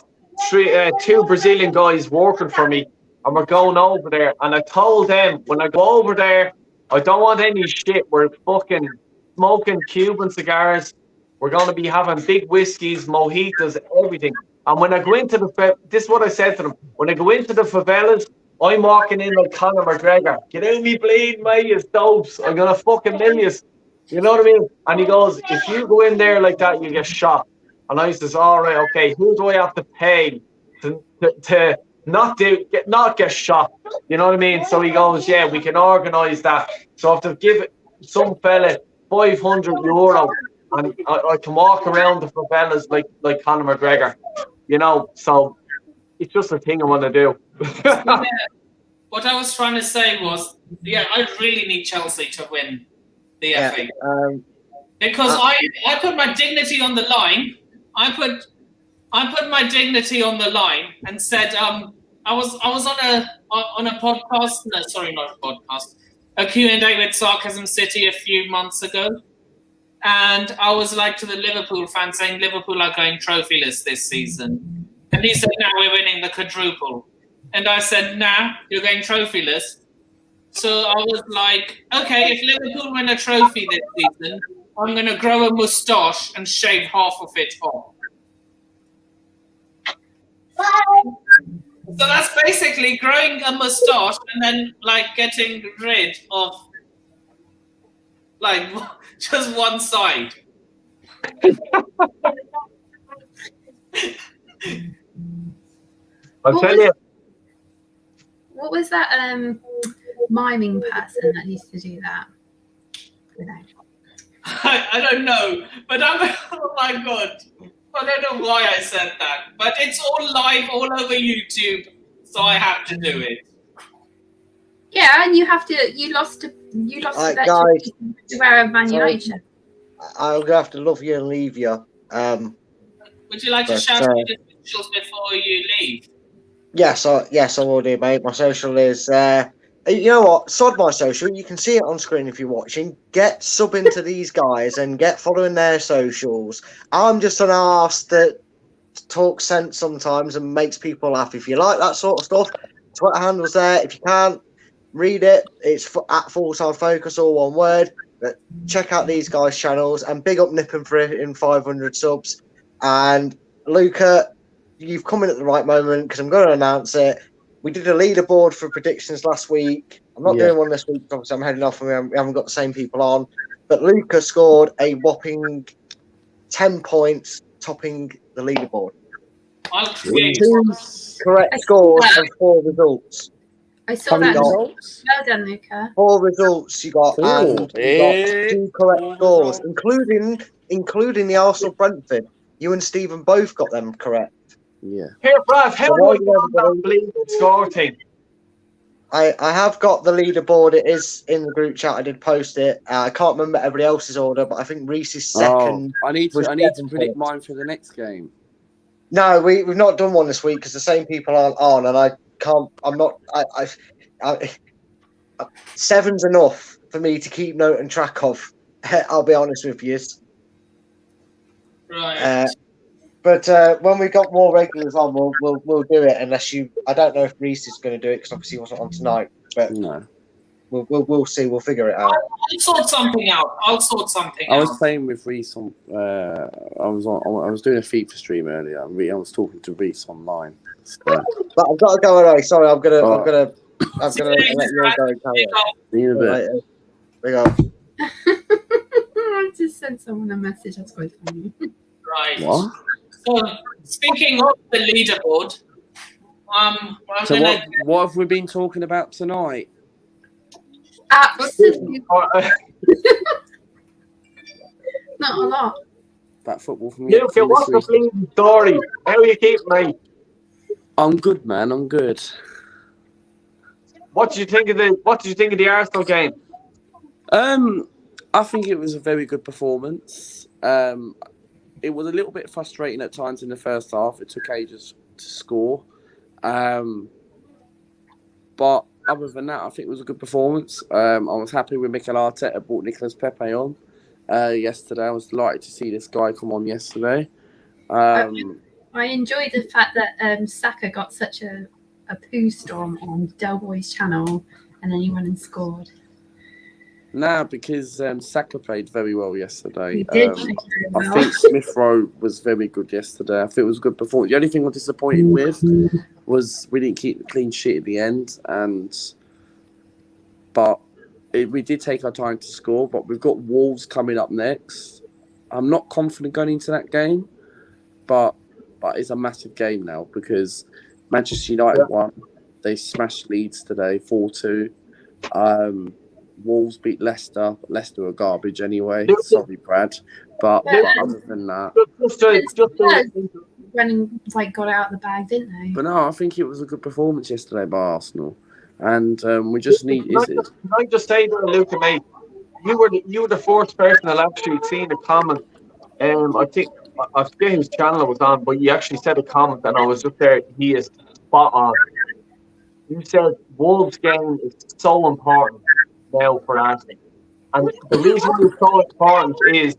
two Brazilian guys working for me, and we're going over there. And I told them when I go over there, I don't want any shit. We're fucking smoking Cuban cigars. We're going to be having big whiskeys, mojitos, everything. And when I go into this is what I said to them. When I go into the favelas, I'm walking in like Conor McGregor. Get out me bleeding, mate, you dopes. I'm going to fucking mill you. You know what I mean? And he goes, if you go in there like that, you get shot. And I says, all right, okay, who do I have to pay to not get shot? You know what I mean? So he goes, yeah, we can organise that. So I have to give some fella €500 and I can walk around the favelas like Conor McGregor. You know, so it's just a thing I want to do. Yeah. What I was trying to say was, yeah, I really need Chelsea to win the FA because I put my dignity on the line. I put my dignity on the line and said, I was on a podcast. No, sorry, not a podcast. A Q&A with Sarcasm City a few months ago, and I was like to the Liverpool fans saying Liverpool are going trophyless this season, and he said, "Now we're winning the quadruple." And I said, nah, you're going trophyless. So I was like, okay, if Liverpool win a trophy this season, I'm going to grow a moustache and shave half of it off. So that's basically growing a moustache and then like getting rid of like just one side. I'll tell you. What was that miming person that used to do that? I don't know, but oh my god, I don't know why I said that, but it's all live all over YouTube, so I have to do it. Yeah, and you lost to Right, bet guys, to wear a Man United shirt. I'm gonna have to love you and leave you. Would you like to shout out your socials before you leave? Yes, I will do, mate. My social is, you know what? Sod my social. You can see it on screen if you're watching. Get subbing to these guys and get following their socials. I'm just an arse that talks sense sometimes and makes people laugh. If you like that sort of stuff, Twitter handle's there. If you can't read it, it's at Full-Time Focus, all one word. But check out these guys' channels and big up Nippon for hitting 500 subs. And Luca, you've come in at the right moment because I'm going to announce it. We did a leaderboard for predictions last week. I'm not doing one this week because I'm heading off and we haven't got the same people on. But Luca scored a whopping 10 points, topping the leaderboard. Two correct scores and 4 results. I saw that. Results? Well done, Luca. 4 results you got, and you got 2 correct scores, including the Arsenal Brentford. You and Stephen both got them correct. Yeah. Here, Brad, how do I get on that bleeding score thing? I have got the leaderboard. It is in the group chat. I did post it. I can't remember everybody else's order, but I think Reese is second. I need to predict mine for the next game. No, we've not done one this week because the same people aren't on, and I can't. I'm not. I 7's enough for me to keep note and track of. I'll be honest with you. Right. But when we got more regulars on, we'll do it. Unless you, I don't know if Reese is going to do it because obviously he wasn't on tonight. But no, we'll see. We'll figure it out. I'll sort something out. I was playing with Reese on. I was doing a Fifa stream earlier. I was talking to Reese online. So. But I've got to go away. Sorry, I'm gonna let you all go. See you in a bit. There you go. I just sent someone a message. That's quite funny. Right. What? So, speaking of the leaderboard, what have we been talking about tonight? Absolutely not a lot. About football from you. Luke, what's the bleeding story? How you keep, mate? I'm good, man. I'm good. What did you think of the Arsenal game? I think it was a very good performance. It was a little bit frustrating at times in the first half. It took ages to score. But other than that, I think it was a good performance. I was happy with Mikel Arteta brought Nicolas Pepe on yesterday. I was delighted to see this guy come on yesterday. I enjoyed the fact that Saka got such a poo storm on Del Boy's channel, and then he went and scored. Nah, because Saka played very well yesterday. He did I think Smith Rowe was very good yesterday. I think it was a good performance. The only thing I was disappointed with was we didn't keep the clean sheet at the end, but we did take our time to score. But we've got Wolves coming up next. I'm not confident going into that game, but it's a massive game now because Manchester United won. They smashed Leeds today 4-2. Wolves beat Leicester. Leicester are garbage anyway. Sorry, Brad. But other than that, running got out of the bag, didn't they? But no, I think it was a good performance yesterday by Arsenal, and we just need. Can I just say to Luca, mate? You were the fourth person I've actually seen a comment. I think I forget whose channel it was on, but you actually said a comment, and I was just there. He is spot on. You said Wolves game is so important now for Arsenal, and the reason it's so important is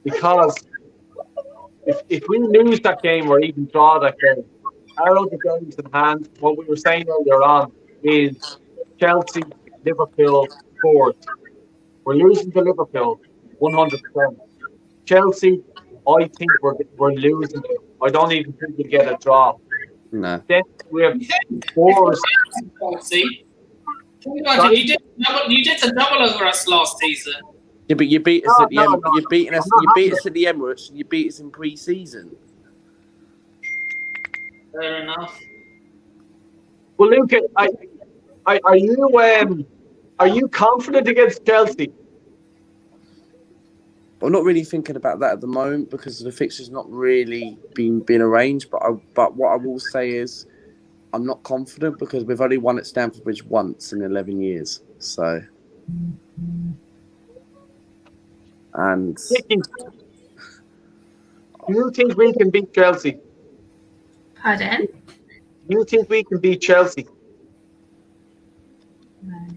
because if we lose that game or even draw that game, our other games in hand, what we were saying earlier on is Chelsea, Liverpool, fourth. We're losing to Liverpool 100%. Chelsea, I think we're losing. I don't even think we get a draw. No. Then we have four. Chelsea. You did the double over us last season. Yeah, but you beat us at the You beat us at the Emirates, and you beat us in pre-season. Fair enough. Well, Luke, are you confident against Chelsea? I'm not really thinking about that at the moment because the fixture's not really been arranged. But what I will say is, I'm not confident because we've only won at Stamford Bridge once in 11 years. So, and do you think we can beat Chelsea? Pardon? Do you think we can beat Chelsea? No.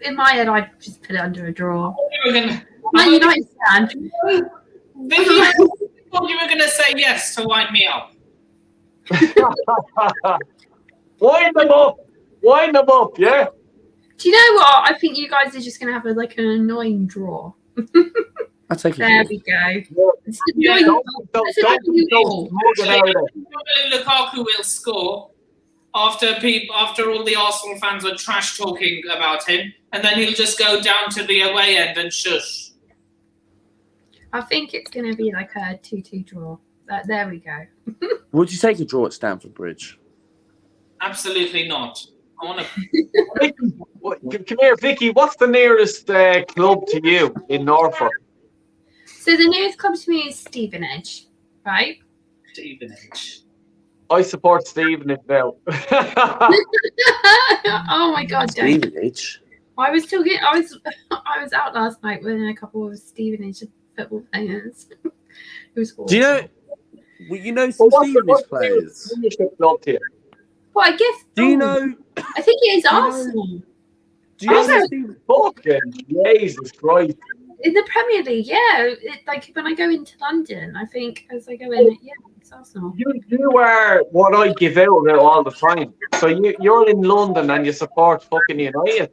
In my head, I just put it under a draw. Man United stand. Vicky, I thought you were going to say yes to wind me up. Wind them up, yeah. Do you know what? I think you guys are just going to have an annoying draw. I take it. There we go. Yeah, Don't Lukaku will score after all the Arsenal fans were trash talking about him, and then he'll just go down to the away end and shush. I think it's going to be like a 2-2 draw. There we go. Would you take a draw at Stamford Bridge? Absolutely not. I want to. Come here, Vicky. What's the nearest club to you in Norfolk? So the nearest club to me is Stevenage, right? Stevenage. I support Stevenage now. Oh my God, Stevenage. I was out last night with a couple of Stevenage football players. It was awesome. Do you know? Well, you know some Stevenage players. Well, I guess. Do you know? I think it is Arsenal. Do you know? Fucking Jesus Christ! In the Premier League, yeah. When I go into London, I think as I go in, yeah, it's Arsenal. You are what I give out about all the time. So you're in London and you support fucking United.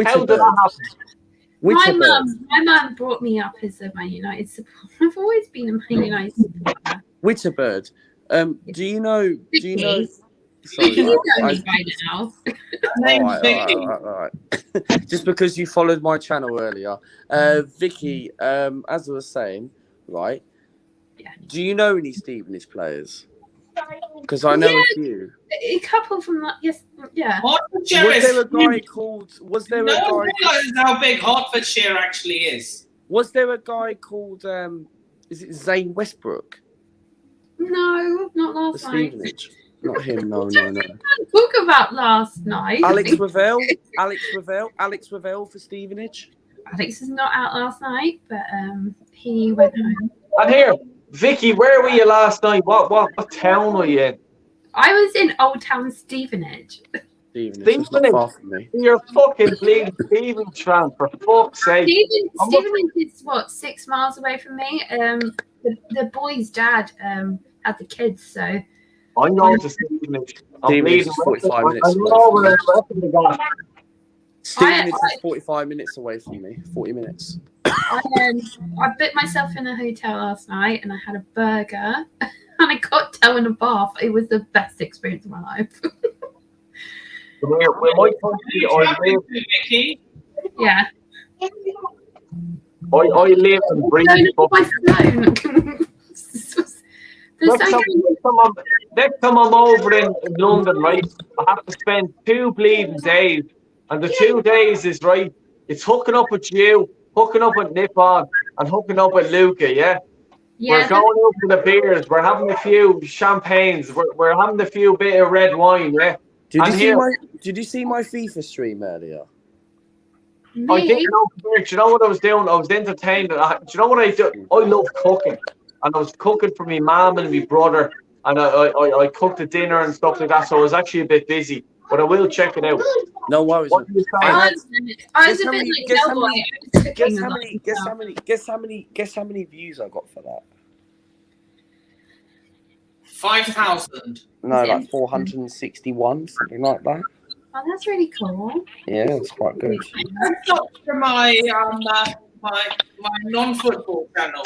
How did that happen? My mum brought me up as a Man United supporter. I've always been a Man United supporter. Witterbird. Do you know? Sorry, You know me by now. All right. Just because you followed my channel earlier, Vicky. As I was saying, right? Yeah. Do you know any Stevenage players? Because I know a few. A couple from that. Yes. Yeah. Was there a guy called? No one realizes how big Hertfordshire actually is. Was there a guy called? Is it Zane Westbrook? No, not last night. Stevenage. Not him. No. Talk about last night. Alex Ravel for Stevenage. Alex is not out last night, but he went home. And here, Vicky, where were you last night? What town were you in? I was in Old Town Stevenage. Stevenage is not far from me. You're fucking bleeding Stevenage fan, for fuck's sake. Stevenage is what, 6 miles away from me. The boy's dad had the kids, so I know to Stevenage. Stevenage is 45 minutes away. Stevenage is 45 minutes away from me. 40 minutes. I booked myself in a hotel last night and I had a burger and a cocktail and a bath. It was the best experience of my life. Yeah. I live and breathe. Next time I'm over in London, right, I have to spend 2 bleeding days. And the 2 days is, right, it's hooking up with you, hooking up with Nippon, and hooking up with Luca, yeah? We're going out for the beers, we're having a few champagnes, we're having a few bit of red wine, yeah? Did you see my FIFA stream earlier? I didn't know. Do you know what I was doing? I was entertained. Do you know what I do? I love cooking. And I was cooking for my mum and my brother. And I cooked the dinner and stuff like that. So I was actually a bit busy. But I will check it out. No worries. I was a bit like, Guess how many views I got for that? 5,000. No, like 461, something like that. Oh, that's really cool. Yeah, it's quite good. That's not for my non-football channel.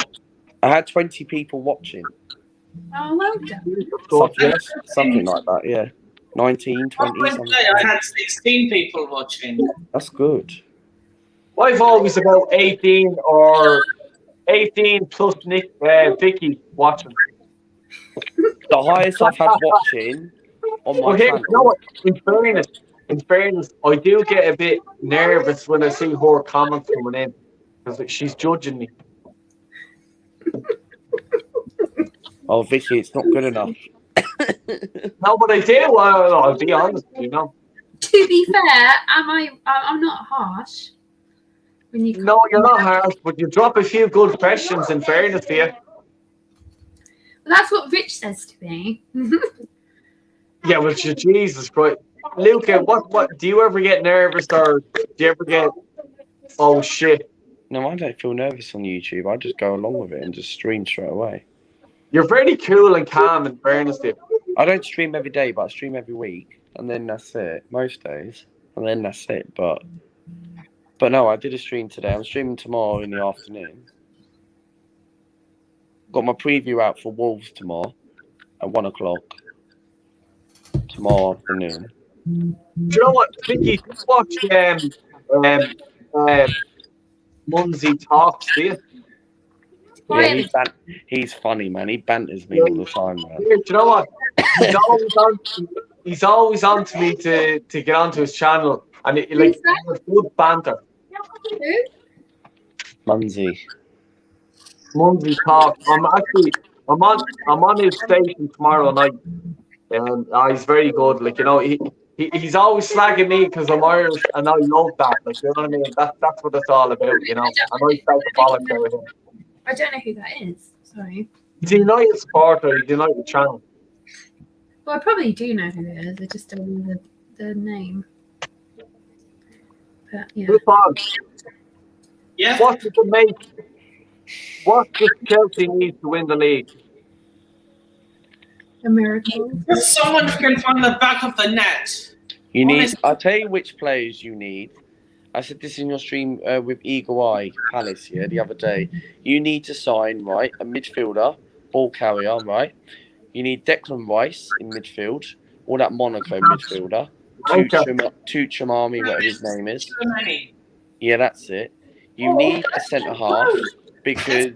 I had 20 people watching. Oh, well done. Something like that, yeah. 19, 20. I had 16 people watching. That's good. I've always about 18 plus Vicky watching. The highest I've had watching on my channel. You know what? In fairness, I do get a bit nervous when I see her comments coming in because like, she's judging me. Oh, Vicky, it's not good enough. No, but I do. I'll be honest, you know. To be fair, I'm not harsh. No, you're not harsh, but you drop a few good questions. In fairness to you. Well, that's what Rich says to me. Yeah, well, Jesus Christ, Luca, what do you ever get nervous or do you ever get? Oh shit! No, I don't feel nervous on YouTube. I just go along with it and just stream straight away. You're very cool and calm, in fairness to you. I don't stream every day, but I stream every week, and then that's it. Most days, and then that's it. But no, I did a stream today. I'm streaming tomorrow in the afternoon. Got my preview out for Wolves tomorrow at 1:00 tomorrow afternoon. Do you know what, Vicky? Just watch Munzie Talks, do you? Yeah, he's funny, man. He banters me all the time, man. Do you know what? He's always on to me to get onto his channel, and it's good banter. Munzie Talks. I'm on his station tomorrow night, and he's very good. Like, you know, he's always slagging me because I'm Irish, and I love that. Like, you know what I mean? That's what it's all about, you know. And I start to follow him. I don't know who that is. Sorry. He's a United supporter. He's a United channel. Well, I probably do know who it is. I just don't know the name. But yeah. Yeah. What does Chelsea need to win the league? A miracle. Just someone who can find the back of the net. You need. I'll tell you which players you need. I said this in your stream with Eagle Eye Palace, yeah, the other day. You need to sign, right, a midfielder, ball carrier, right? You need Declan Rice in midfield, or that Monaco midfielder. Tuchamami, whatever his name is. Yeah, that's it. You need a centre half because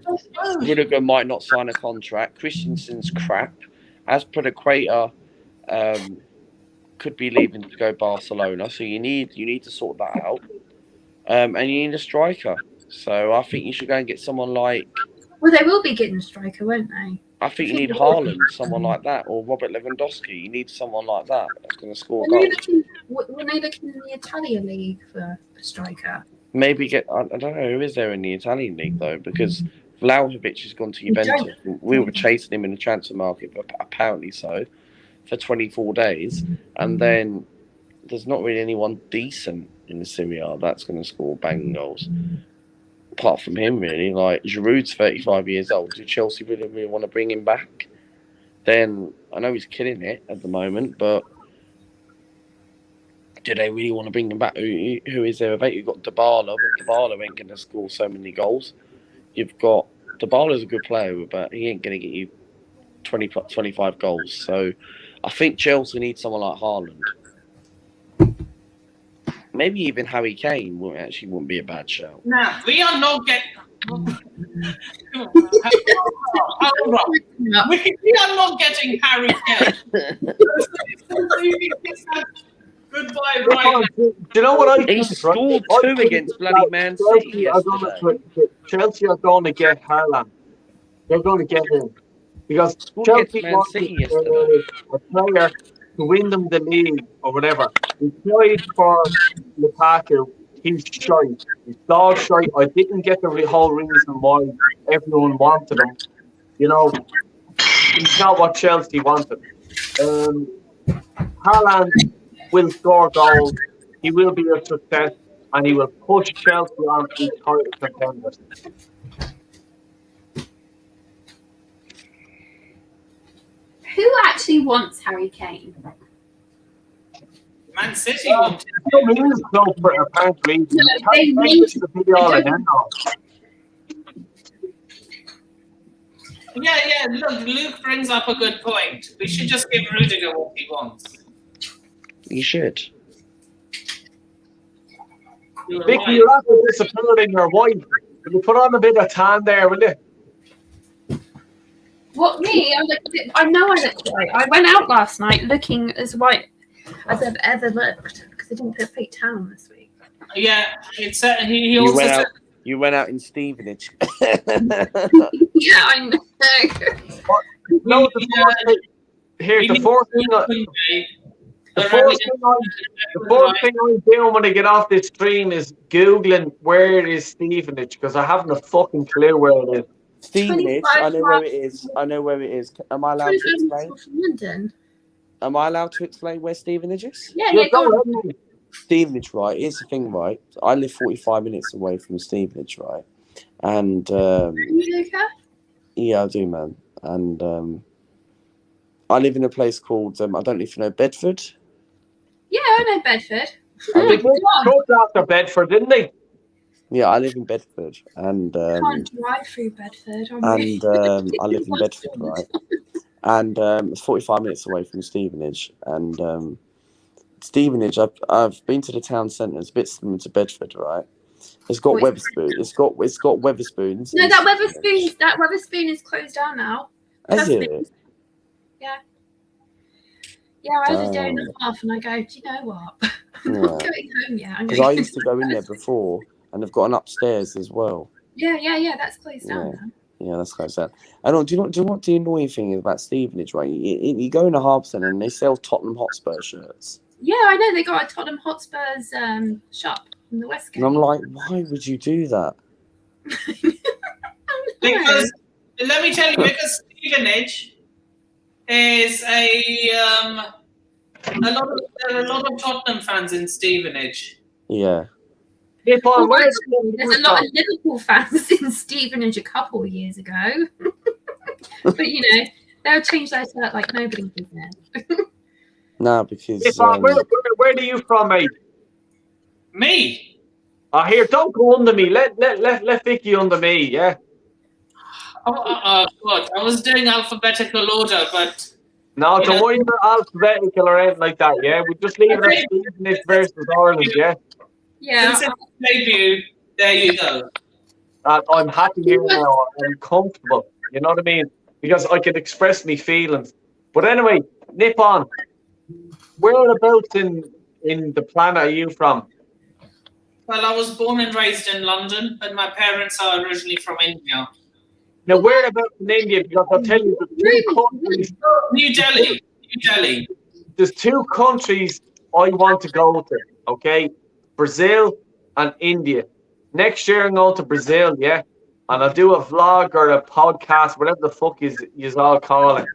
Rudiger might not sign a contract. Christensen's crap. As per the Crater, could be leaving to go Barcelona. So you need to sort that out. And you need a striker. So I think you should go and get someone like. Well, they will be getting a striker, won't they? I think you need Haaland, someone like that, or Robert Lewandowski. You need someone like that that's going to score goals. When they looking in the Italian league for a striker? Maybe get. I don't know who is there in the Italian league though, because Vlahovic has gone to Juventus. We were chasing him in the transfer market, but apparently so, for 24 days, and then there's not really anyone decent in the Serie A that's going to score banging goals. Apart from him, really, like Giroud's 35 years old. Do Chelsea really want to bring him back? Then I know he's killing it at the moment, but do they really want to bring him back? Who is there about? You've got Dybala, but Dybala ain't going to score so many goals. You've got Dybala's a good player, but he ain't going to get you 25 goals. So I think Chelsea needs someone like Haaland. Maybe even Harry Kane wouldn't be a bad shout. Now, we are not getting... we are not getting Harry Kane. Goodbye, right? Do you know what I think? He scored two against bloody Man City yesterday. Chelsea are going to get Haaland. They're going to get him. Because Chelsea wanted a player to win them the league or whatever. He tried for Lukaku. He's shite. He's dog shite. I didn't get the whole reason why everyone wanted him. You know, he's not what Chelsea wanted. Haaland will score goals. He will be a success, and he will push Chelsea on to title contenders. Who actually wants Harry Kane? Man City wanted Apparently, they need to be all and end all. Yeah. Look, Luke brings up a good point. We should just give Rudiger what he wants. You should. Vicky, you're not disappointing your wife. Will you put on a bit of tan there, will you? What, me? I know I look white. I went out last night looking as white as I've ever looked because I didn't put fake tan on this week. Yeah, it's he also said... You went out in Stevenage. Yeah, I know. No, the fourth thing I'm doing when I get off this stream is Googling where is Stevenage, because I haven't a fucking clue where it is. Stevenage, I know where it is. Am I allowed to explain? London. Am I allowed to explain where Stevenage is? Yeah, go on. Stevenage, right? Here's the thing, right? I live 45 minutes away from Stevenage, right? And you okay? yeah, I do, man. And I live in a place called I don't know if you know Bedford. Yeah, I know Bedford. They broke after Bedford, didn't they? Yeah, I live in Bedford, and can't drive through Bedford. I live in Bedford, right? And it's 45 minutes away from Stevenage, and Stevenage, I've been to the town centre. It's a bit similar to Bedford, right? It's got Wetherspoons. It's got Wetherspoons. No, that Wetherspoon is closed down now. Is it? Yeah. Yeah, I had a day and a half, and I go, do you know what? I'm not going home yet. Because I used to go in there before, and they've got an upstairs as well. Yeah, that's closed down now. Yeah, that's closed down. And do you know what the annoying thing is about Stevenage, right? You go in a Harbour Centre and they sell Tottenham Hotspur shirts. Yeah, I know. They got a Tottenham Hotspurs shop in the West Coast. And I'm like, why would you do that? Because, let me tell you, because Stevenage is there are a lot of Tottenham fans in Stevenage. Yeah. There's a lot of Liverpool fans in Stevenage a couple of years ago. But, they'll change their shirt like nobody's business. No, because... where are you from, mate? Me? Here, don't go under me. Let Vicky under me, yeah? God, I was doing alphabetical order, but... No, don't worry about alphabetical or anything like that, yeah? We just leave it at Stevenish versus Ireland, yeah? Yeah. Since it's debut, there you go. I'm happy here now. I'm comfortable. You know what I mean? Because I can express me feelings. But anyway, nip on. Whereabouts in the planet are you from? Well, I was born and raised in London, but my parents are originally from India. Now, whereabouts in India? Because I'll tell you, there's two countries. New Delhi. New Delhi. There's two countries I want to go to, okay? Brazil and India. Next year, I'm going to Brazil, yeah? And I'll do a vlog or a podcast, whatever the fuck you all call it.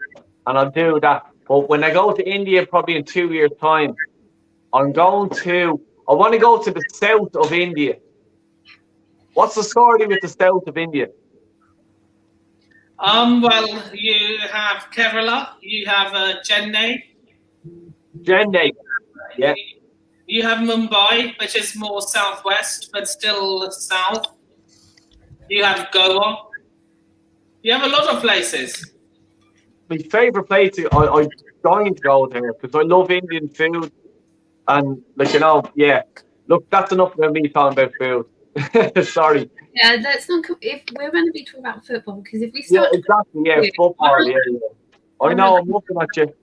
And I'll do that. But when I go to India, probably in 2 years' time, I want to go to the south of India. What's the story with the south of India? Well, you have Kerala, you have Chennai. Chennai, yeah. You have Mumbai, which is more southwest, but still south. You have Goa. You have a lot of places. My favourite place, I'm dying to go there because I love Indian food. And, yeah. Look, that's enough about me talking about food. Sorry. Yeah, that's not. If we're going to be talking about football, because if we start, exactly. Yeah, football. Yeah. I know. I'm looking at you.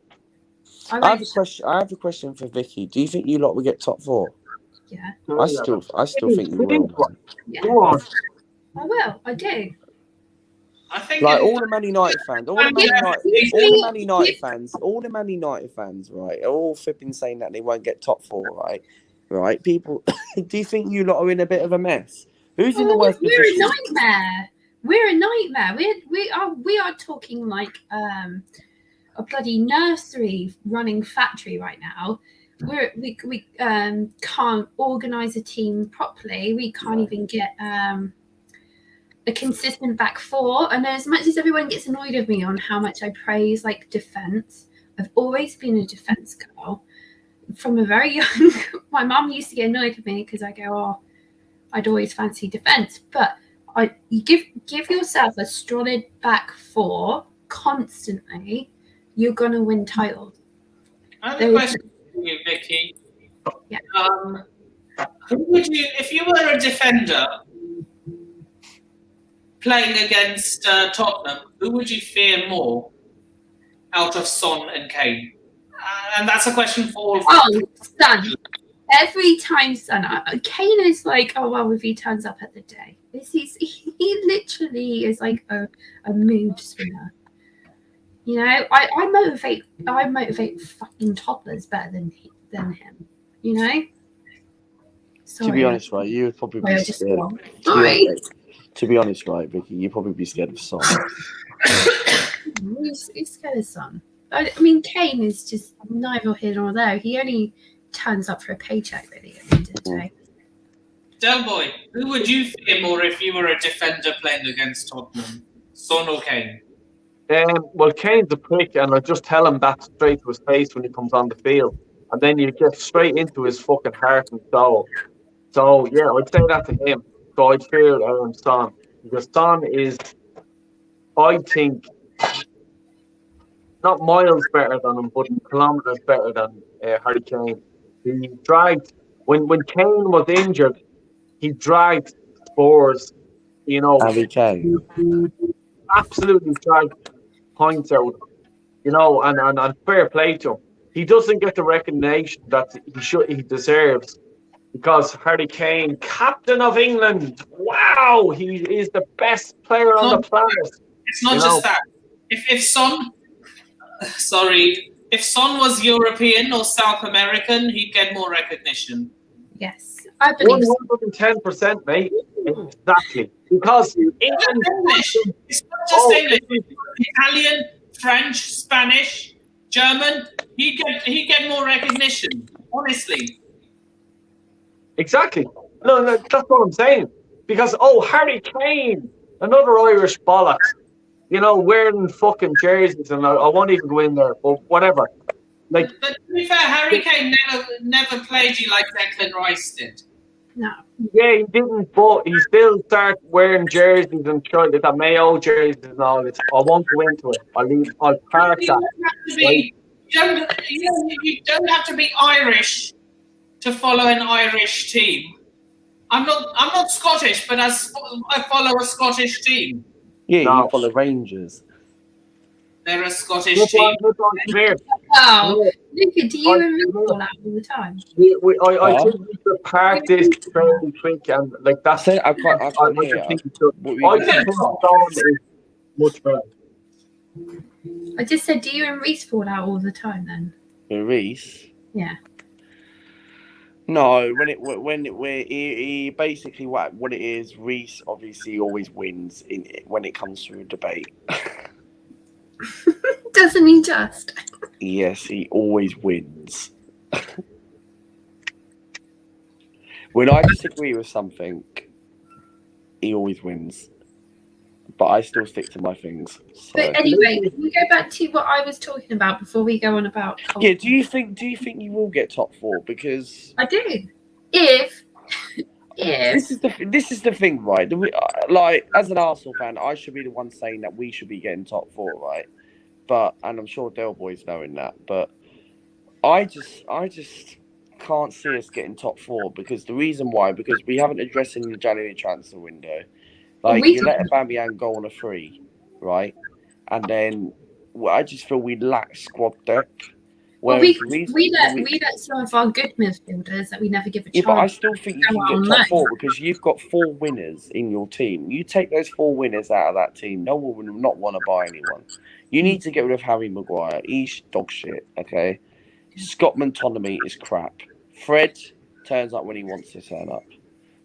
I have a question for Vicky. Do you think you lot will get top 4? Yeah. I still think you will. Yeah. Go on. I will. I do. I think all the Man United fans, all the Man United fans, right, are all flipping saying that they won't get top 4, right? Right, people. Do you think you lot are in a bit of a mess? Who's in the worst position? We're a nightmare. We're a nightmare. We are talking like a bloody nursery running factory right now. We can't organise a team properly. We can't even get a consistent back 4. And as much as everyone gets annoyed with me on how much I praise like defence, I've always been a defence girl from a very young. My mum used to get annoyed with me because I go, I'd always fancy defence, but you give yourself a solid back 4 constantly, you're gonna win titles. I have a question for you, Vicky. Yeah. Who would you, if you were a defender playing against Tottenham, who would you fear more out of Son and Kane? And that's a question for all. Son. Every time Son. Kane is like, if he turns up at the day. He literally is like a mood swinger. You know, I motivate fucking toppers better than him. You know. Sorry. To be honest, right, you would probably be scared. To be honest, right, Vicky, you'd probably be scared of Son. He's scared of Son. I mean, Kane is just neither here nor there. He only turns up for a paycheck, really, at the end of the day. Del Boy, who would you fear more if you were a defender playing against Tottenham? Son or Kane? Well, Kane's a prick, and I just tell him that straight to his face when he comes on the field. And then you get straight into his fucking heart and soul. So, yeah, I'd say that to him. So I'd fear Son. Because Son is, I think, not miles better than him, but kilometres better than Harry Kane. He dragged, when Kane was injured, he dragged Spurs, you know. Harry Kane. Absolutely dragged points out, you know, and fair play to him. He doesn't get the recognition that he deserves, because Harry Kane, captain of England, wow, he is the best player on the planet. It's not just that. If Son was European or South American, he'd get more recognition. Yes, I believe 110%, mate. Exactly. Because England, it's not just English. Italian, French, Spanish, German, he'd get more recognition, honestly. Exactly. No, that's what I'm saying. Because, Harry Kane, another Irish bollocks, you know, wearing fucking jerseys, and I won't even go in there, but whatever. Like, but to be fair, Harry Kane never played you like Declan Rice did. No. Yeah, he didn't, but he still started wearing jerseys and trying to the Mayo jerseys and all this. I won't go into it. I'll park You that. don't have to be. You don't have to be Irish to follow an Irish team. I'm not Scottish, but I follow a Scottish team. Yeah, No. you follow Rangers. They're a Scottish Look team. on, come here. Oh, No. Luca, do you and Rick fall out all the time? I think we should park this fairly quick and like I that's. said I can't hear. think we should. What I were you think gonna Tom Dolan is much better. I just said, do you and Reese fall out all the time then? say? Reese? Yeah. No, he basically what it is. Reese obviously always wins when it comes to a debate. Doesn't he just? Yes, he always wins. When I disagree with something, he always wins. But I still stick to my things. So. But anyway, can we go back to what I was talking about before we go on about Col- Yeah, do you think you will get top 4? Because I do. If this is the thing, right? Like as an Arsenal fan, I should be the one saying that we should be getting top 4, right? And I'm sure Del Boy's knowing that, but I just can't see us getting top 4 because the reason why, because we haven't addressed in the January transfer window. Like you let Aubameyang go on a free, right? And then I just feel we lack squad depth. well, we let some of our good midfielders that we never give a Yeah, chance. but I still think you go can on get top loan. 4 because you've got 4 winners in your team. You take those 4 winners out of that team, no one will not want to buy anyone. You need to get rid of Harry Maguire. He's dog shit, okay? Scott McTominay is crap. Fred turns up when he wants to turn up.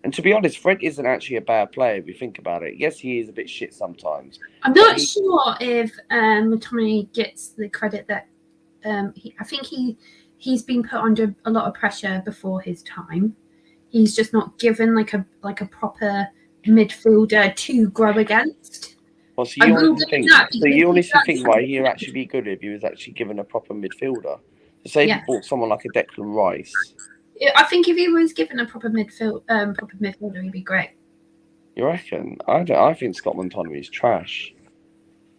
And to be honest, Fred isn't actually a bad player if you think about it. Yes, he is a bit shit sometimes. I'm not sure if McTominay gets the credit that I think he's been put under a lot of pressure before his time. He's just not given like a proper midfielder to grow against. Well, so you honestly think right, he'd actually be good if he was actually given a proper midfielder. So say if you bought someone like a Declan Rice. I think if he was given a proper midfielder, he'd be great. You reckon? I think Scott McTominay is trash.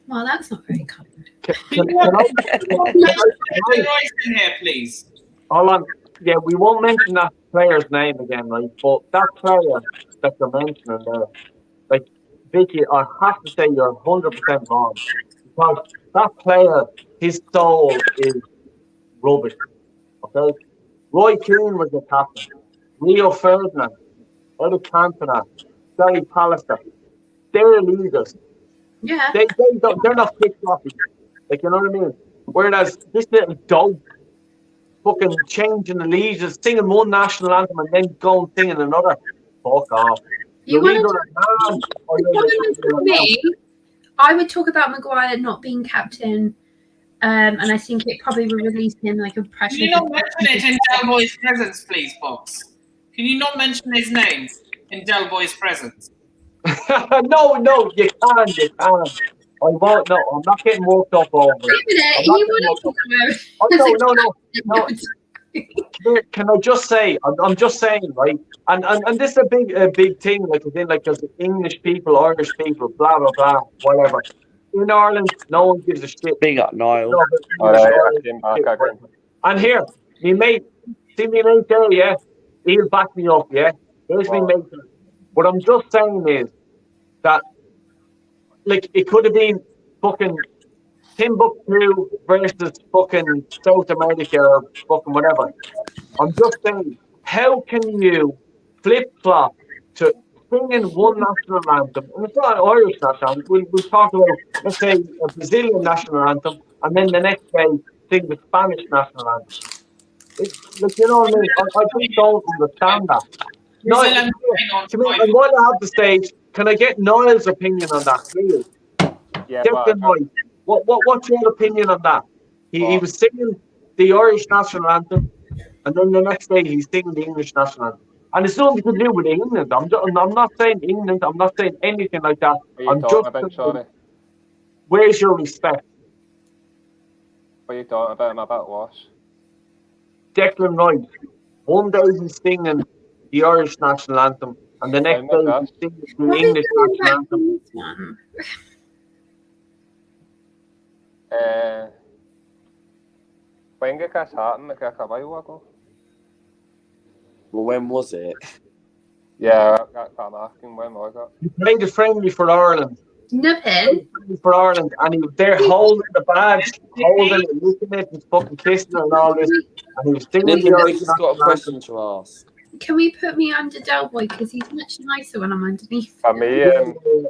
Well, that's not very kind. Can I Rice in here, please? Hold on. Yeah, we won't mention that player's name again, right? But that player that you're mentioning there, like Vicky, I have to say you're 100% wrong because that player, his soul is rubbish. Okay. Roy Keown was the captain. Rio Ferdinand, Eric Cantona, Gary Pallister. They're leaders. Yeah. They're not pickpockets. Like, you know what I mean? Whereas this little dope fucking changing the leaders, singing one national anthem and then going singing another. Fuck off. You want to me? I would talk about Maguire not being captain. And I think it probably will release him like a pressure. Can you not mention it in Del Boy's presence, please, Fox? Can you not mention his name in Del Boy's presence? No, you can. I won't. No, I'm not getting worked up over it. No. Can I just say? I'm just saying, right? And this is a big thing, like within like there's English people, Irish people, blah blah blah, whatever. In Ireland, no one gives a shit. Big up, Niall. And here, me mate there, yeah, he'll back me up, yeah. There's me mate there. What I'm just saying is that, like, it could have been fucking Timbuktu versus fucking South America or fucking whatever. I'm just saying, how can you flip-flop to singing one national anthem, and it's not an Irish national anthem, we'll talk about, let's say, a Brazilian national anthem, and then the next day sing the Spanish national anthem. Like, you know what I mean? I just don't understand that. And while I have the stage, can I get Niall's opinion on that, please? Yeah, what's your opinion on that? He was singing the Irish national anthem, and then the next day he's singing the English national anthem. And it's nothing to do with England. I'm not saying England. I'm not saying anything like that. I'm just saying, where's your respect? What are you talking about? About what? Declan Rice. One day he's singing the Irish national anthem, and the next day we sing the What English are you national doing anthem. this one? When did this happen? Like a while ago? Well, when was it? Yeah, that's what I'm asking. When was it? He played a friendly for Ireland. Nothing. For Ireland, and he was there holding the badge, holding it, looking at it, and fucking kissing it and all this, and he was singing the Nick Irish has got a national question anthem. to ask. Can we put me under Del Boy because he's much nicer when I'm underneath? For me,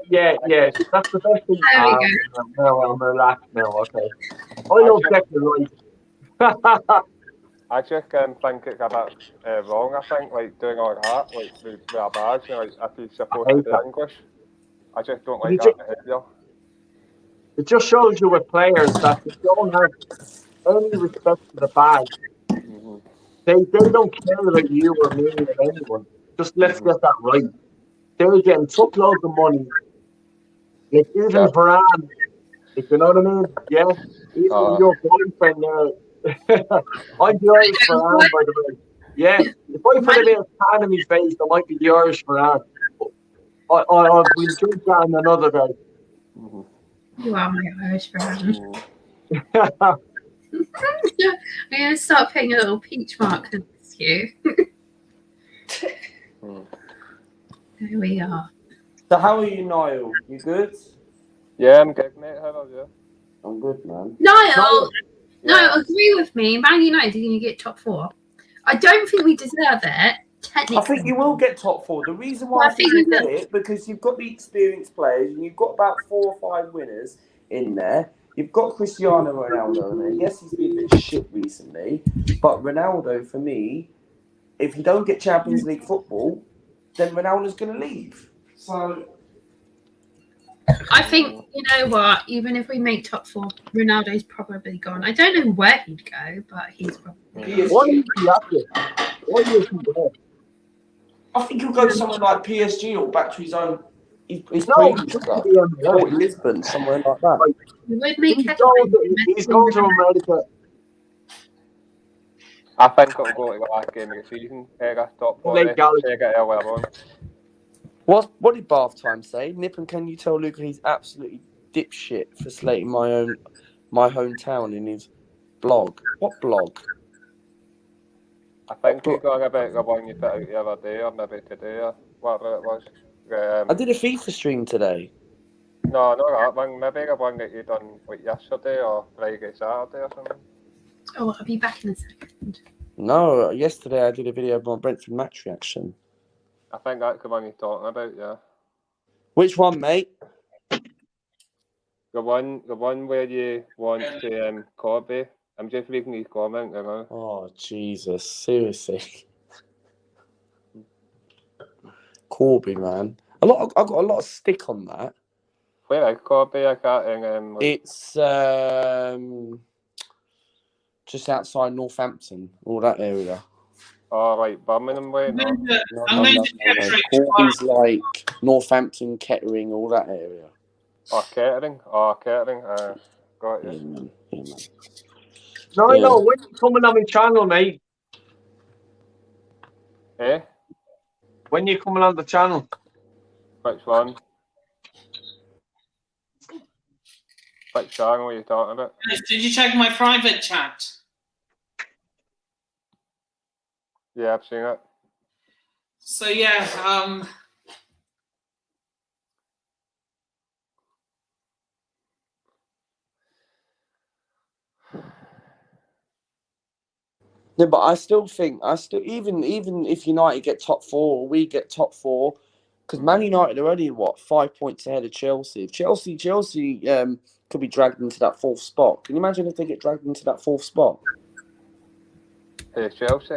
Yeah, that's the best thing. There we go. No, I'm relaxed now. Okay, I love Declan Rice. I just think it's a bit wrong. I think like doing all that, like with a badge, you know, like if he's supposed to do English. I just don't like that behaviour. It just shows you with players that they don't have any respect for the badge. Mm-hmm. They don't care about you or me or anyone. Just let's get that right. They're getting truckloads of money. Like even Varane, if you know what I mean? Yeah. Even your boyfriend there. I'm the Irish Varane, by the way. Yeah. If I put a bit of tan in my face, I might be the Irish Varane. We'll drink that on another day. Mm-hmm. You are my Irish friend. I'm going to start putting a little peach mark next to you. There we are. So how are you, Niall? You good? Yeah, I'm good, mate. How are you? I'm good, man. Niall, no, agree with me. Man United are going to get top 4. I don't think we deserve it. Technically. I think you will get top 4. The reason why I think you get it because you've got the experienced players and you've got about 4 or 5 winners in there. You've got Cristiano Ronaldo in there. Yes, he's been a bit shit recently, but Ronaldo, for me, if you don't get Champions League football, then Ronaldo's going to leave. So I think, you know what, even if we make top 4, Ronaldo's probably gone. I don't know where he'd go, but he's probably gone. What is he up to? What is he doing? I think he'll go somewhere like PSG or back to his own his No, previous club. yeah. Or Lisbon, somewhere like that. We would make He's going to America. I think it'll go to the last game of the season. That's top 4. Late Gallagher. Take it earlier on. What did Bath Time say? Nippon, can you tell Luca he's absolutely dipshit for slating my hometown in his blog? What blog? I think he's going about the one you put out the other day, or maybe today, or whatever it was. I did a FIFA stream today. No, not that one. Maybe the one that you done like yesterday or Friday, Saturday or something. Oh, I'll be back in a second. No, yesterday I did a video of my Brentford match reaction. I think that's the one you're talking about, yeah. Which one, mate? The one where you want to Corby. I'm just reading his comment, you know. Oh, Jesus. Seriously. Corby, man. I got a lot of stick on that. Where is Corby? I got in... It's just outside Northampton, all that area. Oh, right, Birmingham way? No. Corby's like Northampton, Kettering, all that area. Oh, Kettering? Got you. Yeah, man. No, when you coming on my channel, mate? Eh? When you coming on the channel? Which one? Which channel are you talking about? Did you check my private chat? Yeah, I've seen it. So yeah, Yeah, but I still think, even if United get top 4 or we get top 4, because Man United are only 5 points ahead of Chelsea. If Chelsea could be dragged into that 4th spot. Can you imagine if they get dragged into that 4th spot? Hey, Chelsea.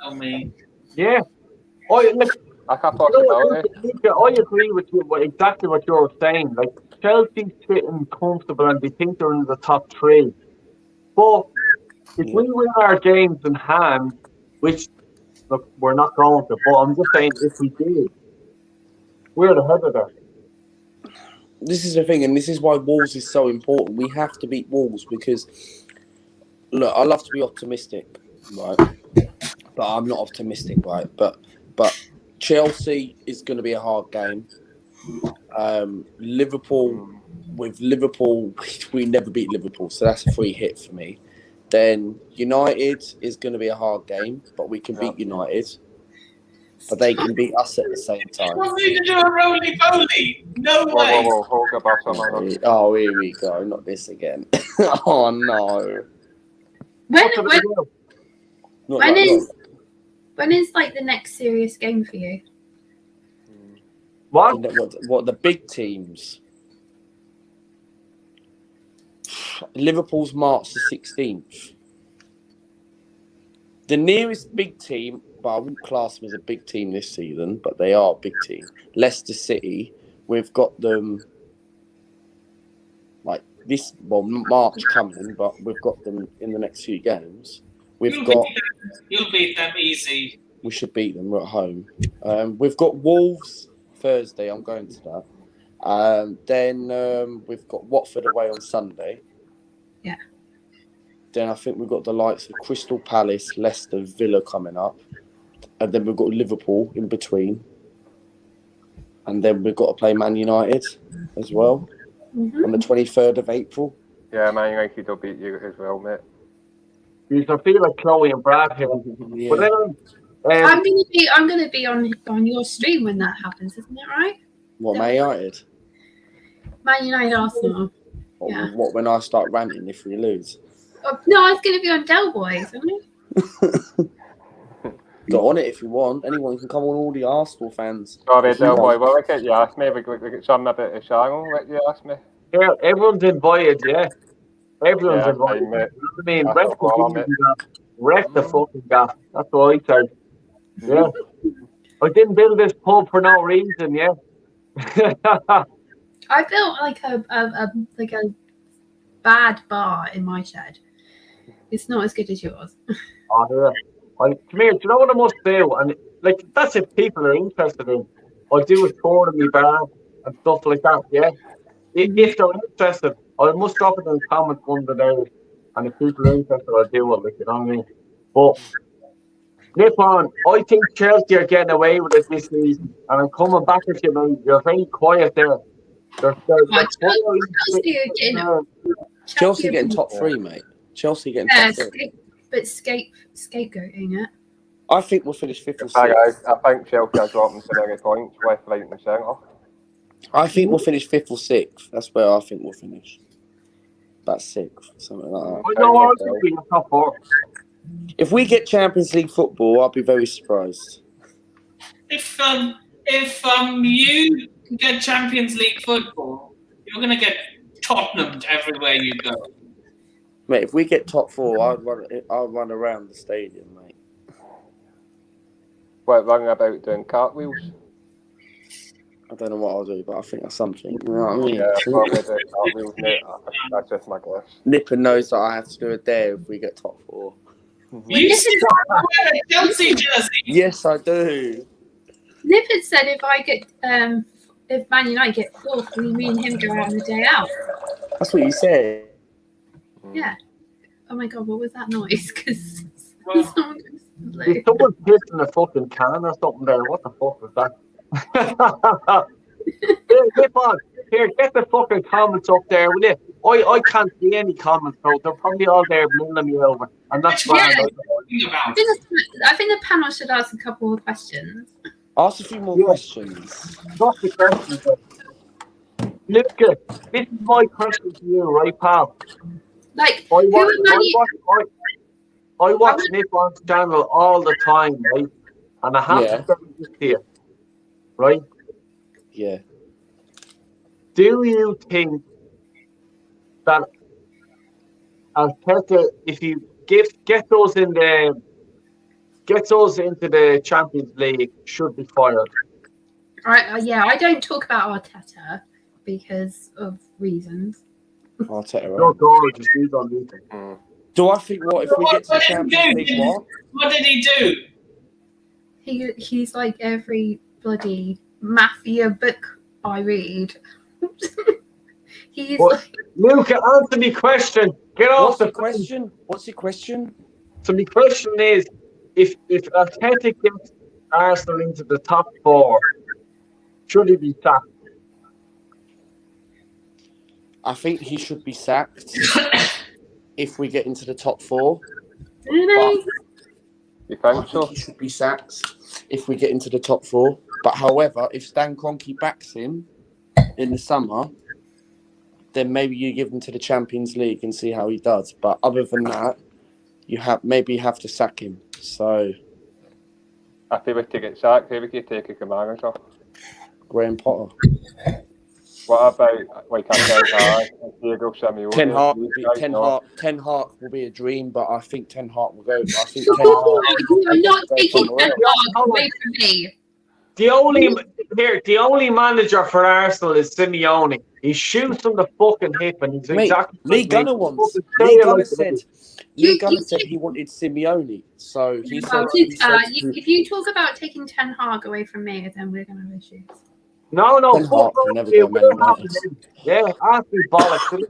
tell me. Yeah. I can't possibility. I agree with you. Exactly what you're saying. Like Chelsea's sitting comfortable and they think they're in the top 3. But if we win our games in hand, which look, we're not going to, but I'm just saying if we did, we're ahead of them. This is the thing, and this is why Wolves is so important. We have to beat Wolves because, look, I love to be optimistic, right? But I'm not optimistic, right? But But Chelsea is going to be a hard game. Liverpool, we never beat Liverpool, so that's a free hit for me. Then United is going to be a hard game, but we can beat United. But they can beat us at the same time. Want me to do a roly-poly? No way. Whoa, hold your bottom on. Oh, here we go. Not this again. Oh, no. When is like the next serious game for you? What the big teams? Liverpool's March the 16th. The nearest big team, but I wouldn't class them as a big team this season, but they are a big team. Leicester City, we've got them like this, March coming, but we've got them in the next few games. You'll beat them easy. We should beat them. We're at home. We've got Wolves Thursday. I'm going to that. Then we've got Watford away on Sunday. Yeah. Then I think we've got the likes of Crystal Palace, Leicester, Villa coming up. And then we've got Liverpool in between. And then we've got to play Man United as well on the 23rd of April. Yeah, Man United will beat you as well, mate. You can feel like Chloe and Brad here. Yeah. But then, I'm gonna be on your stream when that happens, isn't it right? What, Man United? Man United Arsenal. Yeah. What, when I start ranting if we lose? Oh, no, I was gonna be on Del Boys, wasn't I? Go on it if you want. Anyone can come on, all the Arsenal fans. Sorry, Del Boy. Well, look at you asked me. We got something about the channel. What you asked me? Yeah, everyone's invited, yeah. Everyone's invited. Fine, mate. I mean, wreck the fucking gaff. That's what I said. Yeah. I didn't build this pub for no reason, yeah. I built like a bad bar in my shed. It's not as good as yours. Oh, yeah. Come here, do you know what I must do? And like that's if people are interested in. I'll do a tour of my bar and stuff like that, yeah. If they're interested, I must drop it in the comments under there. And if people are interested, I'll do it, like, you know what I mean? But nip on, I think Chelsea are getting away with it this season. And I'm coming back at you, man. You're very quiet there. Chelsea getting top three, mate. Chelsea getting top three. But scapegoating it. I think we'll finish 5th or 6th. I think Chelsea are dropping so many points left, right, and centre. I think we'll finish 5th or 6th. That's where I think we'll finish. About 6th, something like that. I think we're top 4. If we get Champions League football, I'll be very surprised. If you get Champions League football, you're going to get Tottenham everywhere you go. Mate, if we get top 4, I'll run around the stadium, mate. What, running about doing cartwheels? I don't know what I'll do, but I think that's something. You know what I mean? Yeah, probably doing cartwheels, mate. That's just my guess. Nipper knows that I have to do a dare if we get top 4. You still wear a Chelsea jersey? Yes, I do. Nippert said if Man United get 4th, me and him go out on the day out. That's what you said. Yeah. Oh my god, what was that noise? Because someone's pissing the fucking can or something there. What the fuck was that? Nip on. Here, get the fucking comments up there, will you? I can't see any comments, though. They're probably all there mulling me over. And that's fine. I think the panel should ask a couple of questions. Ask a few more questions. What's the question? Luca, this is my question to you, right, pal? Like, I watch Nip On's channel all the time, right? And I have to say this here, right? Yeah. Do you think that Arteta, if you get those into the Champions League, should be fired? Yeah, I don't talk about Arteta because of reasons. Arteta. No, just use on meeting. Do I think if we get to the Champions League, what did he do? He's like every bloody mafia book I read. He's like... Luca, answer me question. Get off the question. What's your question? So my question is, if Arteta gets Arsenal into the top 4, should he be sacked? I think he should be sacked if we get into the top 4. Really? You I think think so? he should be sacked if we get into the top 4. But however, if Stan Kroenke backs him in the summer, then maybe you give him to the Champions League and see how he does. But other than that, you have to sack him. So If he was to get sacked, who would you take as the manager? Graham Potter. What about like Ten Hag and Diego Simeone? Ten Hag will be a dream, but I think Ten Hag will go. I think Ten Hag. You're not taking Ten Hag away from me. The only manager for Arsenal is Simeone. He shoots from the fucking hip, and he's exactly. Lee Gunner wants. Lee Gunner said he wanted Simeone, so he said. If you talk about taking Ten Hag away from me, then we're going to have issues. No. Ten Hag will never go Man United. Yeah, ask me bollocks.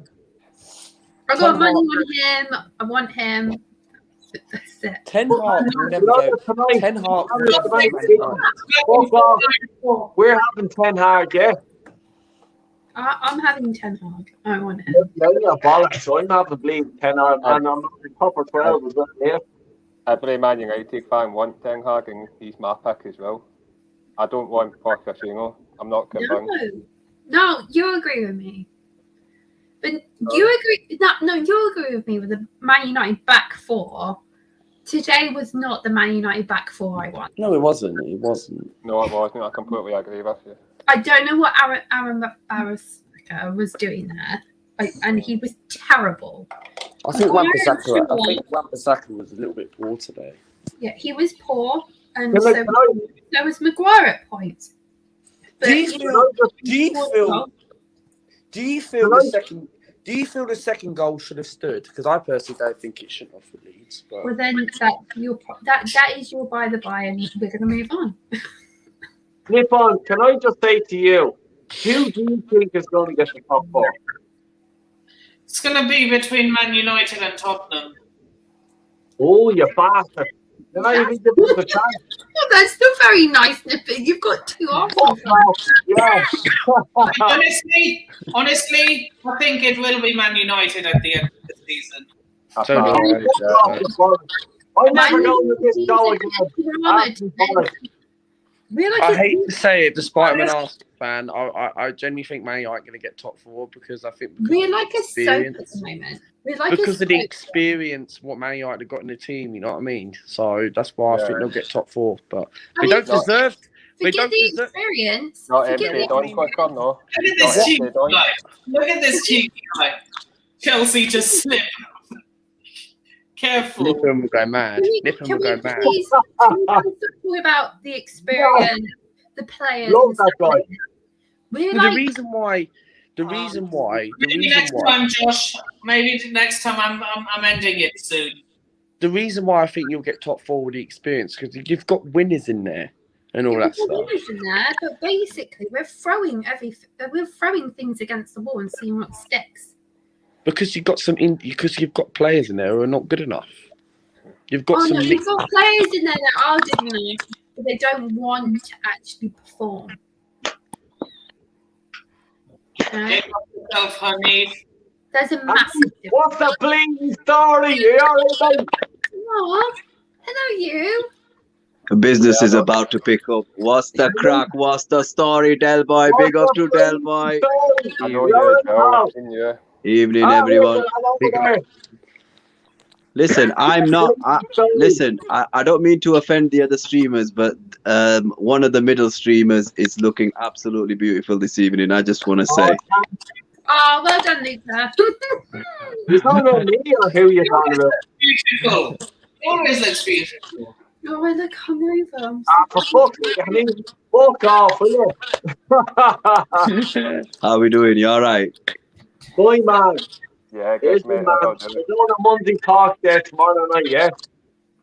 I got money on him. I want him. That's it. Ten Hag will never go. Ten Hag will never go Man United. We're having Ten Hag, yeah. I'm having Ten Hag. I want him. Yeah, bollocks. So I'm having bleeding 10 Hag, and I'm having proper 12 as well. Yeah. Every Man United fan wants Ten Hag, and he's my pick as well. I don't want Pochettino. I'm not convinced. No, you agree with me. But you agree. No, you agree with me with the Man United back 4. Today was not the Man United back 4 I want. No, it wasn't. It wasn't. No, it wasn't. I completely agree with you. I don't know what Aaron Barrasca was doing there, and he was terrible. I think Wan-Bissaka was a little bit poor today. Yeah, he was poor, and so was Maguire at points. But, Do you feel the second goal should have stood? Because I personally don't think it shouldn't have for Leeds. But well, then that is your by the by, and we're going to move on. Nippon, can I just say to you, who do you think is going to get the top 4? It's going to be between Man United and Tottenham. Oh, you bastard. Can I even give them the chance? Oh, that's still very nice, Nippon. You've got 2 options. Yeah. Honestly, I think it will be Man United at the end of the season. I'm never going with this goal again. I hate to say it, despite I'm an Arsenal fan, I genuinely think Man United are going to get top 4 because I think we're like a soap at the moment. Because of the experience what Man United have got in the team, you know what I mean? So that's why I think they'll get top 4. But we don't deserve. Forget the experience. Not every don't quick on, no. Look at this cheeky guy. Chelsea just slipped. Careful. Nippon will go mad. Can we please talk about the experience, the players? Love that guy. The reason why. Maybe next time, Josh. Maybe next time I'm ending it soon. The reason why I think you'll get top 4 with the experience because you've got winners in there and all that stuff. Winners in there, but basically we're throwing things against the wall and seeing what sticks. Because you've got players in there who are not good enough. You've got you've got players in there that are good enough, but they don't want to actually perform. Get yourself, honey. There's a massive difference. What's the bleeding story? Hello, you. Business is about to pick up. What's the crack? What's the story, Del Boy? Big up to Del Boy. Evening, everyone. Listen, I don't mean to offend the other streamers, but one of the middle streamers is looking absolutely beautiful this evening. I just want to say. Oh, well done, Lisa. You're talking about me or who you're talking about? Beautiful. Always looks beautiful. Oh, I look hungover. For fuck's sake, I mean, fuck off, will you? How we doing? You all right? Boy, man. Yeah, good, mate. We're doing a Monday talk there tomorrow night, yeah?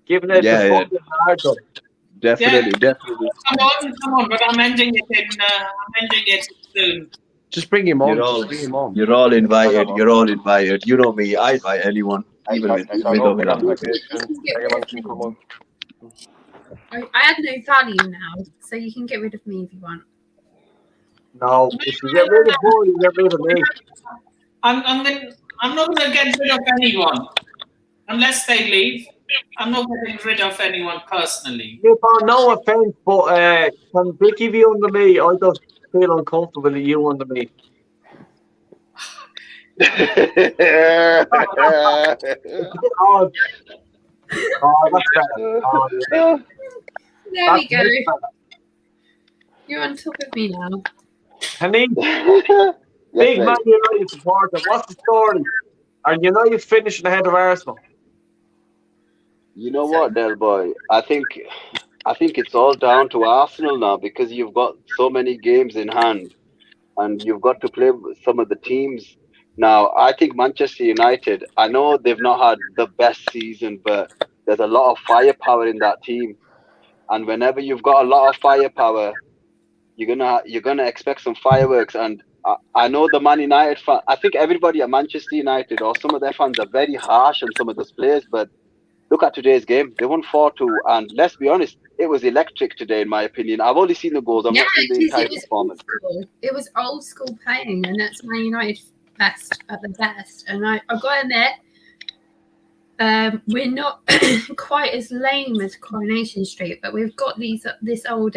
Giving it the fucking hard up. Definitely. Come on, but I'm ending it soon. Just bring him on. You're all invited. You know me. I invite anyone. Even with I had no value now, so you can get rid of me if you want. No, if you get rid of Paul, you get rid of me. I'm not going to get rid of anyone unless they leave. I'm not getting rid of anyone personally. No offense, but can Vicky be under me? I just feel uncomfortable with you under me. Oh, that's better. Oh, yeah. There we go. You're on top of me now. Hanif, Yes, big mate. Man United supporter. What's the story? Are United finishing ahead of Arsenal? You know what, Del Boy? I think it's all down to Arsenal now because you've got so many games in hand, and you've got to play with some of the teams. Now, I think Manchester United. I know they've not had the best season, but there's a lot of firepower in that team, and whenever you've got a lot of firepower, you're gonna expect some fireworks. And I know the Man United fan. I think everybody at Manchester United or some of their fans are very harsh on some of those players, but look at today's game. They won 4-2, and let's be honest, it was electric today, in my opinion. I've only seen the goals. I've not seen the entire performance. It was old school playing, and that's Man United best at the best. And I've got to admit, we're not quite as lame as Coronation Street, but we've got this old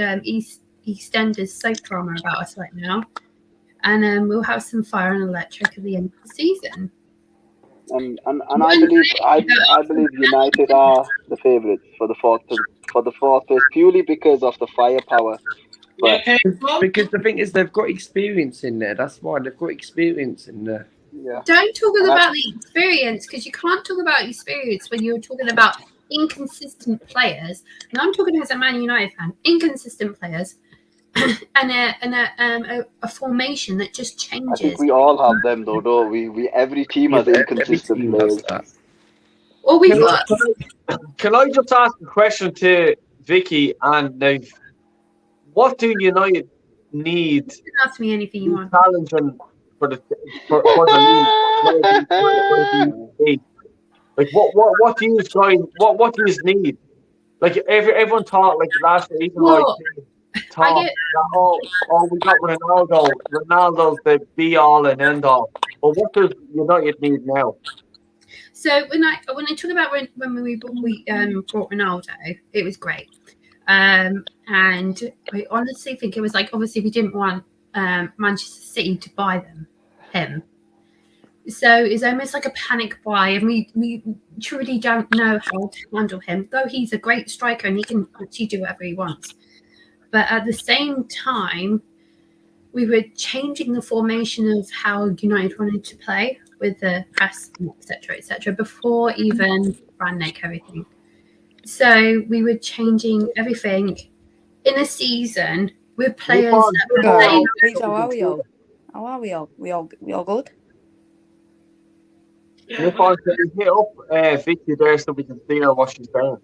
EastEnders soap drama about us right now, and we'll have some fire and electric at the end of the season. And I believe United are the favourites for the fourth place purely because of the firepower. But Because the thing is, they've got experience in there. That's why they've got experience in there. yeah, Don't talk about the experience, because you can't talk about experience when you're talking about inconsistent players. And I'm talking as a Man United fan, inconsistent players, and a formation that just changes. I think we all have them, though. Don't we? Every team has inconsistent Every team players. does that. Well, we've got. Can I just ask a question to Vicky and Nave? What do United need You can ask me anything you want. challenging for the league? Like what do you guys what do you need? Like everyone thought like last season, Well, thought that we got Ronaldo. Ronaldo's the be all and end all. But what does United need now? So when I talk about when we brought Ronaldo, it was great, and I honestly think it was like, obviously we didn't want Manchester City to buy him, so it's almost like a panic buy, and we truly don't know how to handle him. Though he's a great striker and he can actually do whatever he wants, but at the same time, we were changing the formation of how United wanted to play with the press, etc., before even Rangnick everything. So we were changing everything in a season with players that were playing. How are we all? How are we all? We all good? If I can hit up Vicky there so we can see her what she's saying.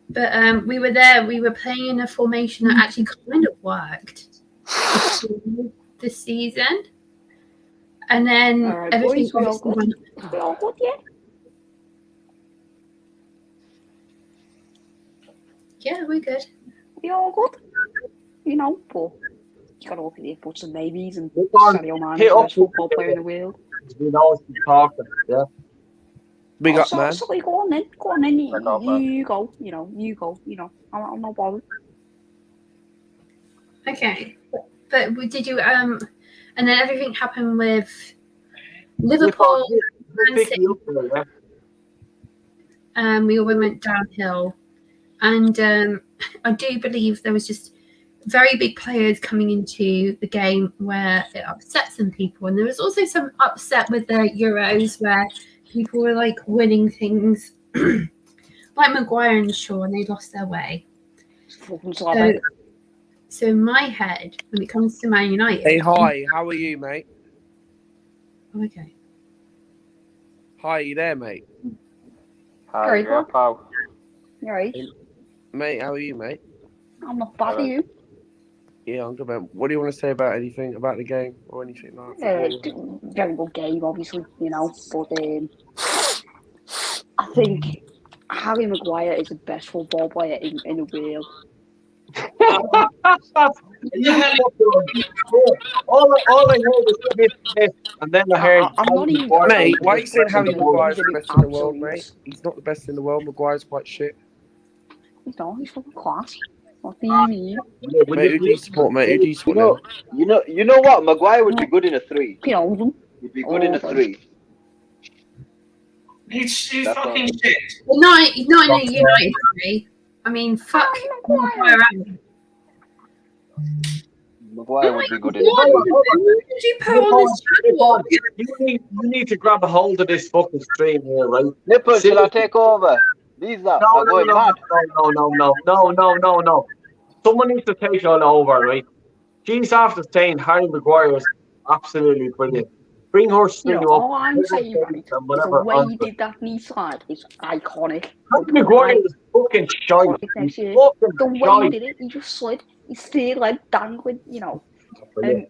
But we were there. We were playing in a formation that actually kind of worked this season. And then Alright, everything boys, we all obviously good? went. We all good, yeah? Yeah, we're good. We all good? You know, but you got to look at the inputs and maybes, and Look on, Sadio Mane hit is the up best football player in the world. We know she's talking, yeah. Big up, man. So go on then. Go on then. You Back off, man. go. You go. I'm not bothered. Okay, but did you and then everything happened with Liverpool, Man City. We all went downhill, and I do believe there was just very big players coming into the game where it upset some people, and there was also some upset with the Euros where people were like winning things like Maguire and Shaw, and they lost their way. So in my head, when it comes to Man United, Hey, hi. How are you, mate? okay. Hi, you there, mate? Hi, Very yeah, good. pal. You alright? Mate, how are you, mate? I'm not bad, are you? Yeah, I'm good, man. What do you want to say about anything about the game or anything like that? Very good game, obviously, but I Harry Maguire is the best football player in the world. all I heard was Smith, and then I heard. I'm not even. Mate, why are you saying Harry Maguire's He's the best in the world, mate? He's not the best in the world. Maguire's quite shit. He's not. He's fucking class. What do you mean? Mate, who do you support, mate? Who do you support? You know what? Maguire would be good in a 3. Keown. He'd be good in a 3. He's fucking shit. Well, not in a United way. I mean, fuck Maguire. Maguire would be good in What a 3. did you put on this channel? You need to grab a hold of this fucking stream here, right? Nipple, shall I take over? Lisa, I'm going mad. No. Someone needs to take it all over, right? She's after saying Harry Maguire is absolutely brilliant. Bring her string up. All I'm saying, right, is the way he did that knee slide was iconic. Harry Maguire is fucking shite. He's fucking The way he shite. did it, he just slid. He's still like dangling, No. No.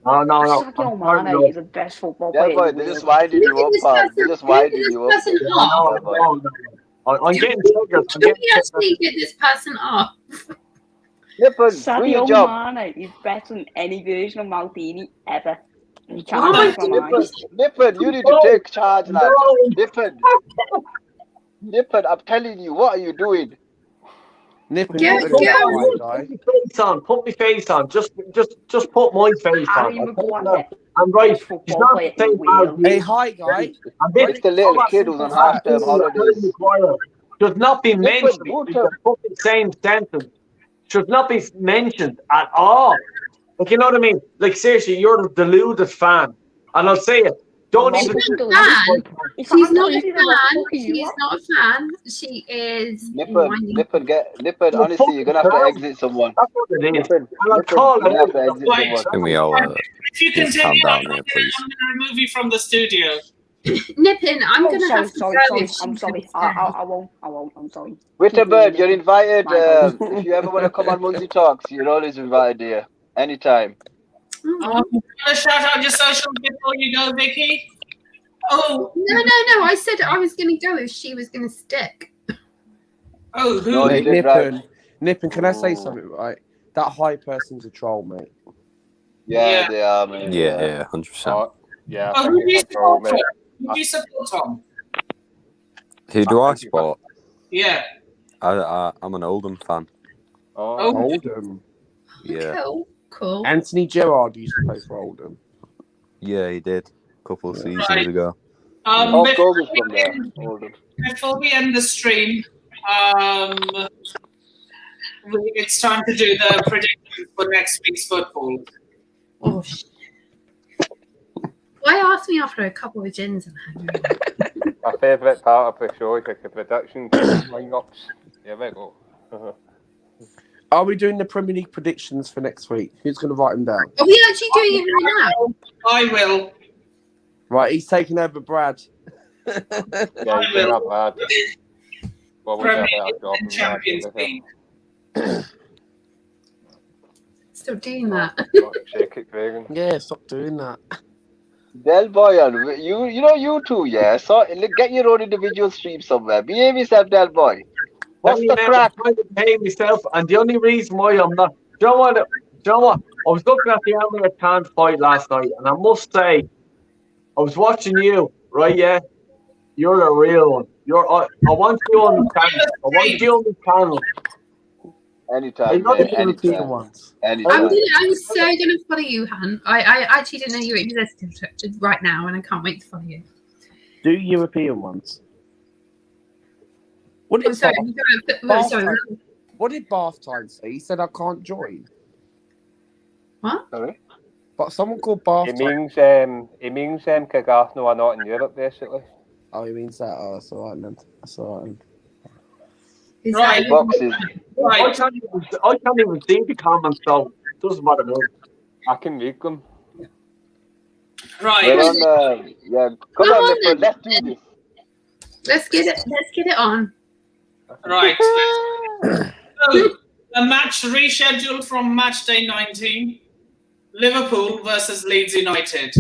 Sadio Mane is the best football player. Yeah, boy, they just winded you up, pal. They just winded you up. No. I'm getting triggered. Can we actually get this person off? Nipple, do Sadio your job. Mane is better than any version of Maldini ever. You Oh my can't Nipple, you need to take charge, lad. Nipple, I'm telling you, what are you doing? Nipping. Put my face on. Just put my face Harry on. Maguire. I'm right. Best football player in the world. Hey, hi, guy. It's the little kid who's on half-term holidays. Should not be mentioned in the fucking same sentence. Should not be mentioned at all. Like, you know what I mean? Like, seriously, you're a deluded fan. And I'll say it. Don't even. She's not a fan. She's not a fan. She is. Nipple, honestly, you're going to have to exit someone. That's what it is. Nipple, I'll call you're going to have it. to exit someone. Can we all If you just continue, calm I'm down going here, please? to remove you from the studio. Nippin, I'm going to have to sorry. go. I'm sorry. I won't. I'm sorry. Witterbird, you're invited. If you ever want to come on Munzie Talks, you're always invited here. Anytime. You want to shout out your socials before you go, Vicky? Oh. No. I said I was going to go if she was going to stick. Oh, who? No, you did right. Nippin, can I say something, right? That high person's a troll, mate. Yeah, they are, man. Yeah, 100%. Yeah. Oh, who do you support, Tom? Who do you support, Tom? Who do I support? Yeah. I'm an Oldham fan. Oldham. Yeah. Cool. Anthony Gerrard used to play for Oldham. Yeah, he did. A couple of seasons ago. Before we end the stream, it's time to do the predictions for next week's football. Oh, shit. Why ask me after a couple of gins and hanging? My favourite part of the show is like the predictions, lineups. Here we go. Are we doing the Premier League predictions for next week? Who's going to write them down? Are we actually doing it right now? I will. Right, he's taking over Brad. Yeah, he's doing that bad. Well, we Premier have a job League and Champions League. Still doing that. Shake it, Reagan. Yeah, stop doing that. Del Boy, you two, yeah. So get your own individual stream somewhere. Behave yourself, Del Boy. What's the crack? I'm trying to behave myself, and the only reason why I'm not. Do you know what? I was looking at the Emily Khan fight last night, and I must say, I was watching you, right? Yeah, you're a real one. I want you on the channel. I want you on the channel. Anytime, I'm so gonna follow you, Han. I actually didn't know you existed right now, and I can't wait to follow you. Do European ones. What did Barthtime say? He said I can't join. What? Sorry? But someone called Barthtime. It means kick Arsenal are not in Europe, basically. Oh, he means that. Oh, that's all right, man. That's all right. Right. Boxes. I can't even see the comments, so it doesn't matter. I can read them. Right. We're on, yeah. Come on, Nipple, let's do this. Let's get it on. Right. So, a match rescheduled from match day 19. Liverpool versus Leeds United.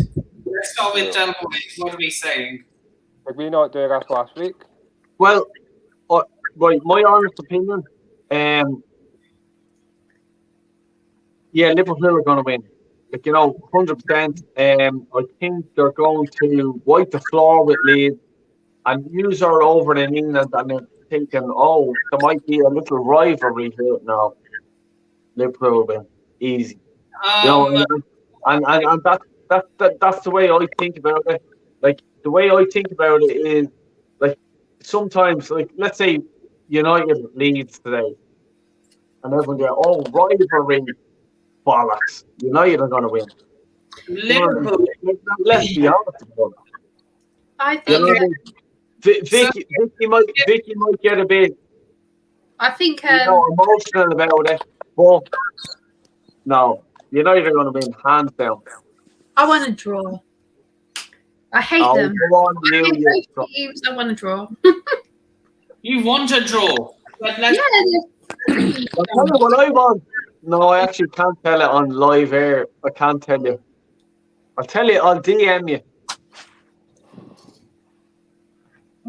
Let's start with Del Boy. What are we saying? Did we not do that last week? Well, right, my honest opinion, yeah, Liverpool are going to win. Like, 100%. I think they're going to wipe the floor with Leeds, and news are over in England, and they're thinking, oh, there might be a little rivalry here now. Liverpool win easy. And that's the way I think about it. Like, the way I think about it is, like, sometimes, like, let's say United leads today, and everyone go, oh, rivalry, bollocks. United are going to win. Liverpool. Let's be honest about it. I think. Vicky might get a bit I think. Emotional about it, but no, United are going to win hands down. I want to draw. I hate them. Come on, I want to draw. You want to draw? But let's... Yeah. I'll tell you what I want. No, I actually can't tell it on live air. I can't tell you. I'll tell you. I'll DM you. I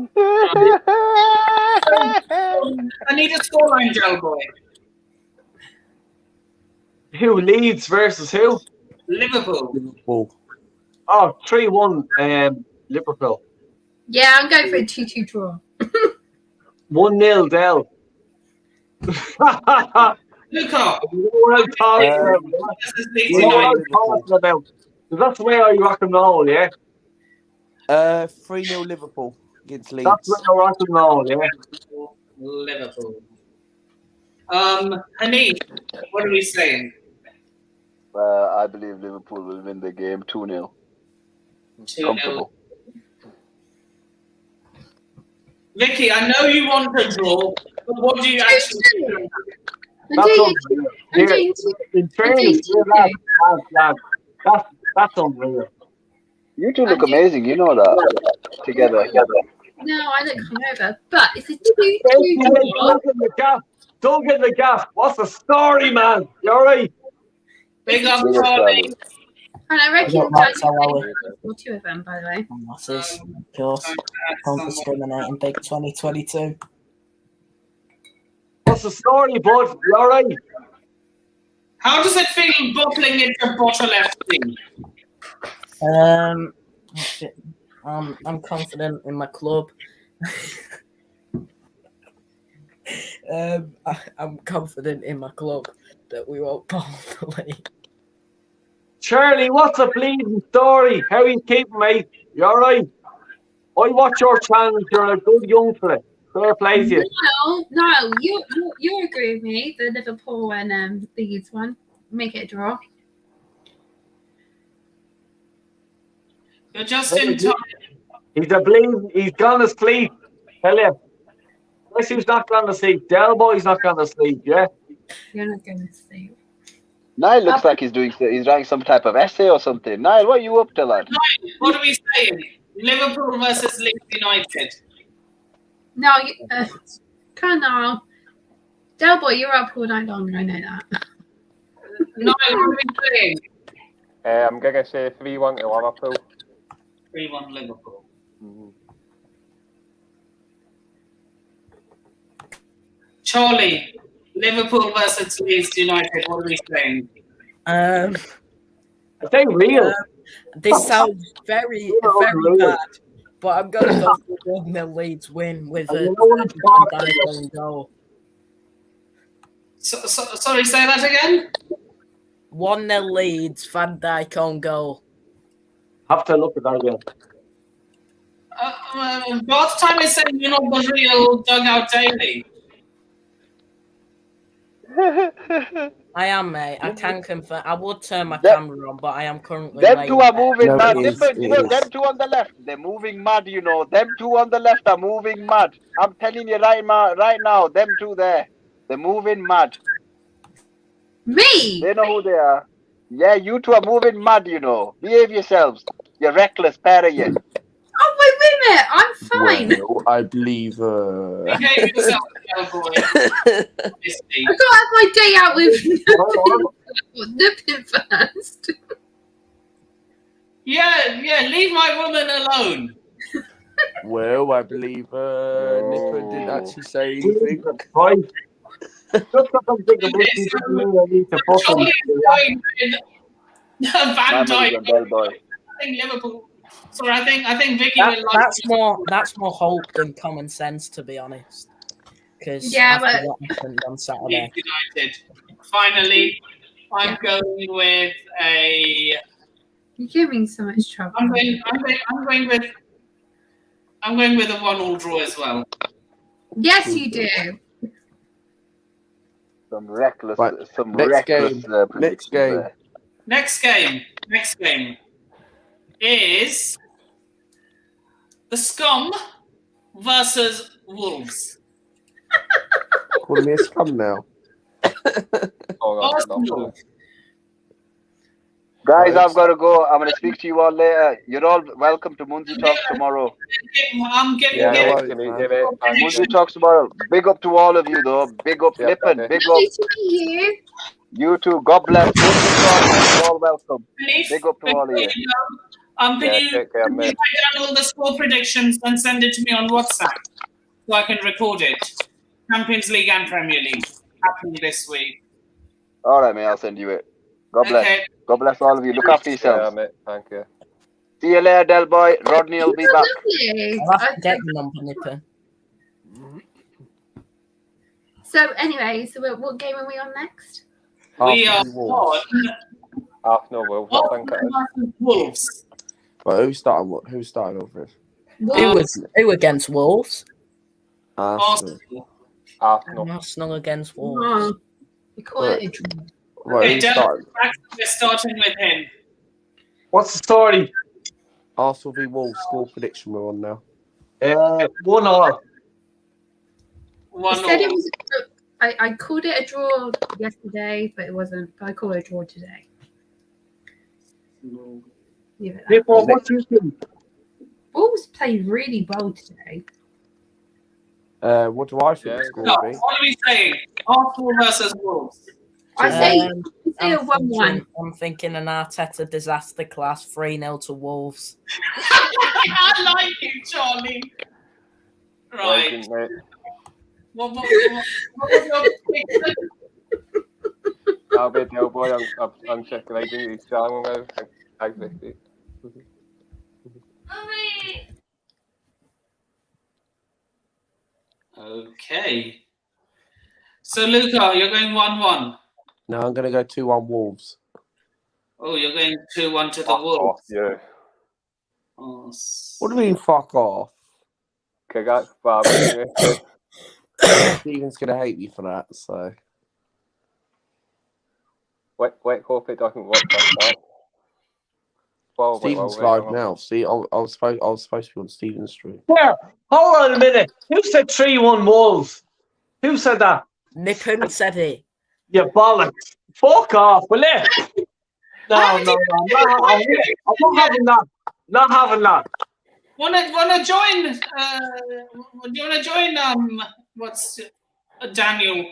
need a scoreline, Joe boy. Who Leeds versus who? Liverpool. Oh, 3-1 Liverpool. Yeah, I'm going for a 2-2 draw. 1-0 Dell. Luca. You know what I'm talking about. That's the way I rock and roll, yeah? 3-0 Liverpool against Leeds. That's the way I rock and roll, yeah? Liverpool. Hanif, what are we saying? I believe Liverpool will win the game 2-0. 2-0. Vicky, I know you want to draw, but what do you actually do? In fairness, that's unreal. You two look amazing, you know that. Together. No, I look hungover, but it's a 2-2 draw. Don't get the gaff. What's the story, man? You alright? Big up, Charlie. And I reckon guys will two of them, by the way. Masses, of course. Don't discriminate in big 2022. What's the story, bud? You alright? How does it feel bottling into bottle FC? I'm confident in my club. I'm confident in my club that we won't bottle the league. Charlie, what's the bleeding story? How are you keeping, mate? You alright? I watch your channel. You're a good young fella. Fair play to you. No, you agree with me. The Liverpool and Leeds one, make it a draw. You're just in time. He's a bleeding. He's gone to sleep. Tell you. Guess who's not gone to sleep? Del Boy's not gone to sleep. Yeah. You're not going to sleep. Niall looks like he's writing some type of essay or something. Niall, what are you up to, lad? Niall, what are we saying? Liverpool versus Leeds United. No, come on. Del Boy, you're up all night long. I know that. Niall, what are we saying? I'm going to say 3-1 to Liverpool. 3-1 Liverpool. Mm-hmm. Charlie, Liverpool versus Leeds United. What are we saying? I think real. This sounds very bad, but I'm gonna go for 1-0 Leeds win with a goal. Sorry, say that again. 1-0 Leeds, Van Dijk on goal. Have to look at that again. Both time is saying you're not the real dugout daily. I am, mate. I can confirm. I would turn my camera on, but I am currently. Them two are moving mad. Them two on the left, they're moving mad. Them two on the left are moving mad. I'm telling you right now. Them two there, they're moving mad. Me? They know who they are. Yeah, you two are moving mad. Behave yourselves. You're reckless, pair of you. Oh, wait a minute. I'm fine. Well, I believe. Behave yourself, boy. I got to have my day out with nipping first. Yeah, leave my woman alone. Well, I believe Nippon didn't actually say anything. Right. Just because I'm thinking Ricky doesn't mean I need to fucking. Charlie's going with Van Dijk. Del Boy. I think Liverpool. Sorry, I think Vicky will like. That's more hope than common sense, to be honest. Because Yeah, after but- what happened on Saturday. United. Finally, I'm going with a. You're giving so much trouble. I'm going with a 1-1 draw as well. Yes, you do. Some reckless, Right, some next reckless. game. Next game. there. Next game is the Scum versus Wolves. Calling me a scum now. Arsenal. Guys, I've got to go. I'm going to speak to you all later. You're all welcome to Munzi Talks tomorrow. I'm giving Munzi Talks tomorrow. Big up to all of you, though. Big up, Nippon. Big up. Nice to meet you. You too. God bless. Munzi Talks. You're all welcome. Big up to all of you. Can Yeah, you take care, write mate. down all the score predictions and send it to me on WhatsApp so I can record it? Champions League and Premier League happening this week. All right, mate. I'll send you it. God bless. Okay. God bless all of you. Look after yourselves. Yeah, mate. Thank you. See you later, Del Boy. Rodney will be back. Lovely. I'll have to get the number, Nippon. So anyway, what game are we on next? We are Arsenal Wolves. on Arsenal Wolves, I think it is. Arsenal Wolves. But who's starting off with? Who against Wolves? Arsenal. Arsenal. Arsenal against Wolves. Oh, we call it a draw. Right, Okay, who's Del, starting? we're starting with him. What's the story? Arsenal v Wolves score prediction we're on now. 1-1. I said it was. I called it a draw yesterday, but it wasn't. But I call it a draw today. Leave it at that. What do you think? Wolves played really well today. What do I think the score No, will be? what are we saying? Arsenal versus Wolves. I say a I'm 1-1. I'm thinking an Arteta disaster class 3-0 to Wolves. I like you, Charlie. Right. Legend, mate. What was your prediction? I'll be Del Boy. I'm circulating these songs now. Exactly. Okay. So, Luca, you're going 1-1. No, I'm going to go 2-1 Wolves. Oh, you're going 2-1 to the Off, Wolves. yeah. Oh, What do you mean, fuck off? Okay, that's bad. Stephen's going to hate me for that, so. Wait, hope it doesn't work like that. Well, Stephen's live now. See, I was supposed to be on Stephen's stream. There. Hold on a minute. Who said 3-1 Wolves? Who said that? Nippon said it. You bollocks. Fuck off, will you? No. I'm not having that. Not having that. Wanna join? Do you wanna join? What's Daniel?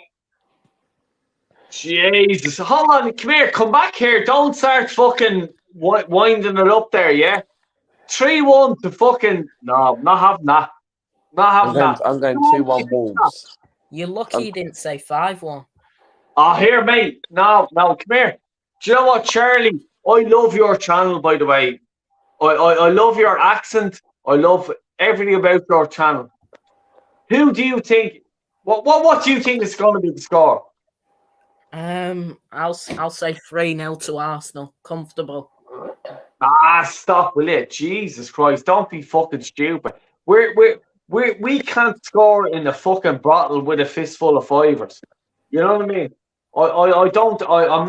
Jesus. Hold on. Come here. Come back here. Don't start fucking winding it up there, yeah? 3-1 to fucking... No, not having that. Not having that. I'm going 2-1 Wolves. You're lucky you didn't say 5-1. Oh, here, mate. No, come here. Do you know what, Charlie? I love your channel, by the way. I love your accent. I love everything about your channel. Who do you think... What do you think is going to be the score? I'll say 3-0 to Arsenal. Comfortable. Stop, will you? Jesus Christ! Don't be fucking stupid. We can't score in a fucking bottle with a fistful of fivers. You know what I mean? I'm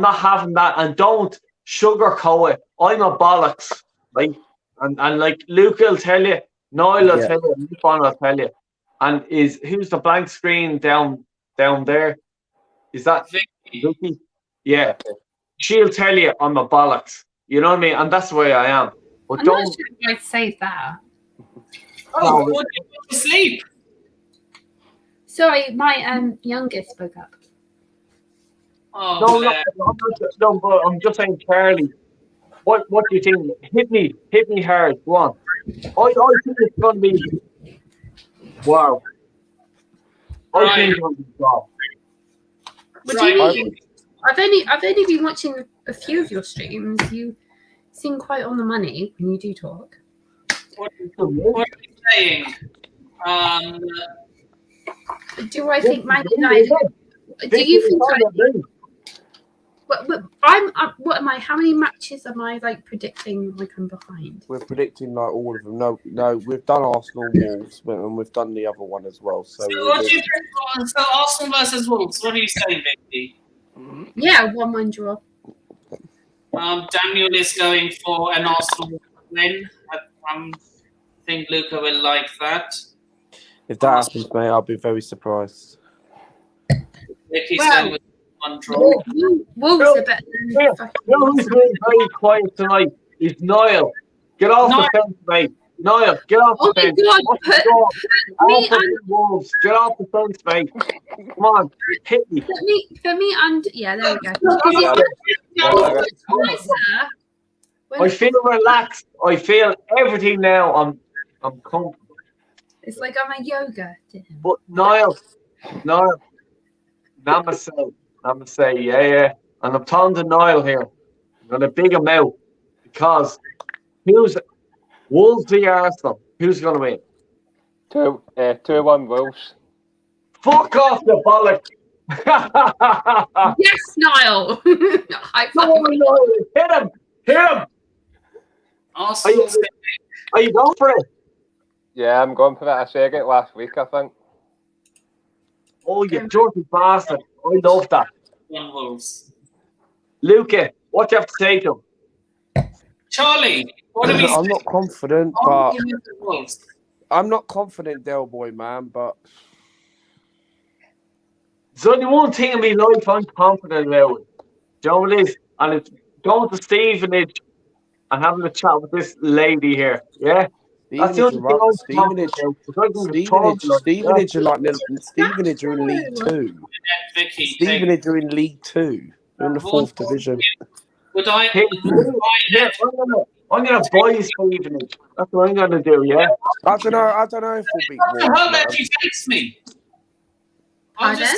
not having that, and don't sugarcoat it. I'm a bollocks, right? And like Luke will tell you, Niall will tell you, Nippon will tell you. And who's the blank screen down there? Is that Vicky? Yeah. She'll tell you I'm a bollocks. You know what I mean? And that's the way I am. But I'm not sure if I'd say that. Oh, what did you go to sleep? Sorry, my youngest spoke up. Oh, no, but I'm just saying, Charlie. What do you think? Hit me hard. Go on. think it's going to be wow. I think it's going to be wow. What do you mean? I've only been watching a few of your streams. You seem quite on the money when you do talk. What are you saying? Do I think Man United? Do you think? What am I? How many matches am I like predicting? Like I'm behind. We're predicting like all of them. No, we've done Arsenal, Wolves, and we've done the other one as well. So Arsenal versus Wolves. What are you saying, Vicky? Yeah, 1-1 draw. Daniel is going for an Arsenal win. I think Luca will like that. If that happens, mate, I'll be very surprised. Vicky's going with 1 draw. Wolves are better than fucking. Who's being very quiet tonight? Is Niall. Get off the fence, mate. Niall, get off the fence. Oh my God, Wolves. Get off the fence, mate. Come on, hit me. Put me under. Yeah, there we go. I feel relaxed. I feel everything now. I'm comfortable. It's like I'm a yoga. But Niall, namaste, yeah. And I'm talking to Niall here. I'm going to big him out because who's Wolves v Arsenal? Who's going to win? 2-1 Wolves. Fuck off, the bollock! Yes, Niall. High five. No, hit him! Are you going for it? Yeah, I'm going for it. I said it last week, I think. Oh, you dirty bastard! I love that. 1 Wolves. Luca, what do you have to say to him? Charlie, what are we saying? I'm not confident, but I'm not confident, Del Boy, man. But there's only one thing in my life I'm confident about. Do you know what it is? And it's going to Stevenage and having a chat with this lady here. Yeah? That's the only thing I'm confident about. Stevenage are like Stevenage are in League 2. Stevenage are in League 2. They're in the 4th division. Would I? I'm gonna buy Stevenage. That's what I'm gonna do. Yeah. I don't know if we'll beat Wolves. How did you face me? Pardon?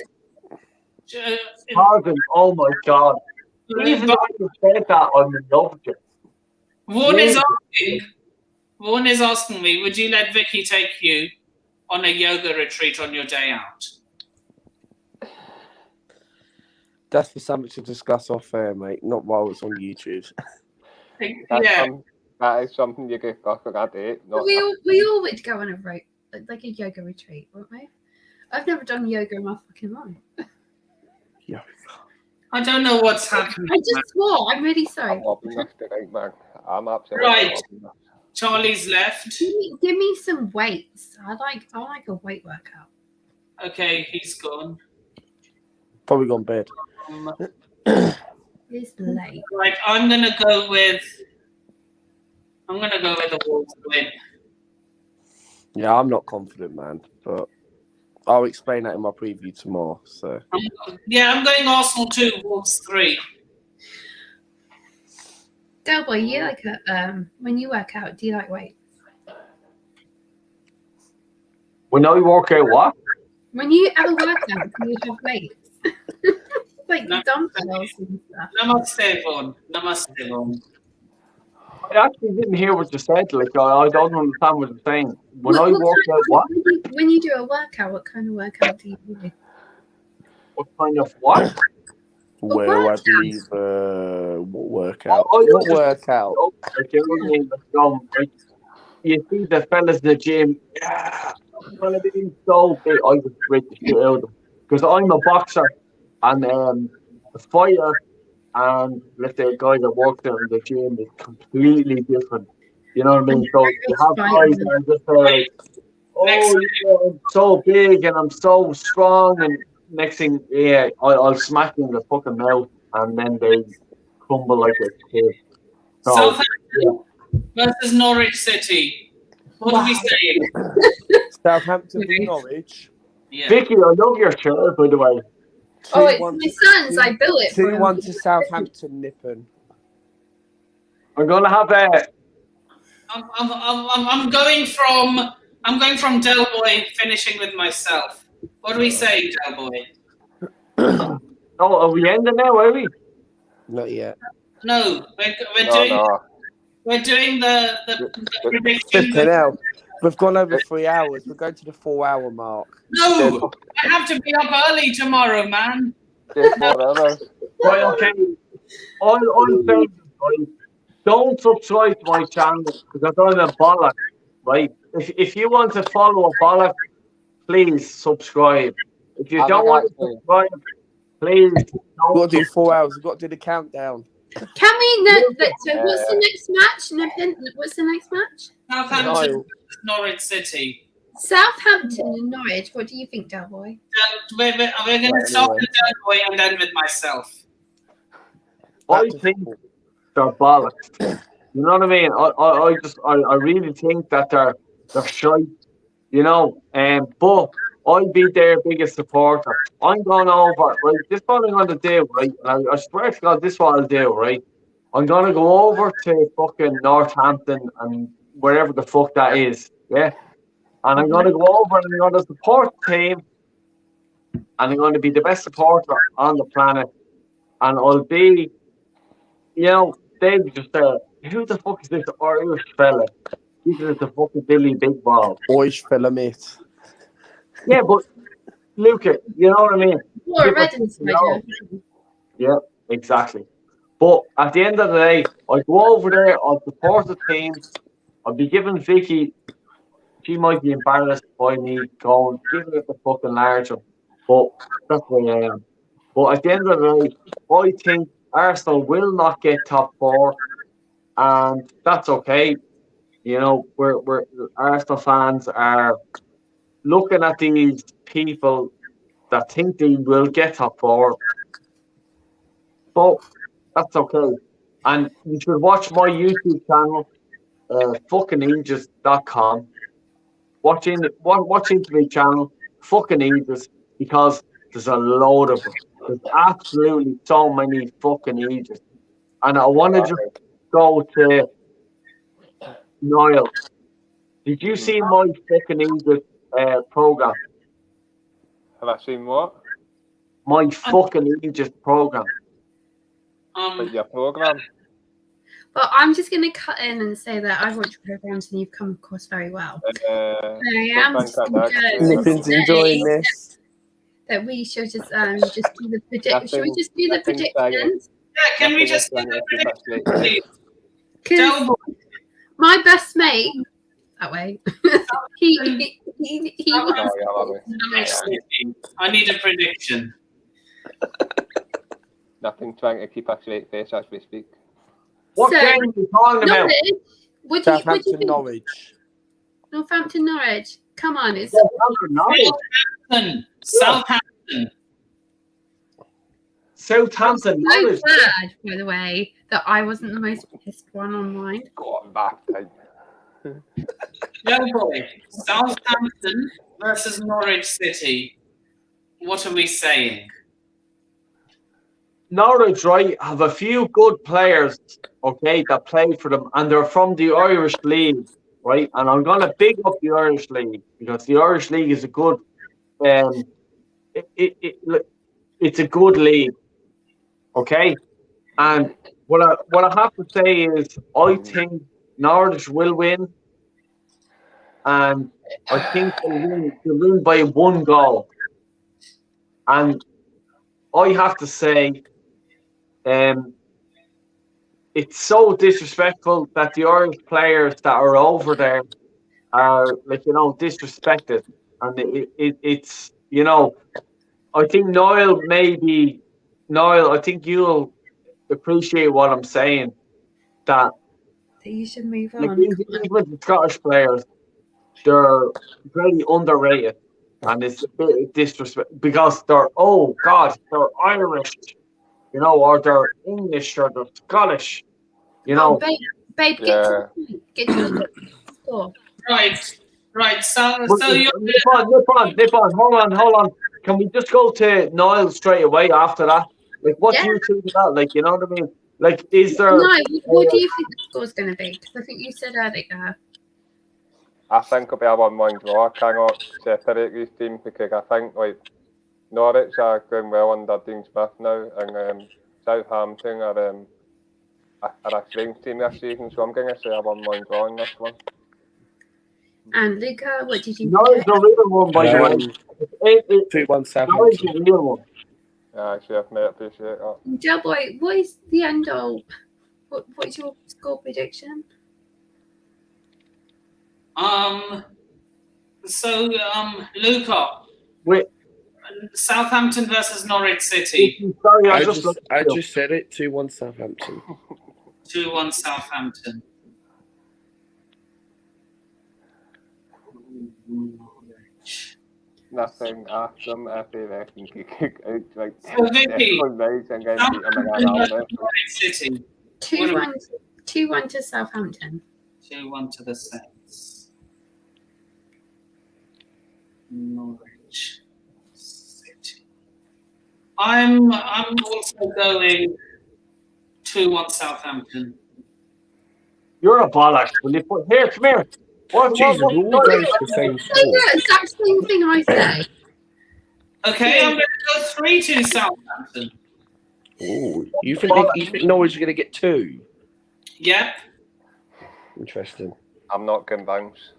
Pardon. Oh my God. Even though you said that, I'm in love with you. Vaughan is asking me, would you let Vicky take you on a yoga retreat on your day out? That's for something to discuss off air, mate. Not while it's on YouTube. That is something you could go for that date. We all would go on a yoga retreat, wouldn't we? I've never done yoga in my fucking life. Yoga. I don't know what's happening. I just swore. I'm really sorry. I'm absolutely right. Charlie's left. Give me some weights. I like a weight workout. Okay, he's gone. Probably gone bed. It's late. Right, I'm gonna go with the Wolves win. Yeah, I'm not confident, man, but I'll explain that in my preview tomorrow. So I'm going Arsenal 2, Wolves 3. Delboy, you like when you work out, do you like weights? When I work out what? When you have a workout, do you have weights? Like dumbbells and stuff. Namaste, Vaughan. I actually didn't hear what you said. Like I don't understand what you're saying. When I work out what? When you do a workout, what kind of workout do you do? What kind of what? Well, I believe what workout? What workout? You see the fellas in the gym. Yeah, I'm being so big. I just break the shit out of them because I'm a boxer and a fighter, and let's say a guy that works out in the gym is completely different. You know what I mean? So you have guys that are just like, oh, yeah, I'm so big and I'm so strong, and next thing, I'll smack them in the fucking mouth, and then they crumble like a kid. So, Southampton versus Norwich City. What are we saying? Southampton v Norwich. Yeah. Vicky, I love your shirt, by the way. Oh, it's my son's. I built it for him. 2-1 to Southampton, Nippon. I'm gonna have I'm going from Del Boy, finishing with myself. What are we saying, Del Boy? Oh, are we ending now? Are we? Not yet. No, we're doing the prediction. Flipping hell. We've gone over 3 hours. We're going to the 4-hour mark. No, I have to be up early tomorrow, man. Right, okay. All I'm saying is, right, don't subscribe to my channel because I'm doing a bollock, right? If you want to follow a bollock, please subscribe. If you don't want to subscribe, please don't. We've got to do 4 hours. We've got to do the countdown. Can we? So what's the next match? Nepin? What's the next match? Southampton, Norwich City. Southampton and Norwich. What do you think, Del Boy? We're going to start with Del Boy and then with myself. I think they're bollocks. You know what I mean? I really think that they're shite. You know, but I'll be their biggest supporter. I'm going over, right? This is what I'm going to do, right? And I swear to God, this is what I'll do, right? I'm going to go over to fucking Northampton and wherever the fuck that is, yeah? And I'm going to go over and I'm going to support the team. And I'm going to be the best supporter on the planet. And I'll be, you know, they just who the fuck is this Irish fella? This is the fucking Billy Big Ball. Irish fella, mate. Yeah, but Luca, you know what I mean? Yeah, exactly. But at the end of the day, I go over there, I'll support the team. I'll be giving Vicky, she might be embarrassed by me going, giving it the fucking larger. But that's where I am. But at the end of the day, I think Arsenal will not get top 4, and that's okay. You know, we're Arsenal fans are looking at these people that think they will get top 4. But that's okay. And you should watch my YouTube channel, fuckingages.com. Watch into my channel, fucking ages, because there's a load of them. There's absolutely so many fucking ages. And I want to just go to Niall. Did you see my fucking ages program? Have I seen what? My fucking ages program. Your program? Well, I'm just going to cut in and say that I've watched programs and you've come across very well. I am just Nippin's enjoying this. That we should just do the prediction. Should we just do the predictions? Yeah, can we just do the predictions, please? My best mate, that way. he was. I need a prediction. Nothing, trying to keep a straight face as we speak. What game are you talking about? Southampton, Norwich. Northampton, Norwich. Come on, it's Southampton. So bad, by the way, that I wasn't the most pissed one online. Go back. Young boy, Southampton versus Norwich City. What are we saying? Norwich, right, have a few good players, okay, that play for them, and they're from the Irish League, right? And I'm going to big up the Irish League because the Irish League is a good, it's a good league, okay? And what I have to say is, I think Norwich will win, and I think they'll win by 1 goal. And I have to say, it's so disrespectful that the Irish players that are over there are, like, you know, disrespected. And it's, you know, I think Niall, I think you'll appreciate what I'm saying. That you should move on. Like, even the Scottish players, they're very underrated. And it's a bit disrespect because they're Irish, you know, or they're English or they're Scottish, you know. Babe, get to the score. Right. So you nip on. Hold on. Can we just go to Niall straight away after that? Like, what do you think of that? Like, you know what I mean? Like, is there? No, what do you think the score's going to be? Because I think you said earlier. I think it'll be a 1-1 draw. I cannot separate these teams because I think like Norwich are going well under Dean Smith now, and Southampton are a strange team this season. So I'm going to say a 1-1 draw in this one. And Luca, what did you No, it's a real one, by the way. 2-1 It's a real one. Yeah, chef, mate, appreciate that. Del Boy, what is the end all? What is your score prediction? Luca. Wait. Southampton versus Norwich City. Sorry, I just said it. 2-1 Southampton. 2-1 Southampton. Nothing awesome after that. Like, So Vicky, City. 2-1 to Southampton. 2-1 to the Saints. Norwich City. I'm also going 2-1 Southampton. You're a bollocks. Will you put here? Come here. Jesus, we're all going to the same Say the exact same thing I say. Okay, I'm going to go 3-2 Southampton. Oh, you think Norwich are going to get 2? Yep. Interesting. I'm not convinced.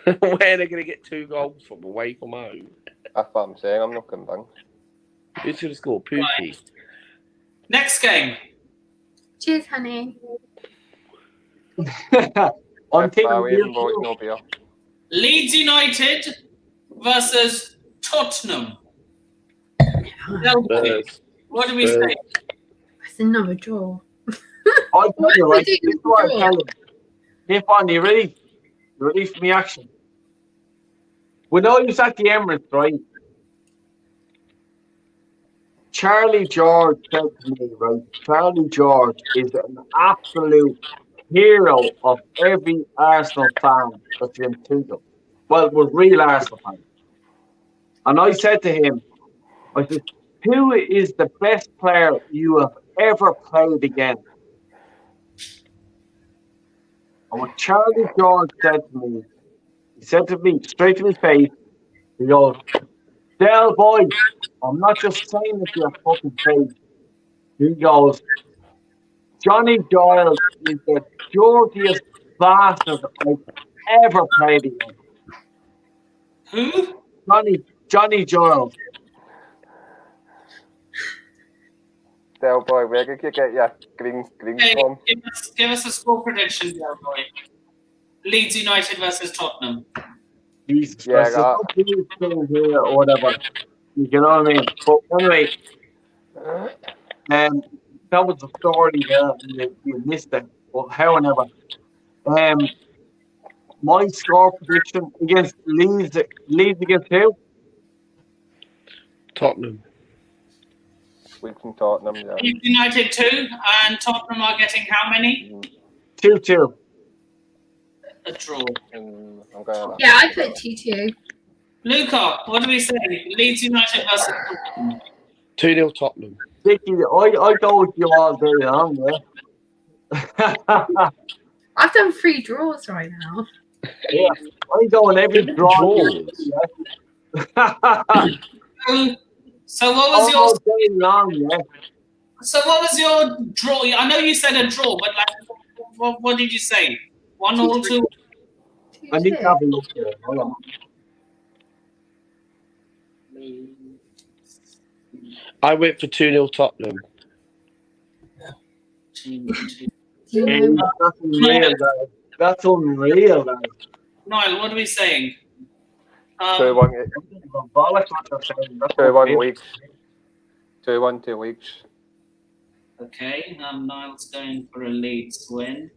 Where are they going to get 2 goals from away from home? That's what I'm saying. I'm not convinced. Who's going to score? Pookie. Right. Next game. Cheers, honey. I'm taking no beer. Leeds United versus Tottenham. What do we say? That's another draw. I'll tell you, right? This is what I'm telling you. Hey, Fondy, you ready? You ready for me action? When I was at the Emirates, right? Charlie George said to me, right? Charlie George is an absolute hero of every Arsenal fan that's in Tuchel. Well, was real Arsenal fan. And I said to him, I said, who is the best player you have ever played against? And what Charlie George said to me, he said to me, straight to my face, he goes, Del boy, I'm not just saying it to your fucking face. He goes, Johnny Doyle is the dirtiest bastard I've ever played against. Who? Johnny Doyle. Del boy, where did you get your green from? Give us a score prediction, Del boy. Leeds United versus Tottenham. Jesus Christ. Here or whatever. You know what I mean? But anyway, that was the story there. You missed it. But however, my score prediction against Leeds against who? Tottenham. Leeds and Tottenham, yeah. Leeds United 2, and Tottenham are getting how many? 2-2. A draw. Yeah, I put 2-2. Luca, what do we say? Leeds United versus Tottenham. 2-0 Tottenham. Vicky, I go with you all day long, yeah. I've done 3 draws right now. Yeah, I go in every draw. So what was your? Long, yeah. So what was your draw? I know you said a draw, but like, what did you say? 1 or 2? I need to have a look here. Hold on. I went for 2-0 Tottenham. That's unreal, guys. That's unreal, guys. Niall, what are we saying? 2-1 weeks. 2-1 2 weeks. Okay, Niall's going for a Leeds win.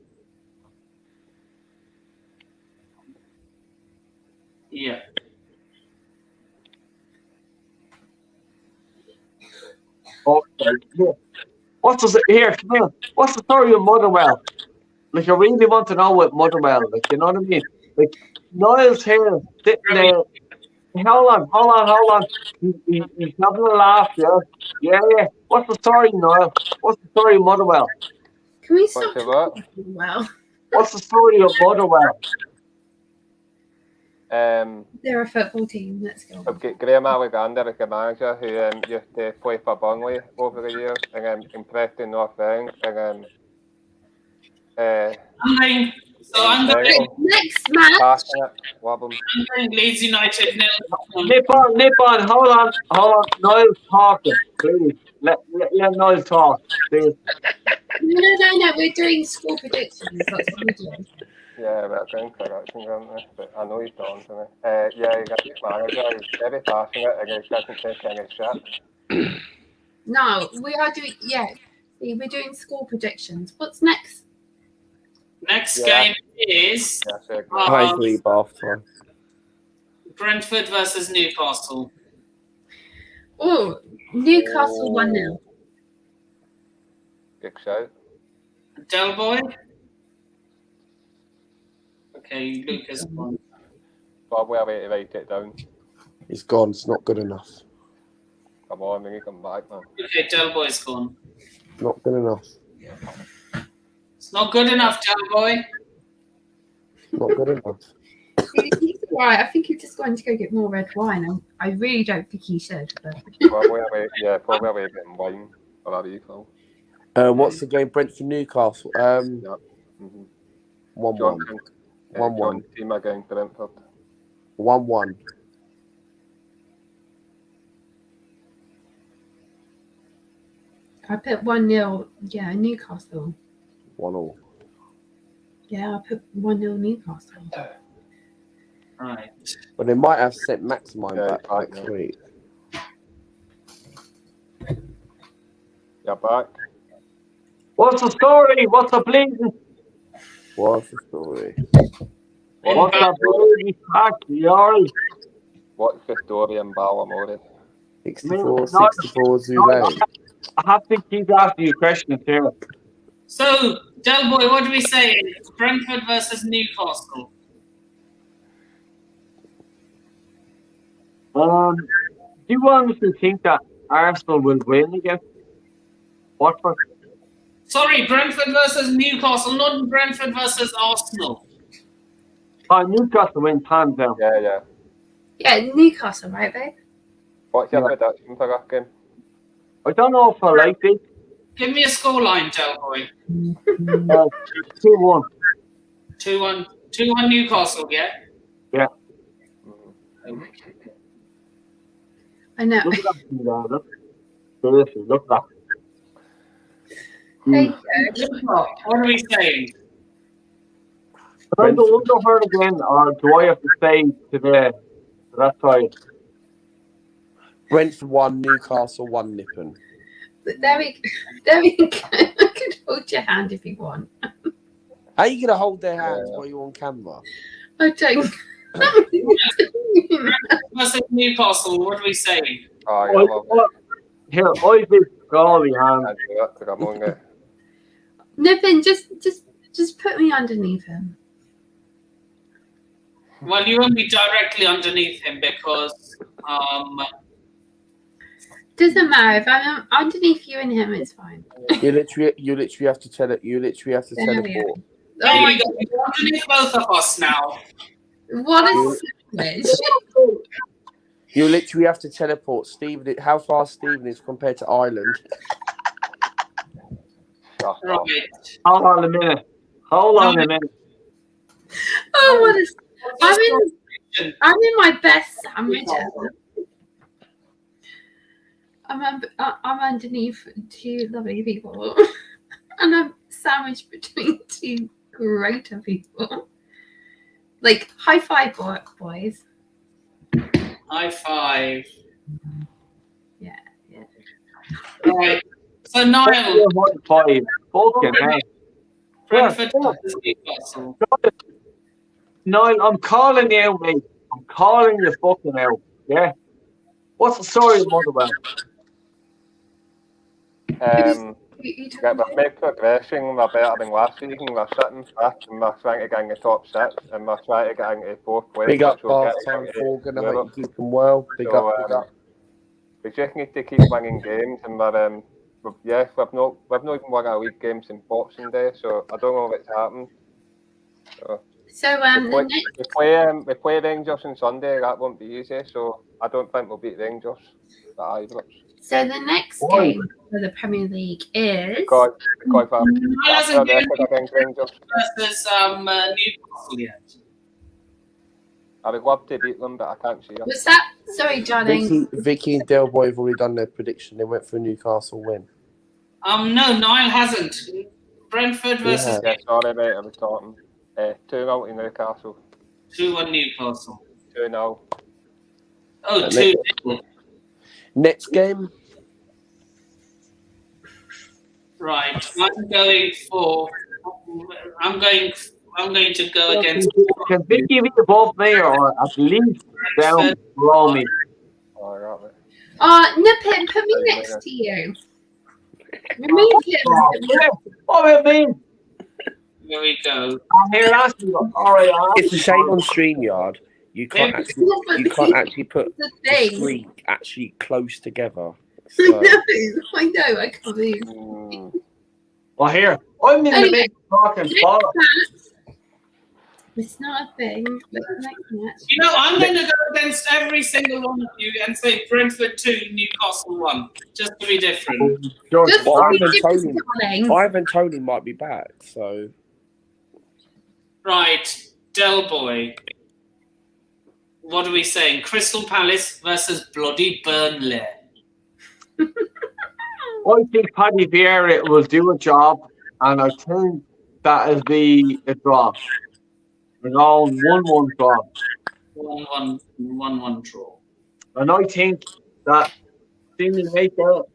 Yeah. Okay. Here. Here, come here. What's the story of Motherwell? Like, I really want to know what Motherwell, like, you know what I mean? Like, Niall's here sitting there Hold on. He's having a laugh, yeah. Yeah. What's the story, Niall? What's the story of Motherwell? Can we What's stop it about? talking well? What's the story of Motherwell? They're a football team. Let's go. I've got Graham Alexander as the manager who used to play for Burnley over the years and impressed in North End and I'm going next match. passionate, love him. I'm going Leeds United nil. Nip on, hold on. Niall's talking, please. Let Niall talk, please. No. We're doing score predictions. That's what we're doing. Yeah, but I think correction, but I know he's done to me. Yeah, he got his manager. He's very passionate and he doesn't take any shit. No, we are doing. Yeah, see, we're doing score predictions. What's next? Next game is I agree, bath time. Brentford versus Newcastle. Oh, Newcastle 1-0. Big shout. Del Boy. Okay, Lucas won. Bob, we're way to write it down. It's gone. It's not good enough. Come on, when you come back, man. Okay, Del Boy's gone. Not good enough. It's not good enough, Del Boy. Not good enough. He's right. I think he's just going to go get more red wine. I really don't think he should. But... Probably away getting wine for that equal. What's the game? Brentford Newcastle. 1-1. 1-1. Team against Brentford. 1-1. I put 1-0. Yeah, Newcastle. 1-1. Yeah, I put 1-0 Newcastle. Right. But they might have sent Maximine back next week. You're back. What's the story? What's the bleeding? What's the story? What's the bleeding back? You alright? What's the story in Ballamore? 64 Zulane. I have to keep asking you questions here. So, Del Boy, what do we say? Brentford versus Newcastle. Do you honestly think that Arsenal will win against Watford? Sorry, Brentford versus Newcastle, not Brentford versus Arsenal. Newcastle wins hands down. Yeah. Yeah, Newcastle, right, babe? What's your prediction for that game? I don't know if I like this. Give me a scoreline, Del Boy. 2-1. 2-1. 2-1 Newcastle, yeah? Yeah. I know. Look at that. Seriously, look at that. Hey, what are we saying? Can I go under her again, or do I have to stay to that side? Brentford 1, Newcastle 1, Nippon. There we go. I could hold your hand if you want. How are you going to hold their hands while you're on camera? I don't. Versus Newcastle, what are we saying? Here, I did golly hand. Nippon, just put me underneath him. Well, you won't be directly underneath him because doesn't matter if I'm underneath you and him. It's fine. You literally have to tell it. You literally have to teleport. There you go. You're underneath both of us now. What a sandwich. You literally have to teleport, Stephen. How far Stephen is compared to Ireland? Right. Hold on a minute. Oh, what is? I'm in my best sandwich ever. I'm underneath two lovely people, and I'm sandwiched between two greater people. Like high five, boys. High five. Yeah. Right. So Niall. High five. Brentford versus Newcastle. Niall, I'm calling you out, mate. I'm calling you fucking out. Yeah. What's the story of Motherwell? Yeah, we've made progression. We're better than last season. We're sitting fifth and we're trying to get in the top six and we're trying to get into fourth place. Big up which will half get time into Forgan. I Europe. hope you keep them well. Big So, up, big up. we just need to keep winning games, and we've not even won our league games in Boxing Day, so I don't know what's happened. So, we play Rangers on Sunday. That won't be easy, so I don't think we'll beat Rangers at Ibrox. So the next game for the Premier League is Because after record against Rangers. Versus Newcastle yet. I would love to beat them, but I can't see it. What's that? Sorry, darling. Vicky and Del Boy have already done their prediction. They went for a Newcastle win. No, Niall hasn't. Brentford versus Yeah, sorry, mate. I was talking. 2-0 in Newcastle. 2-1 Newcastle. 2-0. Oh, 2-0. Next game. Right. I'm going to go against. Can Vicky be above me or at least down below me? Nippin, put me next to you. Remove him. What do you mean? Here we go. I'm here last week. It's a shame on StreamYard. You can't actually put the three actually close together. So. I know, I can't move. Well, here, I'm in the middle talking bollocks. It's not a thing. I'm going to go against every single one of you and say Brentford 2, Newcastle 1, just to be different. Ivan Toney might be back, so. Right, Del Boy. What are we saying? Crystal Palace versus bloody Burnley. I think Paddy Vieira will do a job, and I think that'll be a draw. We're going 1-1 draw. 1-1 draw. And I think that Sydney make out.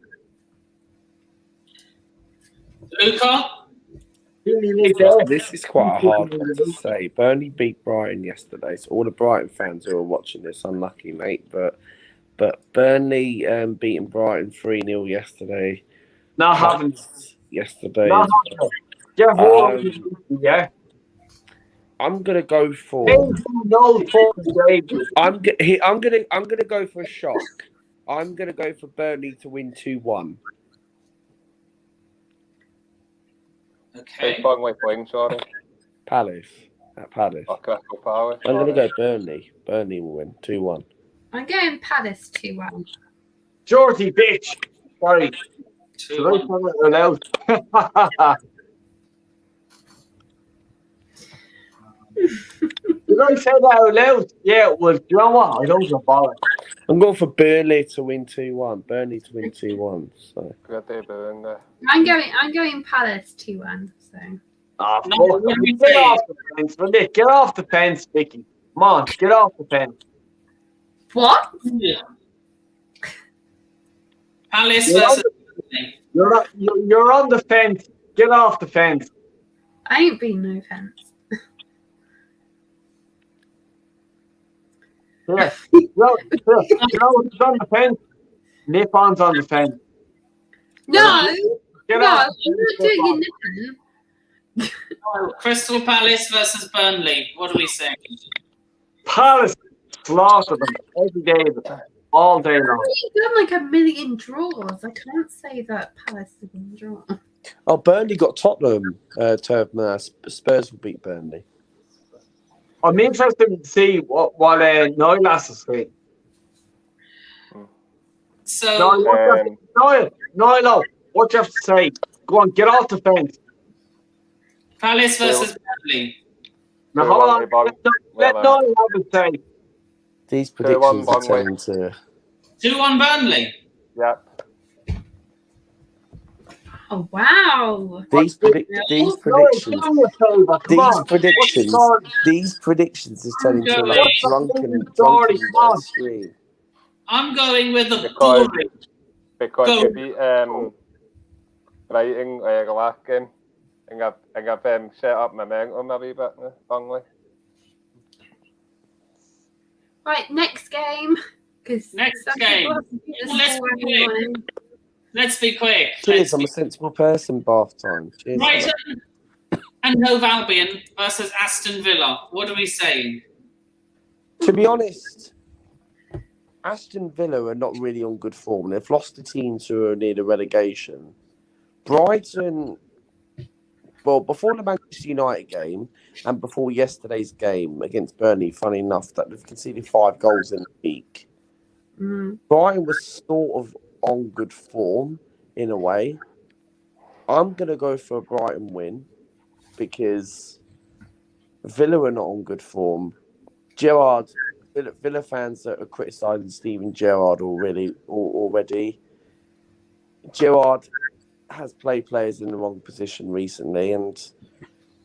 Luca? This is quite a hard one to say. Burnley beat Brighton yesterday, so all the Brighton fans who are watching this, unlucky, mate. But Burnley beating Brighton 3-0 yesterday. Not having yesterday. Not yeah. I'm gonna go for. I'm gonna go for a shock. I'm gonna go for Burnley to win 2-1. Okay. Burnley playing, sorry. Palace. At Palace. Crystal Palace. I'm gonna go Burnley. Burnley will win 2-1. I'm going Palace 2-1. Georgie, bitch. Sorry. 2-1. Did I say that out loud? Yeah, well, do you know what? I don't give a bother. I'm going for Burnley to win 2-1. Burnley to win 2-1. So. I'm going Palace 2-1. So. Oh, get off the fence, Nick. Get off the fence, Vicky. Come on, get off the fence. What? Yeah. Palace versus. You're on the fence. Get off the fence. I ain't been no fence. Yeah. You know who's on the fence? Nippon's on the fence. No, I'm not doing it. Crystal Palace versus Burnley. What are we saying? Palace slaughter them every day, all day long. We've done like a million draws. I can't say that Palace is going to draw. Oh, Burnley got Tottenham. Spurs will beat Burnley. I'm interested to see what Niall has to say. So, Niall, what do you have to say? Go on, get off the fence. Palace versus Burnley. Now, hold on. Let Niall have a say. These predictions are turning to 2-1 Burnley. Yeah. Oh wow! These predictions is turning into like a drunken stream. I'm going with the boring. Because you beat Brighton the last game, and I've set up momentum a wee bit, Burnley. Right, next game. Next game. Let's be quick. Cheers, I'm a sensible person, bath time. Cheers. Brighton and Hove Albion versus Aston Villa. What are we saying? To be honest, Aston Villa are not really on good form. They've lost the teams who are near the relegation. Brighton, well, before the Manchester United game and before yesterday's game against Burnley, funny enough, that they've conceded 5 goals in the week. Brighton was sort of on good form in a way. I'm going to go for a Brighton win because Villa are not on good form. Villa fans that are criticising Steven Gerrard already. Gerrard has played players in the wrong position recently, and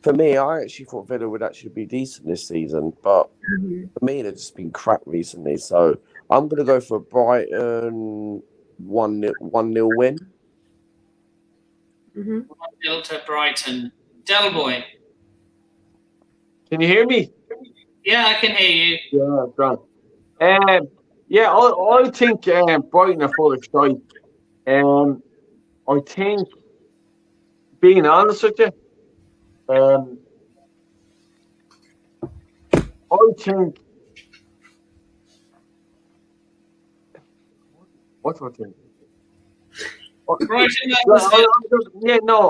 for me, I actually thought Villa would actually be decent this season, but for me, they've just been crap recently. So I'm going to go for a Brighton 1-0 win. 1-0 to Brighton. Del Boy. Can you hear me? Yeah, I can hear you. Yeah, great. I think Brighton are full of shite. I think, being honest with you, I think. What do I think?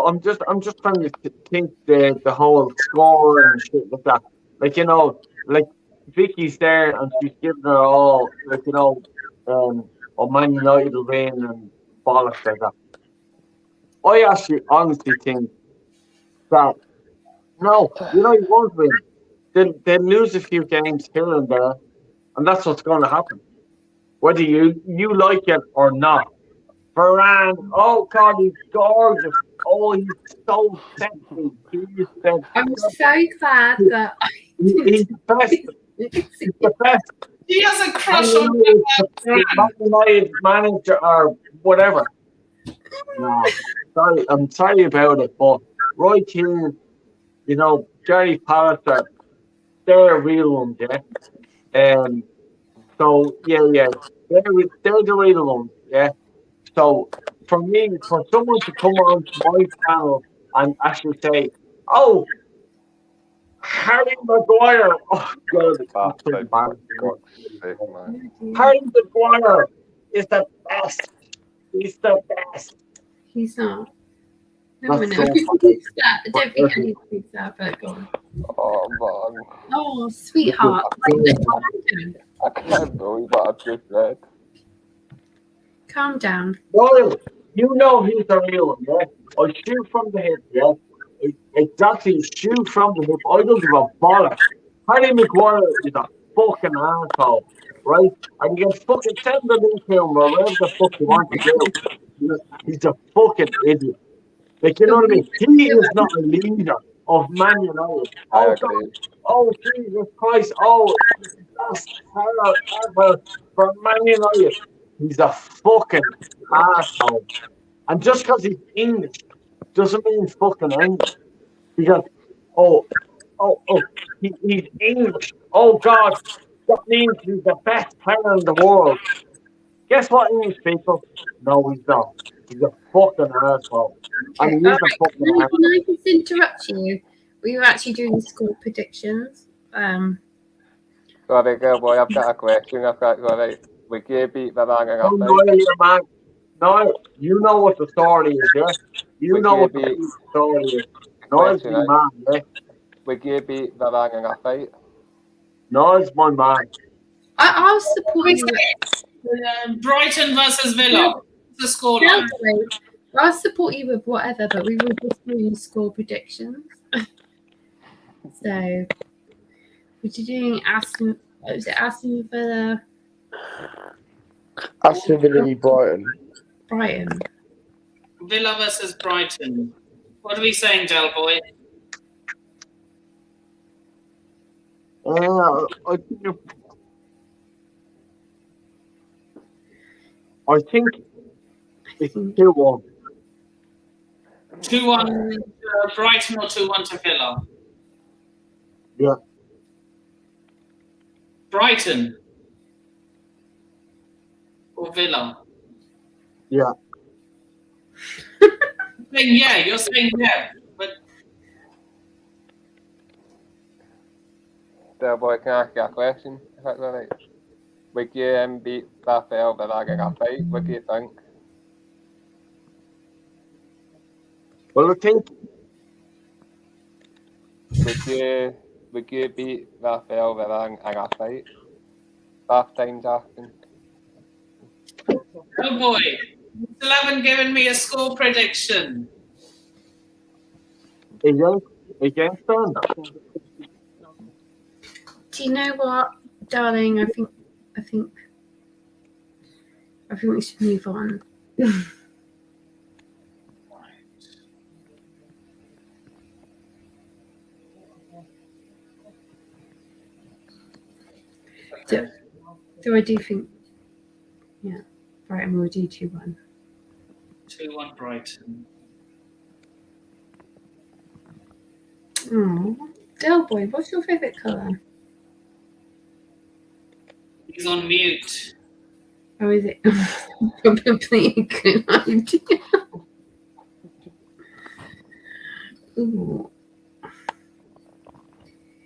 I'm just trying to think the whole score and shit like that. Like, you know, like Vicky's there and she's giving her all, like, you know, Man United will win and bollocks like that. I actually honestly think that no, you know, you won't win. They'll lose a few games here and there, and that's what's going to happen, whether you like it or not. Varane, oh God, he's gorgeous. Oh, he's so sexy. I'm so glad that he's the best. He's the best. He has a crush on Varane manager or whatever. No, I'm sorry about it, but Roy Keown, you know, Gary Pallister, they're real ones, yeah. So yeah, they're the real ones, yeah. So for me, for someone to come on my channel and actually say, "Oh, Harry Maguire," oh God, Harry Maguire is the best. He's the best. He's not. No one knows. I don't think anyone thinks that, but go on. Oh, man. Oh, sweetheart. I can't believe what I've just read. Calm down. Well, you know he's the real one, yeah? I shoot from the hip, yeah? Exactly, shoot from the hip. I don't give a bollock. Harry Maguire is a fucking asshole, right? And you can fucking send him into him or whatever the fuck you want to do. He's a fucking idiot. Like, you know what I mean? He is not a leader of Man United. Oh, Jesus Christ. Oh, that's terrible for Man United. He's a fucking asshole. And just because he's English doesn't mean he's fucking English. Because, he's English. Oh, God, that means he's the best player in the world. Guess what, English people? No, he's not. He's a fucking asshole. Okay, And he's a fucking asshole. Can I just interrupt you? We were actually doing score predictions. Sorry, girl boy, I've got a question. Sorry. We can't beat Varane. No, you know what the story is, yeah? You know what the story is. No, it's my man, yeah? We can't beat Varane in a fight. No, it's my man. I'll support you. Brighton versus Villa. The scoreline. I'll support you with whatever, but we will just do score predictions. So, what you doing? Aston Villa? Aston Villa, Brighton. Villa versus Brighton. What are we saying, Del Boy? I think it's 2-1. 2-1 Brighton or 2-1 to Villa? Yeah. Brighton or Villa? Yeah. Yeah, you're saying yeah, but There, boy, can I ask you a question? If that's all right. Would you beat Raphael Varag in a fight? What do you think? Well, I think Would you beat Raphael Varag in a fight? Half-time, Justin. oh boy, you still haven't given me a score prediction. against them. Do you know what, darling? I think we should move on. So I do think, yeah, Brighton will do 2-1. 2-1 Brighton. Oh, Del Boy, what's your favourite colour? He's on mute. Oh, is it? Probably a good idea. Ooh.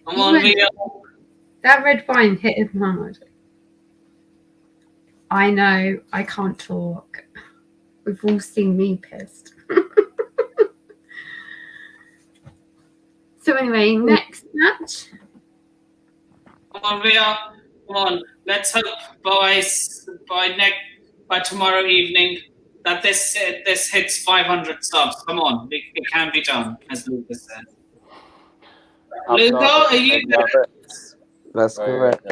Come on, Mia. That red wine hit him hard. I know, I can't talk. We've all seen me pissed. So anyway, next match. Come on, Mia. Come on. Let's hope by tomorrow evening that this hits 500 subs. Come on, it can be done, as Lucas said. Luca, are you there? That's correct.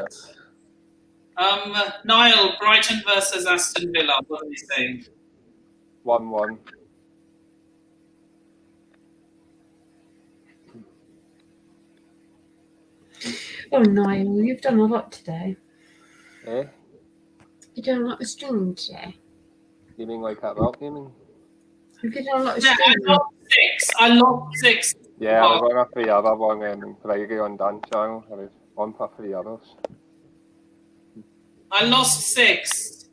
Niall, Brighton versus Aston Villa. What are we saying? 1-1. Oh, Niall, you've done a lot today. Eh? You've done a lot of streaming today. You mean like at rock gaming? You've done a lot of Yeah, streaming. I lost six. Yeah, I was on a free other one Friday on Dan channel. I was on for 3 others. I lost 6.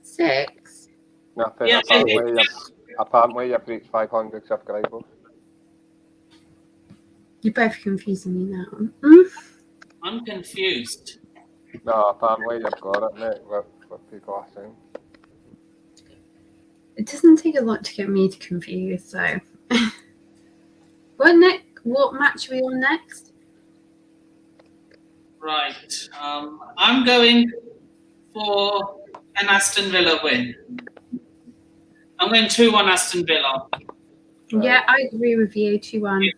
6? Nothing. Yeah, Apparently you've reached 500 subscribers. You're both confusing me now. I'm confused. No, apparently you've got it, mate, what people are saying. It doesn't take a lot to get me to confuse, so. What match are we on next? Right. I'm going for an Aston Villa win. I'm going 2-1 Aston Villa. Yeah, I agree with you. 2-1.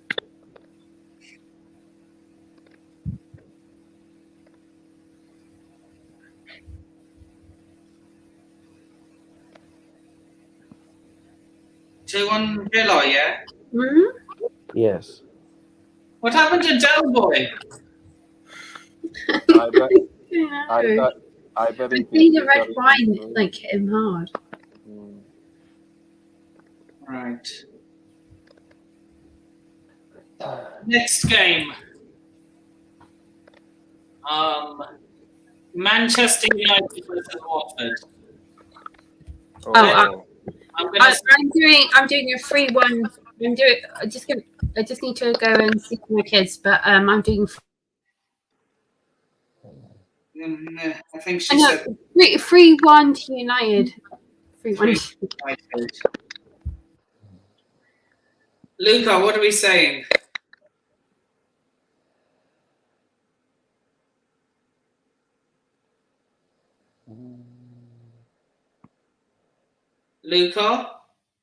Villa, yeah? Mm-hmm. Yes. What happened to Del Boy? I see the red wine like hit him hard. Right. Next game. Manchester United versus Watford. I'm doing a 3-1. I just need to go and see my kids, but I'm doing. I think she said 3-1 to United. 3-1. Luca, what are we saying? Luca?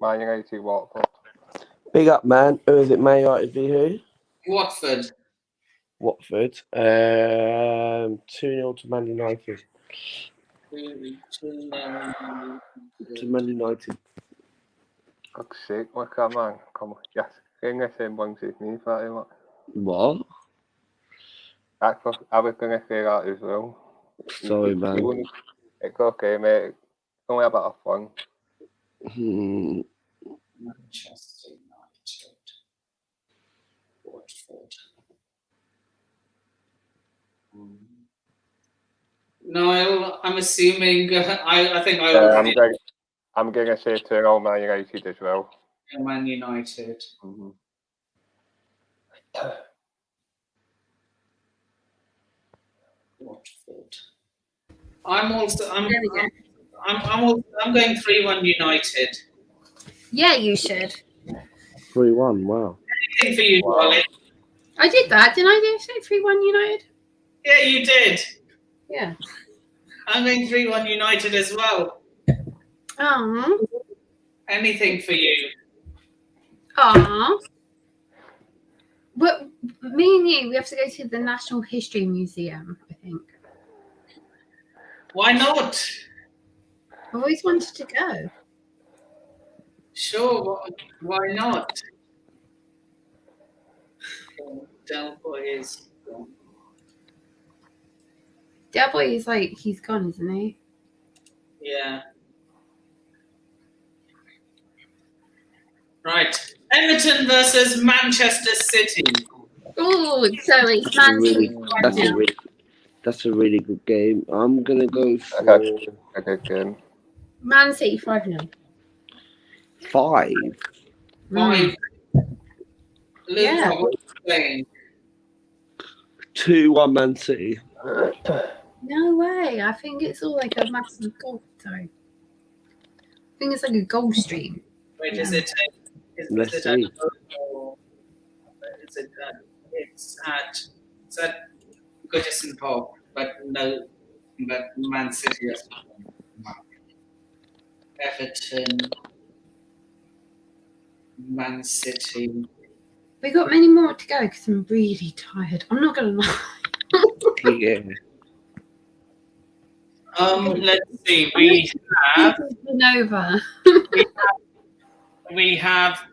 Man United, Watford. Big up, man. Who is it? Man United v who? Watford. Watford. 2-0 to Man United. To Man United. Fuck's sake, look at man. Come on. Yes. Getting the same ones as me, Fatima. What? I was going to say that as well. Sorry, man. It's okay, mate. It's only a bit of fun. Manchester United. Watford. Niall, I'm assuming. I think I. I'm going to say 2-0 Man United as well. Man United. Watford. I'm going 3-1 United. Yeah, you should. 3-1. Wow. Anything for you, Charlie? I did that, didn't I? Did I say 3-1 United? Yeah, you did. Yeah. I'm going 3-1 United as well. Aww. Anything for you? Aww. But me and you, we have to go to the National History Museum, I think. Why not? I've always wanted to go. Sure, why not? Del Boy is gone. Del Boy is like, he's gone, isn't he? Yeah. Right. Everton versus Manchester City. Oh, so it's Man City. That's a really good game. I'm gonna go for a good game. Man City 5-0. 5. 5. Yeah. Luca, what are you saying? 2-1 Man City. No way. I think it's all like a massive goal time. I think it's like a goal stream. Wait, Yeah. is it? Let's Is see. it's at Goodison Park, but no, but Man City has Everton, Man City. We got many more to go because I'm really tired. I'm not gonna lie. Yeah. Let's see. We have. It's been over. We have.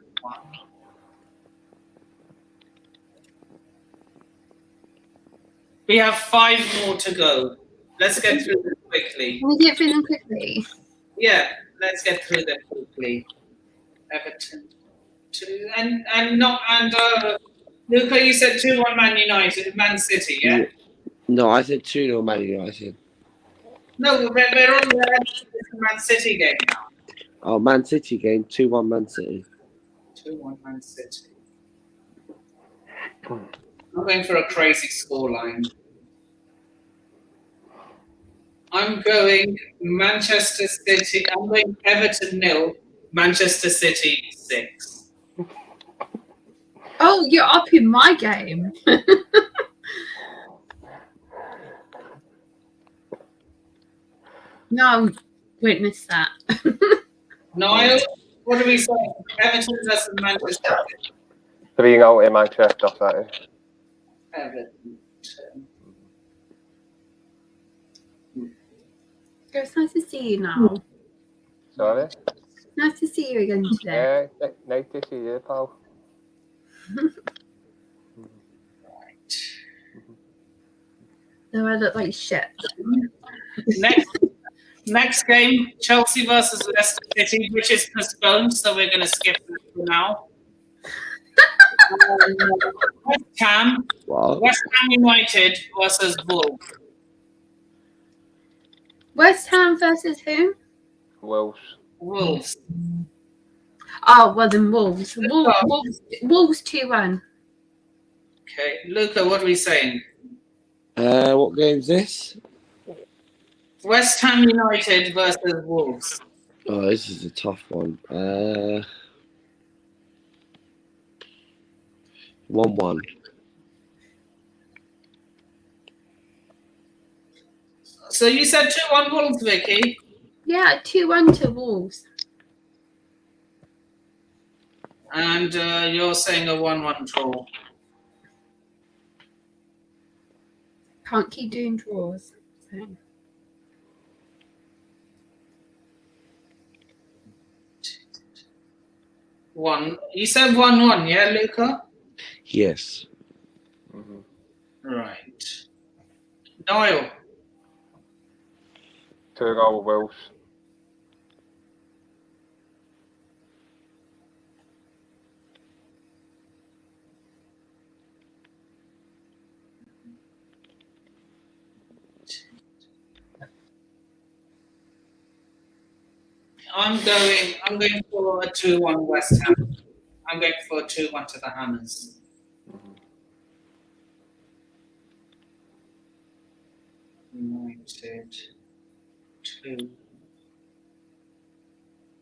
We have 5 more to go. Let's get through them quickly. Can we get through them quickly? Yeah, let's get through them quickly. Everton 2 and Luca, you said 2-1 Man City, yeah? No, I said 2-0 Man United. No, we're on the Man City game now. Oh, Man City game, 2-1 Man City. 2-1 Man City. I'm going for a crazy scoreline. I'm going Manchester City. I'm going Everton 0, Manchester City 6. Oh, you're up in my game. No, witness that. Niall, what are we saying? Everton versus Manchester City. 3-0 in Manchester City. Everton. It's nice to see you now. Sorry? Nice to see you again today. Yeah, nice to see you, pal. No, I look like shit. Next game, Chelsea versus Leicester City, which is postponed, so we're going to skip that for now. West Ham United versus Wolves. West Ham versus who? Wolves. Oh, well then Wolves. Wolves 2-1. Okay, Luca, what are we saying? What game's this? West Ham United versus Wolves. Oh, this is a tough one. 1-1. So you said 2-1 Wolves, Vicky? Yeah, 2-1 to Wolves. And you're saying a 1-1 draw. Can't keep doing draws. So. You said 1-1, yeah, Luca? Yes. Right. Niall. 2-0 Wolves. I'm going for a 2-1 West Ham. I'm going for a 2-1 to the Hammers. United 2,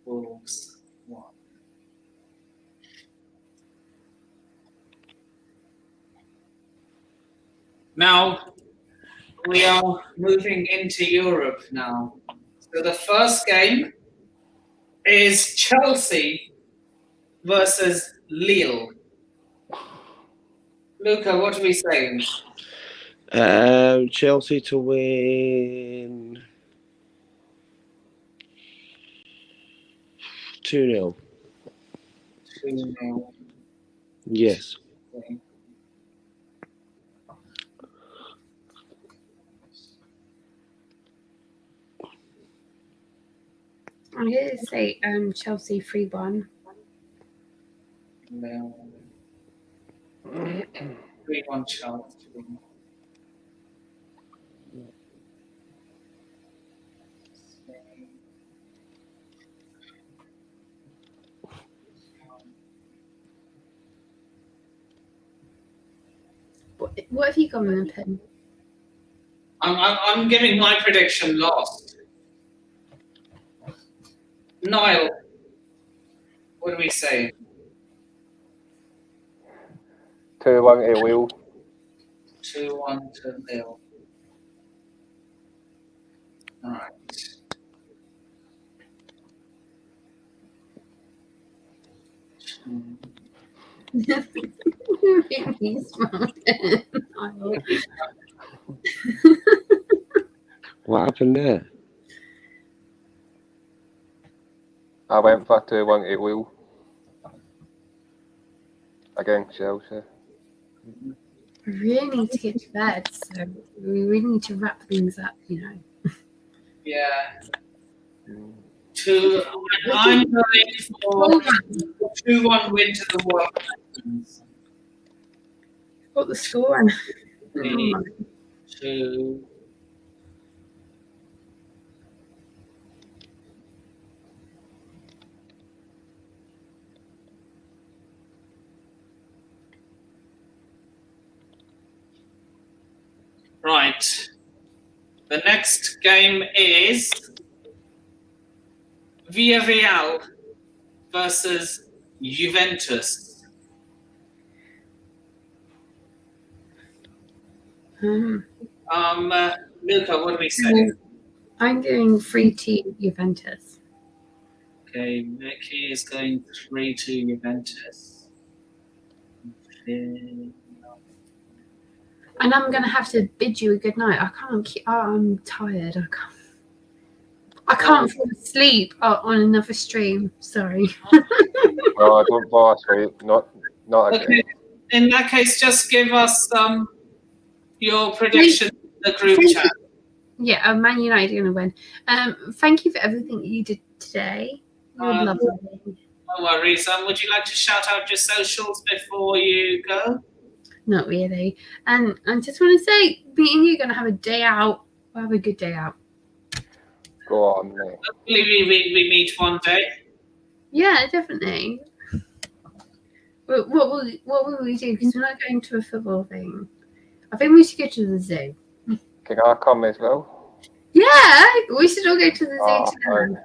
Wolves 1. Now we are moving into Europe now. So the first game is Chelsea versus Lille. Luca, what are we saying? Chelsea to win 2-0. 2-0. Yes. Okay. I'm going to say Chelsea 3-1. No. 3-1 Chelsea. What have you got in the pen? I'm giving my prediction last. Niall, what do we say? 2-1 to Lille. 2-1 to Lille. All right. What happened there? I went for 2-1 to Lille. Against Chelsea. We really need to get to bed, so we really need to wrap things up, you know. Yeah. I'm going for 2-1 win to the Wolves. What the score? And 2. Right. The next game is Villarreal versus Juventus. Luca, what do we say? I'm going 3-2 Juventus. Okay, Vicky is going 3-2 Juventus. Okay. And I'm going to have to bid you a good night. I can't keep. Oh, I'm tired. I can't fall asleep on another stream. Sorry. No, I don't fall asleep. Not again. Okay. In that case, just give us your prediction in the group chat. Yeah, Man United are going to win. Thank you for everything you did today. You were lovely. No worries. Would you like to shout out your socials before you go? Not really. And I just want to say, me and you are going to have a day out. We'll have a good day out. Go on, mate. Hopefully we meet one day. Yeah, definitely. What will we do? Because we're not going to a football thing. I think we should go to the zoo. Can I come as well? Yeah, we should all go to the zoo together.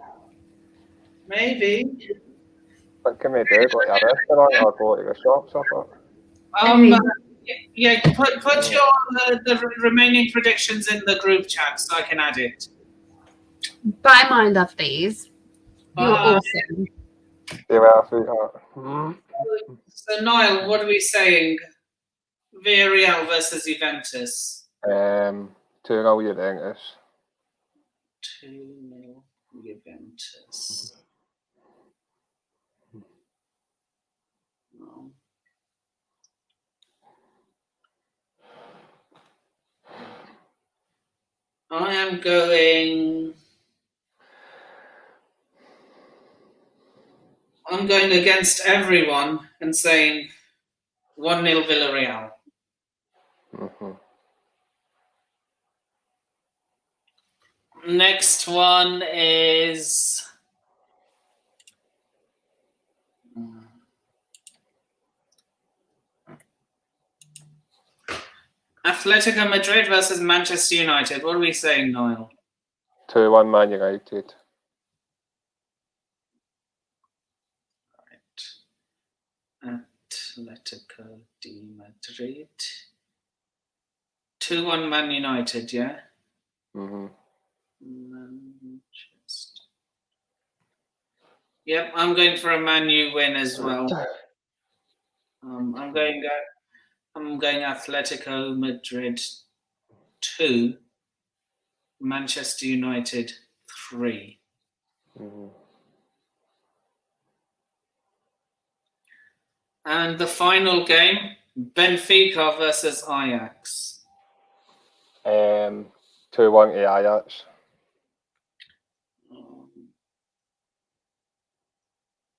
Maybe. What can we do? Go to a restaurant or go to the shops or what? Yeah, put your the remaining predictions in the group chat so I can add it. Bye, my lovelies. You're awesome. Yeah, sweetheart. So, Niall, what are we saying? Villarreal versus Juventus. 2-0 Juventus. 2-0 Juventus. No. I am going. I'm going against everyone and saying 1-0 Villarreal. Next one is Atletico Madrid versus Manchester United. What are we saying, Niall? 2-1 Man United. Atletico de Madrid. 2-1 Man United, yeah? Mm-hmm. Manchester. Yep, I'm going for a Man U win as well. I'm going Atletico Madrid 2, Manchester United 3. Mm-hmm. And the final game, Benfica versus Ajax. 2-1 to Ajax.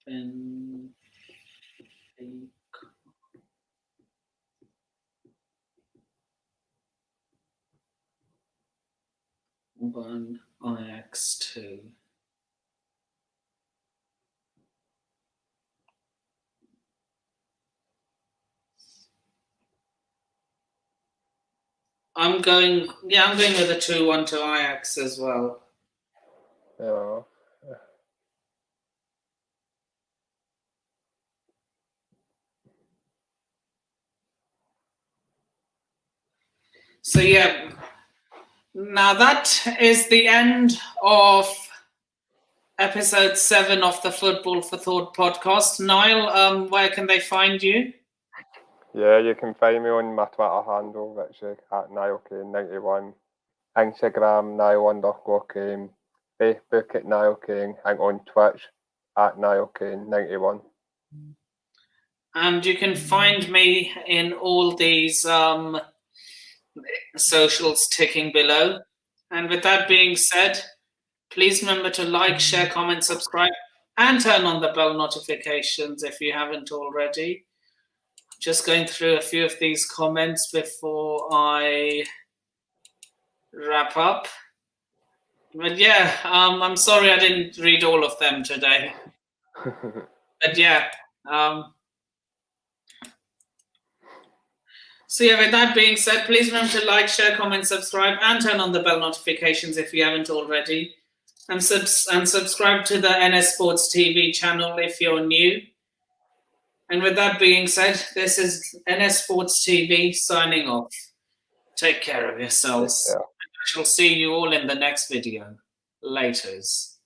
Benfica. 1, Ajax 2. I'm going with a 2-1 to Ajax as well. Yeah. So yeah, now that is the end of episode 7 of the Football for Thought podcast. Niall, where can they find you? Yeah, you can find me on my Twitter handle, which is at NiallKane91. Instagram, Niall_Kane. Facebook at Niall Kane. And on Twitch at NiallKane91. And you can find me in all these socials ticking below. And with that being said, please remember to like, share, comment, subscribe, and turn on the bell notifications if you haven't already. Just going through a few of these comments before I wrap up. But yeah, I'm sorry I didn't read all of them today. But yeah, so yeah, with that being said, please remember to like, share, comment, subscribe, and turn on the bell notifications if you haven't already. And subscribe to the NS Sports TV channel if you're new. And with that being said, this is NS Sports TV signing off. Take care of yourselves. Yeah. I shall see you all in the next video. Laters.